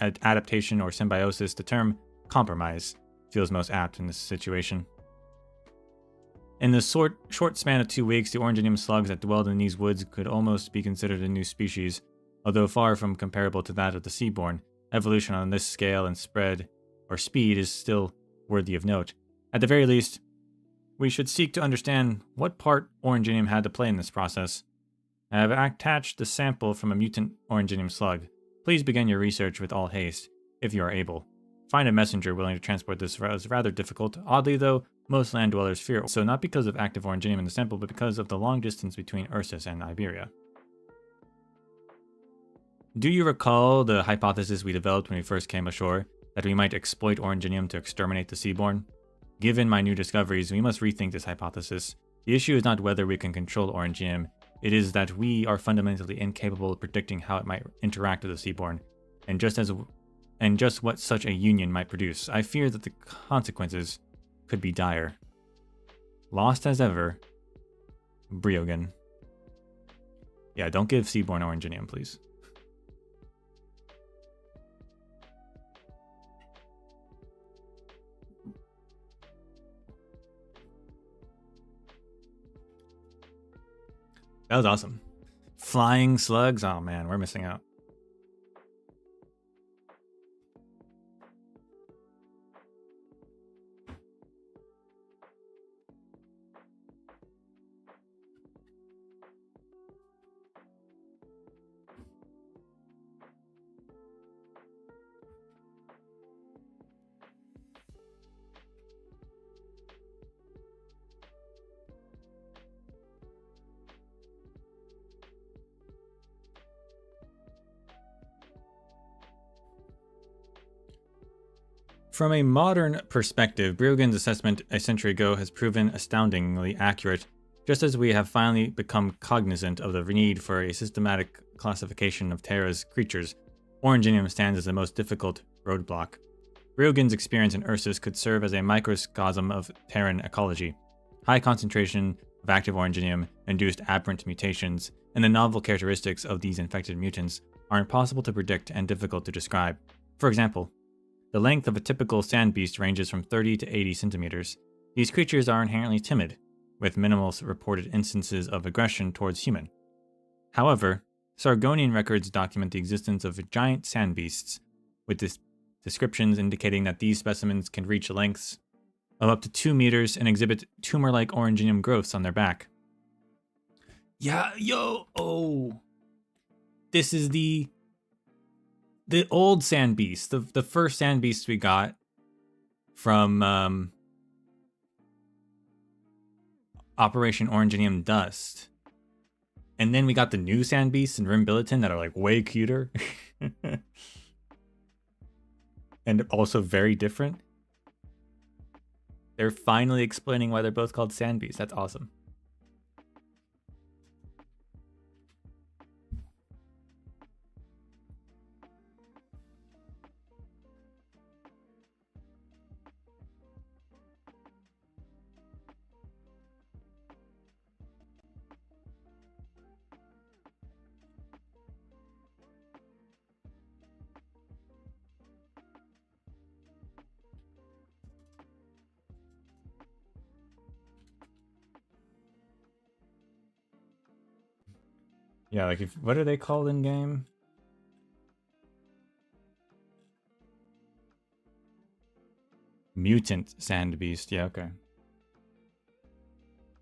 adaptation or symbiosis, the term compromise feels most apt in this situation. In the short span of 2 weeks, the oranginium slugs that dwelled in these woods could almost be considered a new species, although far from comparable to that of the seaborne. Evolution on this scale and speed is still worthy of note. At the very least, we should seek to understand what part oranginium had to play in this process. I have attached the sample from a mutant oranginium slug. Please begin your research with all haste, if you are able. Find a messenger willing to transport this is rather difficult. Oddly though, most land dwellers fear so not because of active oranginium in the sample, but because of the long distance between Ursus and Iberia. Do you recall the hypothesis we developed when we first came ashore, that we might exploit oranginium to exterminate the seaborne? Given my new discoveries, we must rethink this hypothesis. The issue is not whether we can control oranginium, it is that we are fundamentally incapable of predicting how it might interact with the seaborne, and just what such a union might produce. I fear that the consequences could be dire. Lost as ever, Briogan. Yeah, don't give seaborne oranginium, please. That was awesome. Flying slugs? Oh man, we're missing out. From a modern perspective, Briogen's assessment a century ago has proven astoundingly accurate, just as we have finally become cognizant of the need for a systematic classification of Terra's creatures. Oranginium stands as the most difficult roadblock. Briogen's experience in Ursus could serve as a microcosm of Terran ecology. High concentration of active Oranginium induced aberrant mutations, and the novel characteristics of these infected mutants are impossible to predict and difficult to describe. For example, the length of a typical sand beast ranges from 30 to 80 centimeters. These creatures are inherently timid, with minimal reported instances of aggression towards human. However, Sargonian records document the existence of giant sand beasts, with descriptions indicating that these specimens can reach lengths of up to 2 meters and exhibit tumor-like Oranginium growths on their back. This is the old sand beast, the first sand beast we got from Operation Oranginium Dust. And then we got the new sand beasts in Rim Billiton that are like way cuter. And also very different. They're finally explaining why they're both called sand beasts. That's awesome. Yeah, like what are they called in game? Mutant sand beast. Yeah, okay.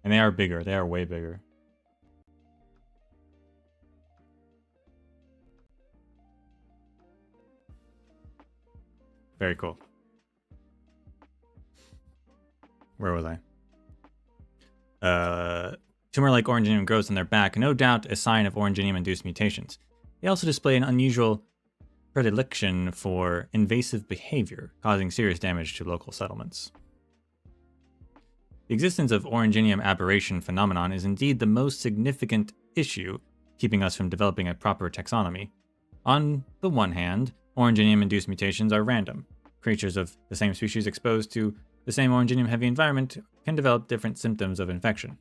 And they are bigger. They are way bigger. Very cool. Where was I? Tumor-like Oranginium growths on their back, no doubt a sign of Oranginium-induced mutations. They also display an unusual predilection for invasive behavior, causing serious damage to local settlements. The existence of Oranginium aberration phenomenon is indeed the most significant issue keeping us from developing a proper taxonomy. On the one hand, Oranginium-induced mutations are random. Creatures of the same species exposed to the same Oranginium-heavy environment can develop different symptoms of infection.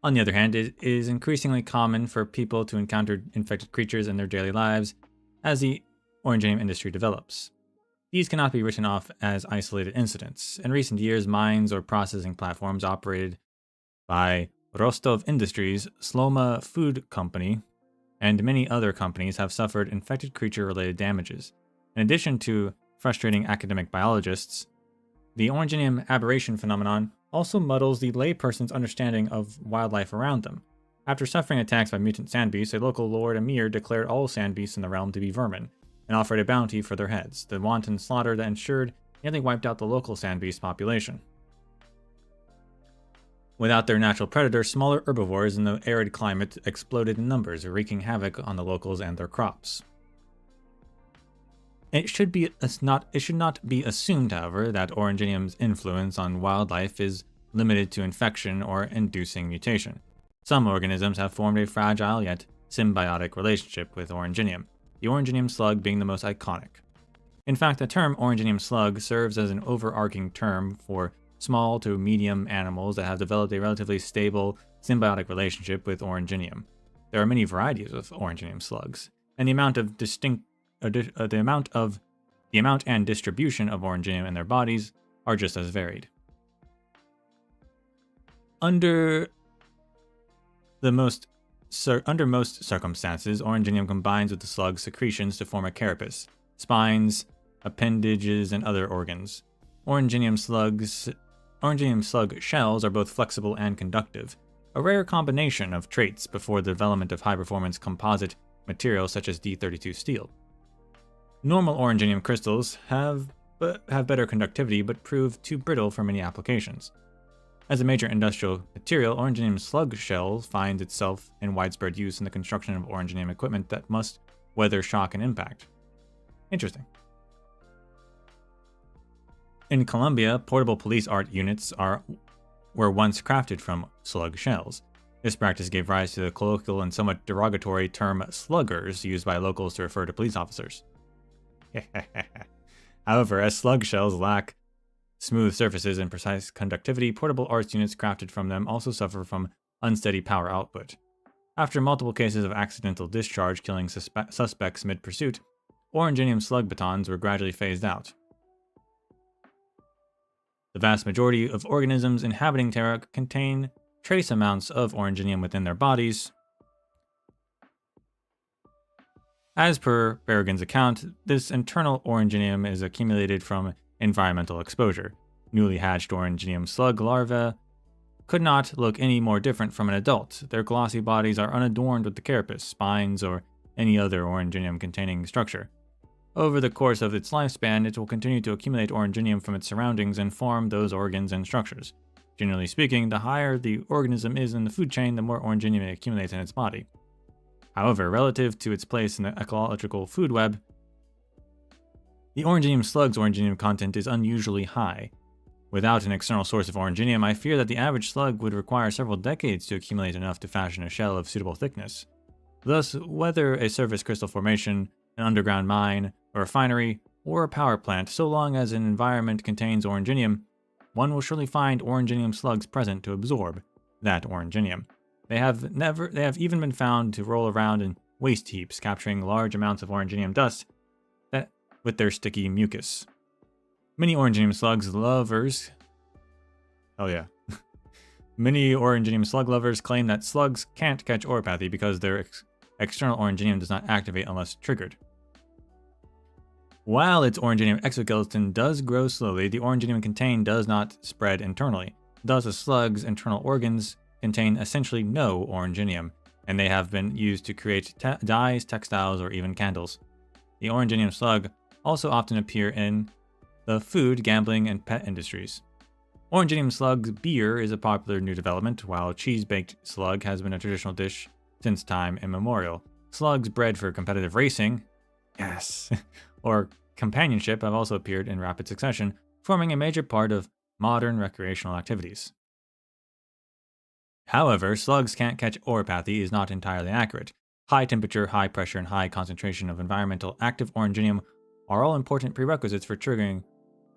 On the other hand, it is increasingly common for people to encounter infected creatures in their daily lives as the Oranginium industry develops. These cannot be written off as isolated incidents. In recent years, mines or processing platforms operated by Rostov Industries, Sloma Food Company, and many other companies have suffered infected creature-related damages. In addition to frustrating academic biologists, the Oranginium aberration phenomenon also muddles the layperson's understanding of wildlife around them. After suffering attacks by mutant sand beasts, a local lord emir declared all sand beasts in the realm to be vermin, and offered a bounty for their heads. The wanton slaughter that ensured nearly wiped out the local sand beast population. Without their natural predator, smaller herbivores in the arid climate exploded in numbers, wreaking havoc on the locals and their crops. It should not be assumed, however, that Oranginium's influence on wildlife is limited to infection or inducing mutation. Some organisms have formed a fragile yet symbiotic relationship with Oranginium, the Oranginium slug being the most iconic. In fact, the term Oranginium slug serves as an overarching term for small to medium animals that have developed a relatively stable symbiotic relationship with Oranginium. There are many varieties of Oranginium slugs, and the amount and distribution of Oranginium in their bodies are just as varied. Under most circumstances, Oranginium combines with the slug's secretions to form a carapace, spines, appendages, and other organs. Oranginium slug shells are both flexible and conductive, a rare combination of traits before the development of high-performance composite materials such as D32 steel. Normal Oranginium crystals have better conductivity but prove too brittle for many applications. As a major industrial material, Oranginium slug shell finds itself in widespread use in the construction of Oranginium equipment that must weather shock and impact. Interesting. In Colombia, portable police art units were once crafted from slug shells. This practice gave rise to the colloquial and somewhat derogatory term sluggers, used by locals to refer to police officers. However, as slug shells lack smooth surfaces and precise conductivity, portable arts units crafted from them also suffer from unsteady power output. After multiple cases of accidental discharge killing suspects mid-pursuit, oranginium slug batons were gradually phased out. The vast majority of organisms inhabiting Terra contain trace amounts of oranginium within their bodies. As per Berrigan's account, this internal oranginium is accumulated from environmental exposure. Newly hatched oranginium slug larvae could not look any more different from an adult. Their glossy bodies are unadorned with the carapace, spines, or any other oranginium-containing structure. Over the course of its lifespan, it will continue to accumulate oranginium from its surroundings and form those organs and structures. Generally speaking, the higher the organism is in the food chain, the more oranginium it accumulates in its body. However, relative to its place in the ecological food web, the oranginium slug's oranginium content is unusually high. Without an external source of oranginium, I fear that the average slug would require several decades to accumulate enough to fashion a shell of suitable thickness. Thus, whether a surface crystal formation, an underground mine, a refinery, or a power plant, so long as an environment contains oranginium, one will surely find oranginium slugs present to absorb that oranginium. They have even been found to roll around in waste heaps, capturing large amounts of oranginium dust with their sticky mucus. Many oranginium slugs lovers... Oh yeah. Many oranginium slug lovers claim that slugs can't catch oropathy because their external oranginium does not activate unless triggered. While its oranginium exoskeleton does grow slowly, the oranginium contained does not spread internally. Thus, a slug's internal organs contain essentially no oranginium, and they have been used to create dyes, textiles, or even candles. The oranginium slug also often appear in the food, gambling, and pet industries. Oranginium slug beer is a popular new development, while cheese-baked slug has been a traditional dish since time immemorial. Slugs bred for competitive racing, yes, or companionship have also appeared in rapid succession, forming a major part of modern recreational activities. However, slugs can't catch oropathy is not entirely accurate. High temperature, high pressure, and high concentration of environmental active oranginium are all important prerequisites for triggering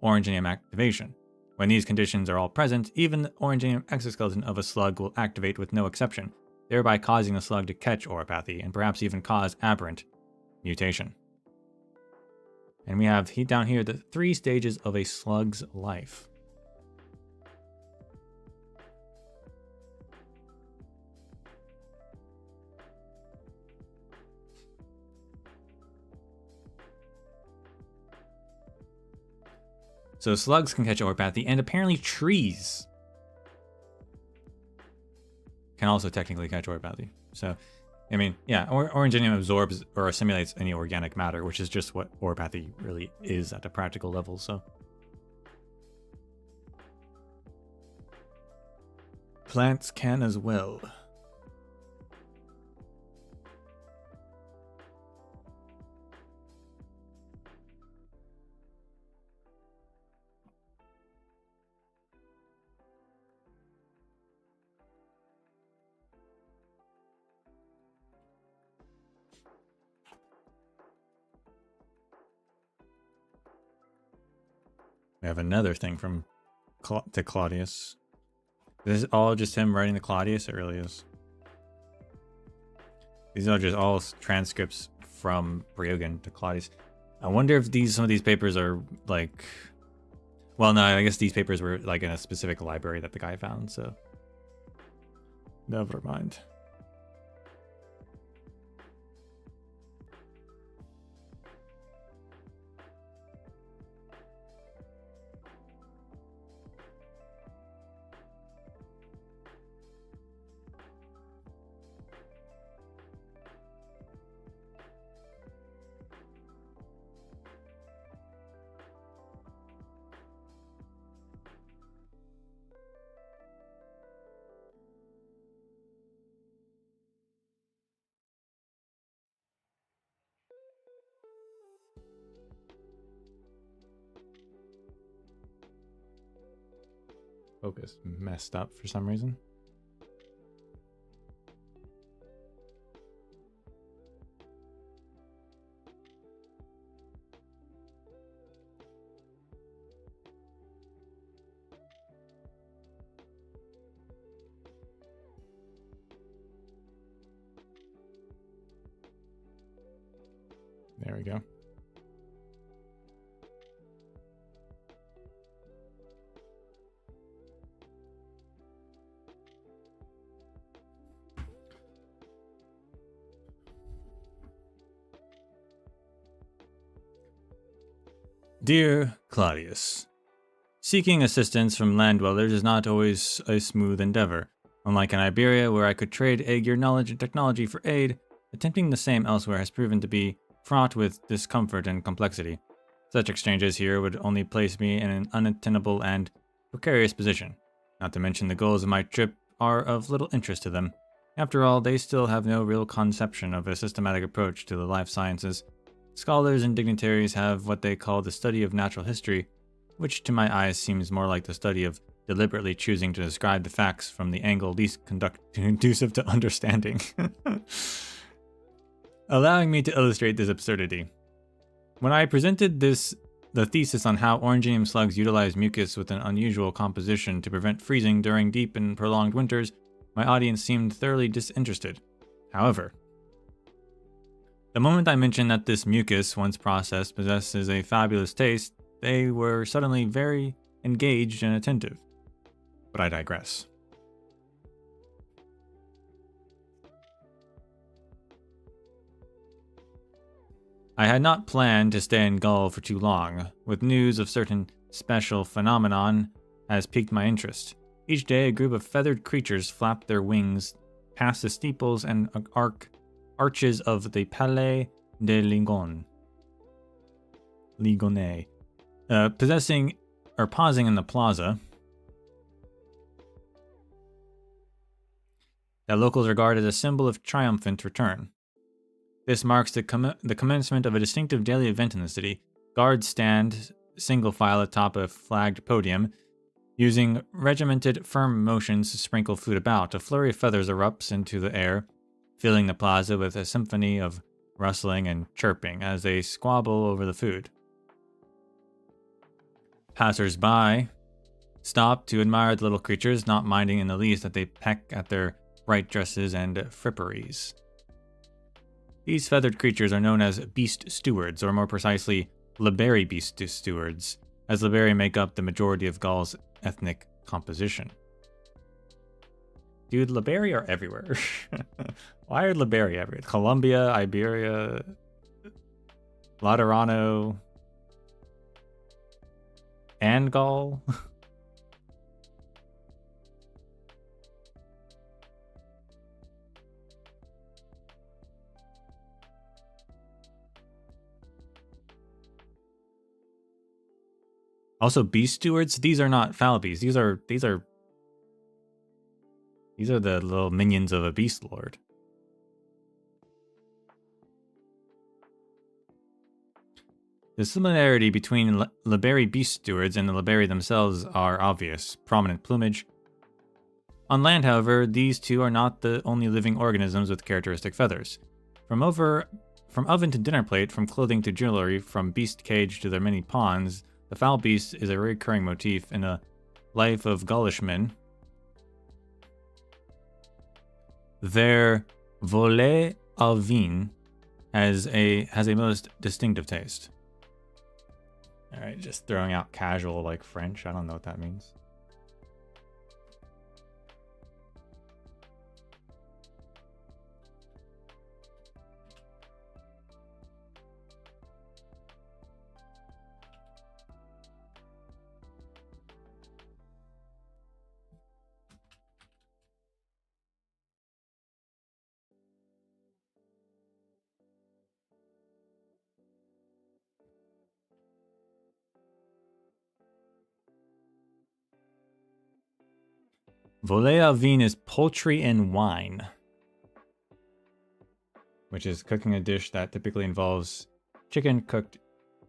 oranginium activation. When these conditions are all present, even the oranginium exoskeleton of a slug will activate with no exception, thereby causing the slug to catch oropathy and perhaps even cause aberrant mutation. And we have down here the 3 stages of a slug's life. So slugs can catch oropathy, and apparently trees can also technically catch oropathy. So, I mean, yeah, oranginium absorbs or assimilates any organic matter, which is just what oropathy really is at a practical level, so. Plants can as well. We have another thing from to Claudius. This is all just him writing to Claudius? It really is. These are just all transcripts from Berrigan to Claudius. I wonder if some of these papers are like... Well, no, I guess these papers were like in a specific library that the guy found, so... Never mind. Focus messed up for some reason. There we go. Dear Claudius, seeking assistance from land dwellers is not always a smooth endeavor. Unlike in Iberia, where I could trade egg your knowledge and technology for aid, attempting the same elsewhere has proven to be fraught with discomfort and complexity. Such exchanges here would only place me in an unattainable and precarious position. Not to mention the goals of my trip are of little interest to them. After all, they still have no real conception of a systematic approach to the life sciences. Scholars and dignitaries have what they call the study of natural history, which to my eyes seems more like the study of deliberately choosing to describe the facts from the angle least conducive to understanding. Allowing me to illustrate this absurdity. When I presented the thesis on how oranginium slugs utilize mucus with an unusual composition to prevent freezing during deep and prolonged winters, my audience seemed thoroughly disinterested. However, the moment I mentioned that this mucus, once processed, possesses a fabulous taste, they were suddenly very engaged and attentive. But I digress. I had not planned to stay in Gaul for too long, with news of certain special phenomenon has piqued my interest. Each day a group of feathered creatures flap their wings past the steeples and arches of the Palais de Ligonnais, pausing in the plaza that locals regard as a symbol of triumphant return. This marks the commencement of a distinctive daily event in the city. Guards stand single file atop a flagged podium, using regimented, firm motions to sprinkle food about. A flurry of feathers erupts into the air, filling the plaza with a symphony of rustling and chirping as they squabble over the food. Passers-by stop to admire the little creatures, not minding in the least that they peck at their bright dresses and fripperies. These feathered creatures are known as beast stewards, or more precisely, Liberi beast stewards, as Liberi make up the majority of Gaul's ethnic composition. Dude, Liberi are everywhere. Why are Liberi everywhere? Colombia, Iberia, Laterano, and Gaul? Also, beast stewards, these are not foul beasts. These are the little minions of a beast lord. The similarity between Liberi beast stewards and the Liberi themselves are obvious. Prominent plumage. On land, however, these two are not the only living organisms with characteristic feathers. From oven to dinner plate, from clothing to jewelry, from beast cage to their many pawns, the foul beast is a recurring motif in the life of Gaulish men. Their volet au vin has a most distinctive taste. Alright, just throwing out casual like French. I don't know what that means. Volet au vin is poultry and wine, which is cooking a dish that typically involves chicken cooked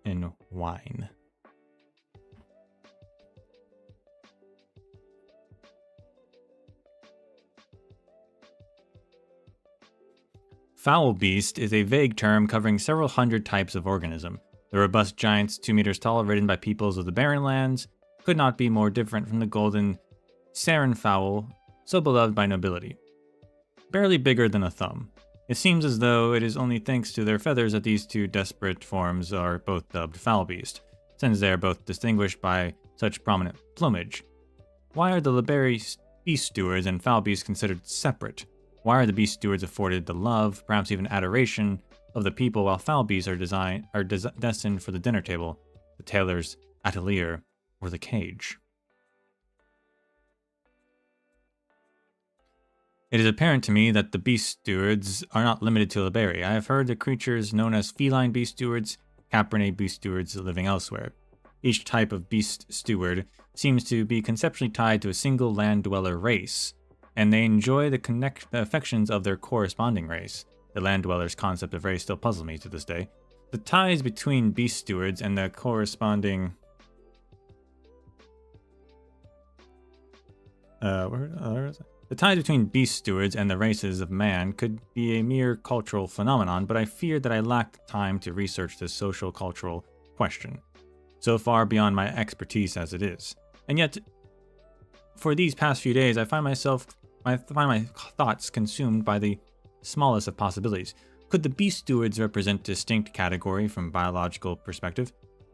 in wine. Foul beast is a vague term covering several hundred types of organism. The robust giants 2 meters tall ridden by peoples of the barren lands could not be more different from the golden sarin fowl, so beloved by nobility. Barely bigger than a thumb. It seems as though it is only thanks to their feathers that these two desperate forms are both dubbed foul beast, since they are both distinguished by such prominent plumage. Why are the Liberi beast stewards and foul beasts considered separate? Why are the beast stewards afforded the love, perhaps even adoration, of the people, while foul beasts are destined for the dinner table, the tailor's atelier, or the cage? It is apparent to me that the beast stewards are not limited to Liberi. I have heard the creatures known as feline beast stewards, caprinae beast stewards living elsewhere. Each type of beast steward seems to be conceptually tied to a single land-dweller race, and they enjoy the affections of their corresponding race. The land-dweller's concept of race still puzzles me to this day. The ties between beast stewards and the corresponding... The ties between beast stewards and the races of man could be a mere cultural phenomenon, but I fear that I lack time to research this social-cultural question, so far beyond my expertise as it is. And yet, for these past few days, I find my thoughts consumed by the smallest of possibilities. Could the beast stewards represent a distinct category from biological perspective?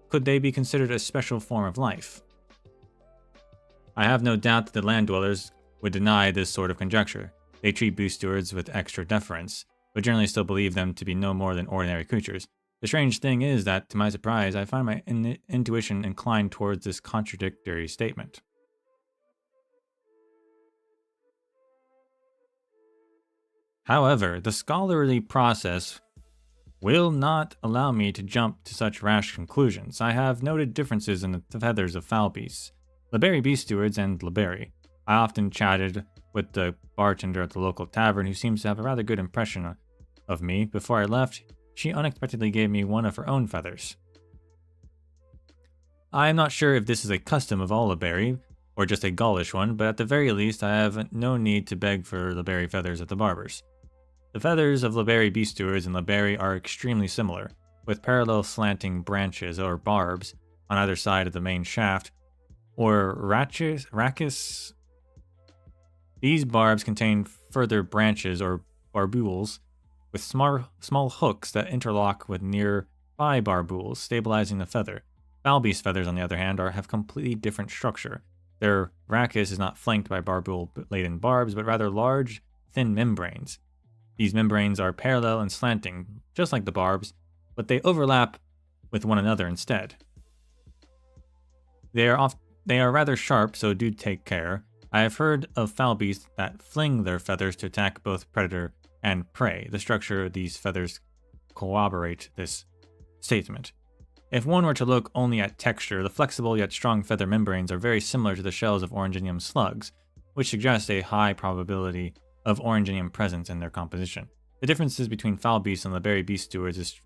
Could they be considered a special form of life? I have no doubt that the land dwellers would deny this sort of conjecture. They treat beast stewards with extra deference, but generally still believe them to be no more than ordinary creatures. The strange thing is that, to my surprise, I find my intuition inclined towards this contradictory statement. However, the scholarly process will not allow me to jump to such rash conclusions. I have noted differences in the feathers of foul beasts, Liberi beast stewards and Liberi. I often chatted with the bartender at the local tavern, who seems to have a rather good impression of me. Before I left, she unexpectedly gave me one of her own feathers. I am not sure if this is a custom of all Liberi, or just a Gaulish one, but at the very least I have no need to beg for Liberi feathers at the barber's. The feathers of Liberi beast stewards and Liberi are extremely similar, with parallel slanting branches or barbs on either side of the main shaft, or rachis. These barbs contain further branches or barbules with small hooks that interlock with nearby barbules, stabilizing the feather. Foul beast feathers, on the other hand, have completely different structure. Their rachis is not flanked by barbule-laden barbs, but rather large, thin membranes. These membranes are parallel and slanting, just like the barbs, but they overlap with one another instead. They are rather sharp, so do take care. I have heard of foul beasts that fling their feathers to attack both predator and prey. The structure of these feathers corroborate this statement. If one were to look only at texture, the flexible yet strong feather membranes are very similar to the shells of Oranginium slugs, which suggests a high probability of Oranginium presence in their composition. The differences between foul beasts and Liberi beast stewards is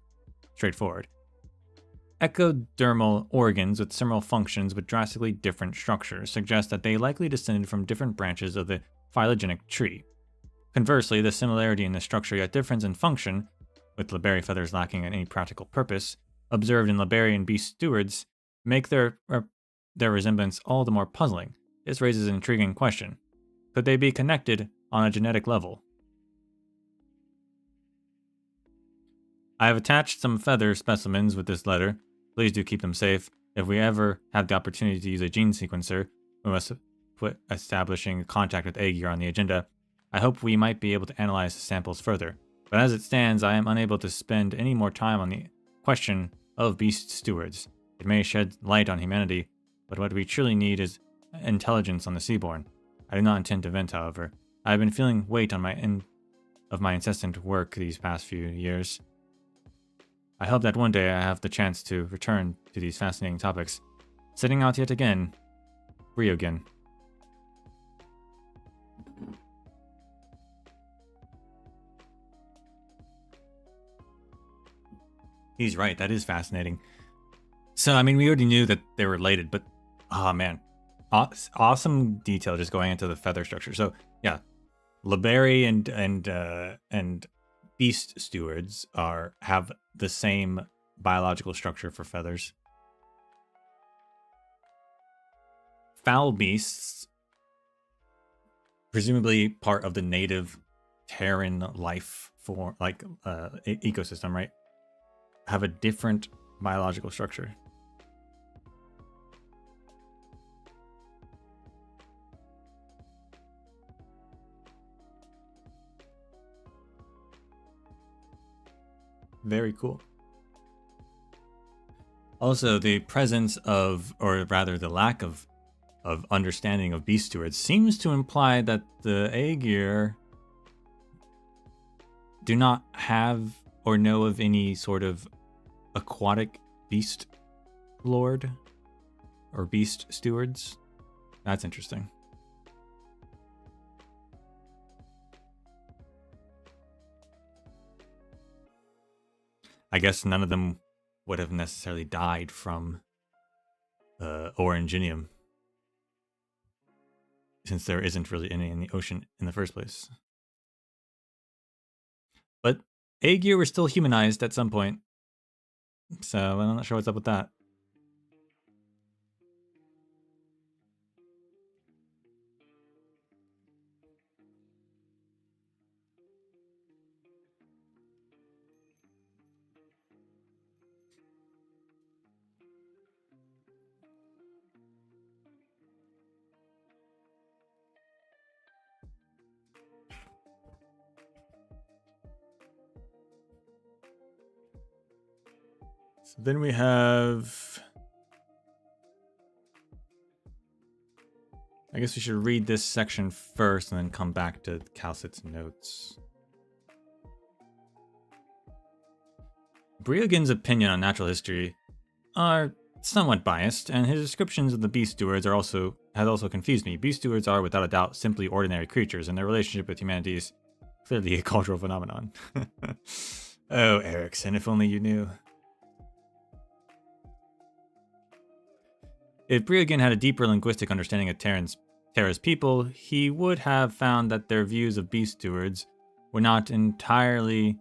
straightforward. Ectodermal organs with similar functions but drastically different structures suggest that they likely descended from different branches of the phylogenetic tree. Conversely, the similarity in the structure yet difference in function, with Liberi feathers lacking any practical purpose, observed in Liberian beast stewards, make their resemblance all the more puzzling. This raises an intriguing question. Could they be connected on a genetic level? I have attached some feather specimens with this letter. Please do keep them safe. If we ever have the opportunity to use a gene sequencer, we must put establishing contact with Aegir on the agenda. I hope we might be able to analyze the samples further. But as it stands, I am unable to spend any more time on the question of beast stewards. It may shed light on humanity, but what we truly need is intelligence on the seaborne. I do not intend to vent, however. I have been feeling weight on my incessant work these past few years. I hope that one day I have the chance to return to these fascinating topics, setting out yet again, Ryogen. He's right, that is fascinating. So, I mean, we already knew that they were related, but, oh man, awesome detail just going into the feather structure. So, yeah, Liberi and beast stewards have the same biological structure for feathers. Foul beasts, presumably part of the native Terran life form, like ecosystem, right? Have a different biological structure. Very cool. Also, the presence of, or rather the lack of understanding of beast stewards seems to imply that the Aegir do not have or know of any sort of aquatic beast lord or beast stewards. That's interesting. I guess none of them would have necessarily died from Oranginium, since there isn't really any in the ocean in the first place. But Aegir were still humanized at some point, so I'm not sure what's up with that. So then we have... I guess we should read this section first and then come back to Calcit's notes. Briogan's opinion on natural history are somewhat biased, and his descriptions of the beast stewards has also confused me. Beast stewards are, without a doubt, simply ordinary creatures, and their relationship with humanity is clearly a cultural phenomenon. Oh, Erikson, if only you knew. If Briogan had a deeper linguistic understanding of Terra's people, he would have found that their views of beast stewards would not entirely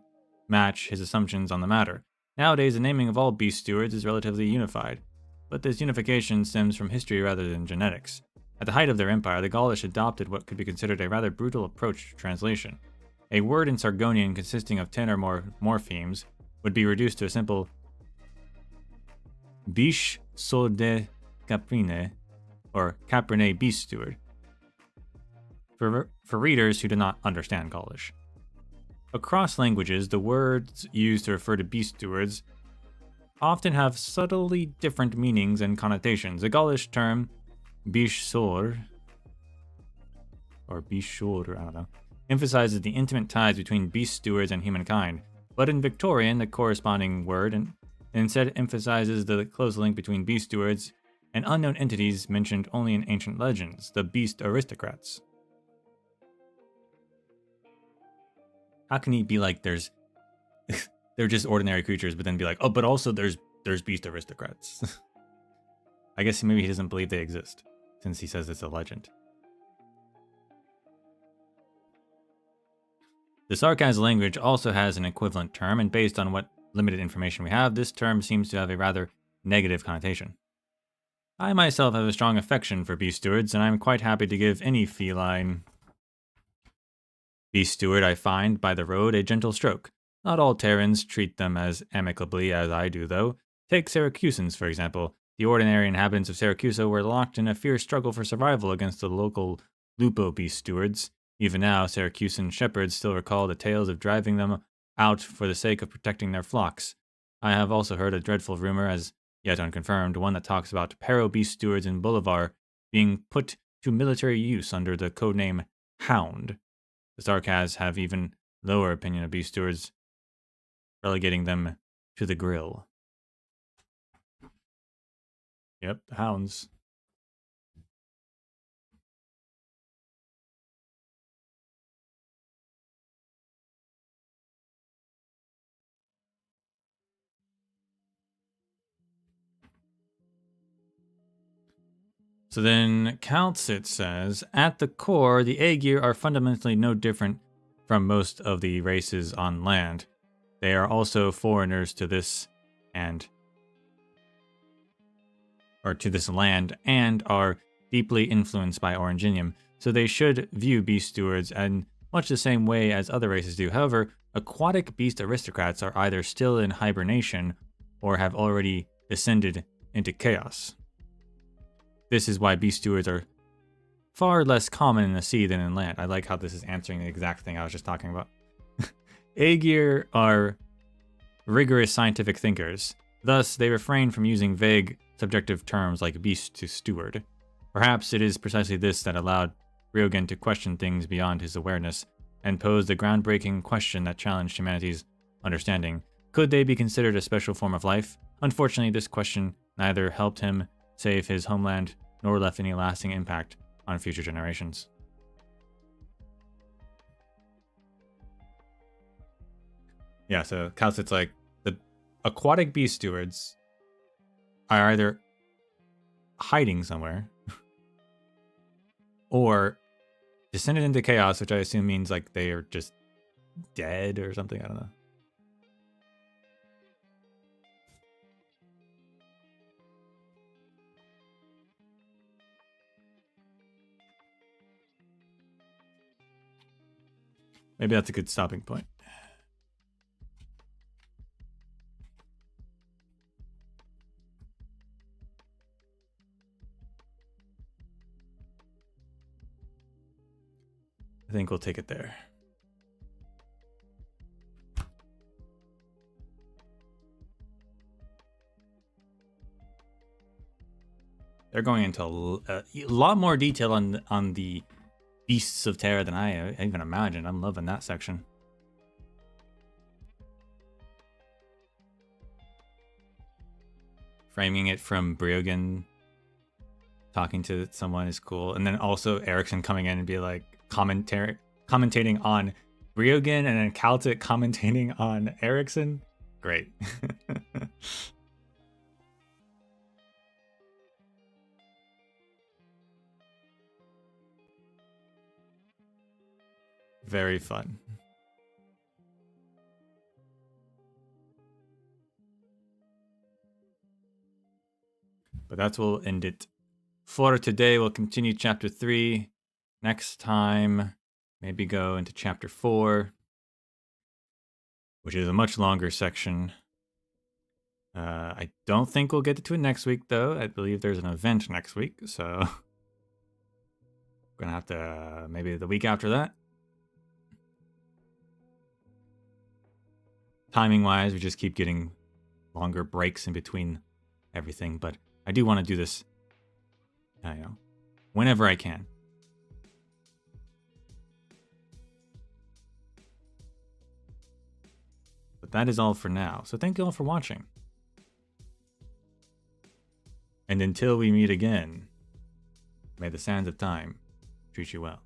match his assumptions on the matter. Nowadays, the naming of all beast stewards is relatively unified, but this unification stems from history rather than genetics. At the height of their empire, the Gaulish adopted what could be considered a rather brutal approach to translation. A word in Sargonian consisting of 10 or more morphemes would be reduced to a simple biche so de caprine, or caprine beast steward, for readers who do not understand Gaulish. Across languages, the words used to refer to beast stewards often have subtly different meanings and connotations. The Gaulish term bichsor, or bishor, I don't know, emphasizes the intimate ties between beast stewards and humankind, but in Victorian, the corresponding word instead emphasizes the close link between beast stewards and unknown entities mentioned only in ancient legends, the beast aristocrats. How can he be like they're just ordinary creatures, but then be like, oh, but also there's beast aristocrats? I guess maybe he doesn't believe they exist, since he says it's a legend. The Sarkaz language also has an equivalent term, and based on what limited information we have, this term seems to have a rather negative connotation. I myself have a strong affection for beast stewards, and I'm quite happy to give any feline beast steward I find by the road a gentle stroke. Not all Terrans treat them as amicably as I do, though. Take Syracusans, for example. The ordinary inhabitants of Syracusa were locked in a fierce struggle for survival against the local Lupo beast stewards. Even now, Syracusan shepherds still recall the tales of driving them out for the sake of protecting their flocks. I have also heard a dreadful rumor, as yet unconfirmed, one that talks about Pero beast stewards in Bolivar being put to military use under the codename Hound. The Sarkaz have even lower opinion of beast stewards, relegating them to the grill. Yep, the hounds. So then Calcit says, at the core, the Aegir are fundamentally no different from most of the races on land. They are also foreigners to this land and are deeply influenced by Oranginium, so they should view beast stewards in much the same way as other races do. However, aquatic beast aristocrats are either still in hibernation or have already descended into chaos. This is why beast stewards are far less common in the sea than in land. I like how this is answering the exact thing I was just talking about. Aegir are rigorous scientific thinkers. Thus, they refrain from using vague, subjective terms like beast to steward. Perhaps it is precisely this that allowed Ryogen to question things beyond his awareness and pose the groundbreaking question that challenged humanity's understanding. Could they be considered a special form of life? Unfortunately, this question neither helped him save his homeland nor left any lasting impact on future generations. Yeah, so Calcit's like, the aquatic beast stewards are either hiding somewhere or descended into chaos, which I assume means like they are just dead or something. I don't know. Maybe that's a good stopping point. I think we'll take it there. They're going into a lot more detail on the beasts of Terra than I even imagined. I'm loving that section. Framing it from Briogen talking to someone is cool. And then also Erikson coming in and be like commentating on Briogen and then Calcit commentating on Erikson. Great. Very fun. But that's where we'll end it for today. We'll continue chapter 3 next time. Maybe go into chapter 4, which is a much longer section. I don't think we'll get to it next week, though. I believe there's an event next week, so we're gonna have to maybe the week after that. Timing wise, we just keep getting longer breaks in between everything, but I do want to do this, whenever I can. But that is all for now. So thank you all for watching. And until we meet again, may the sands of time treat you well.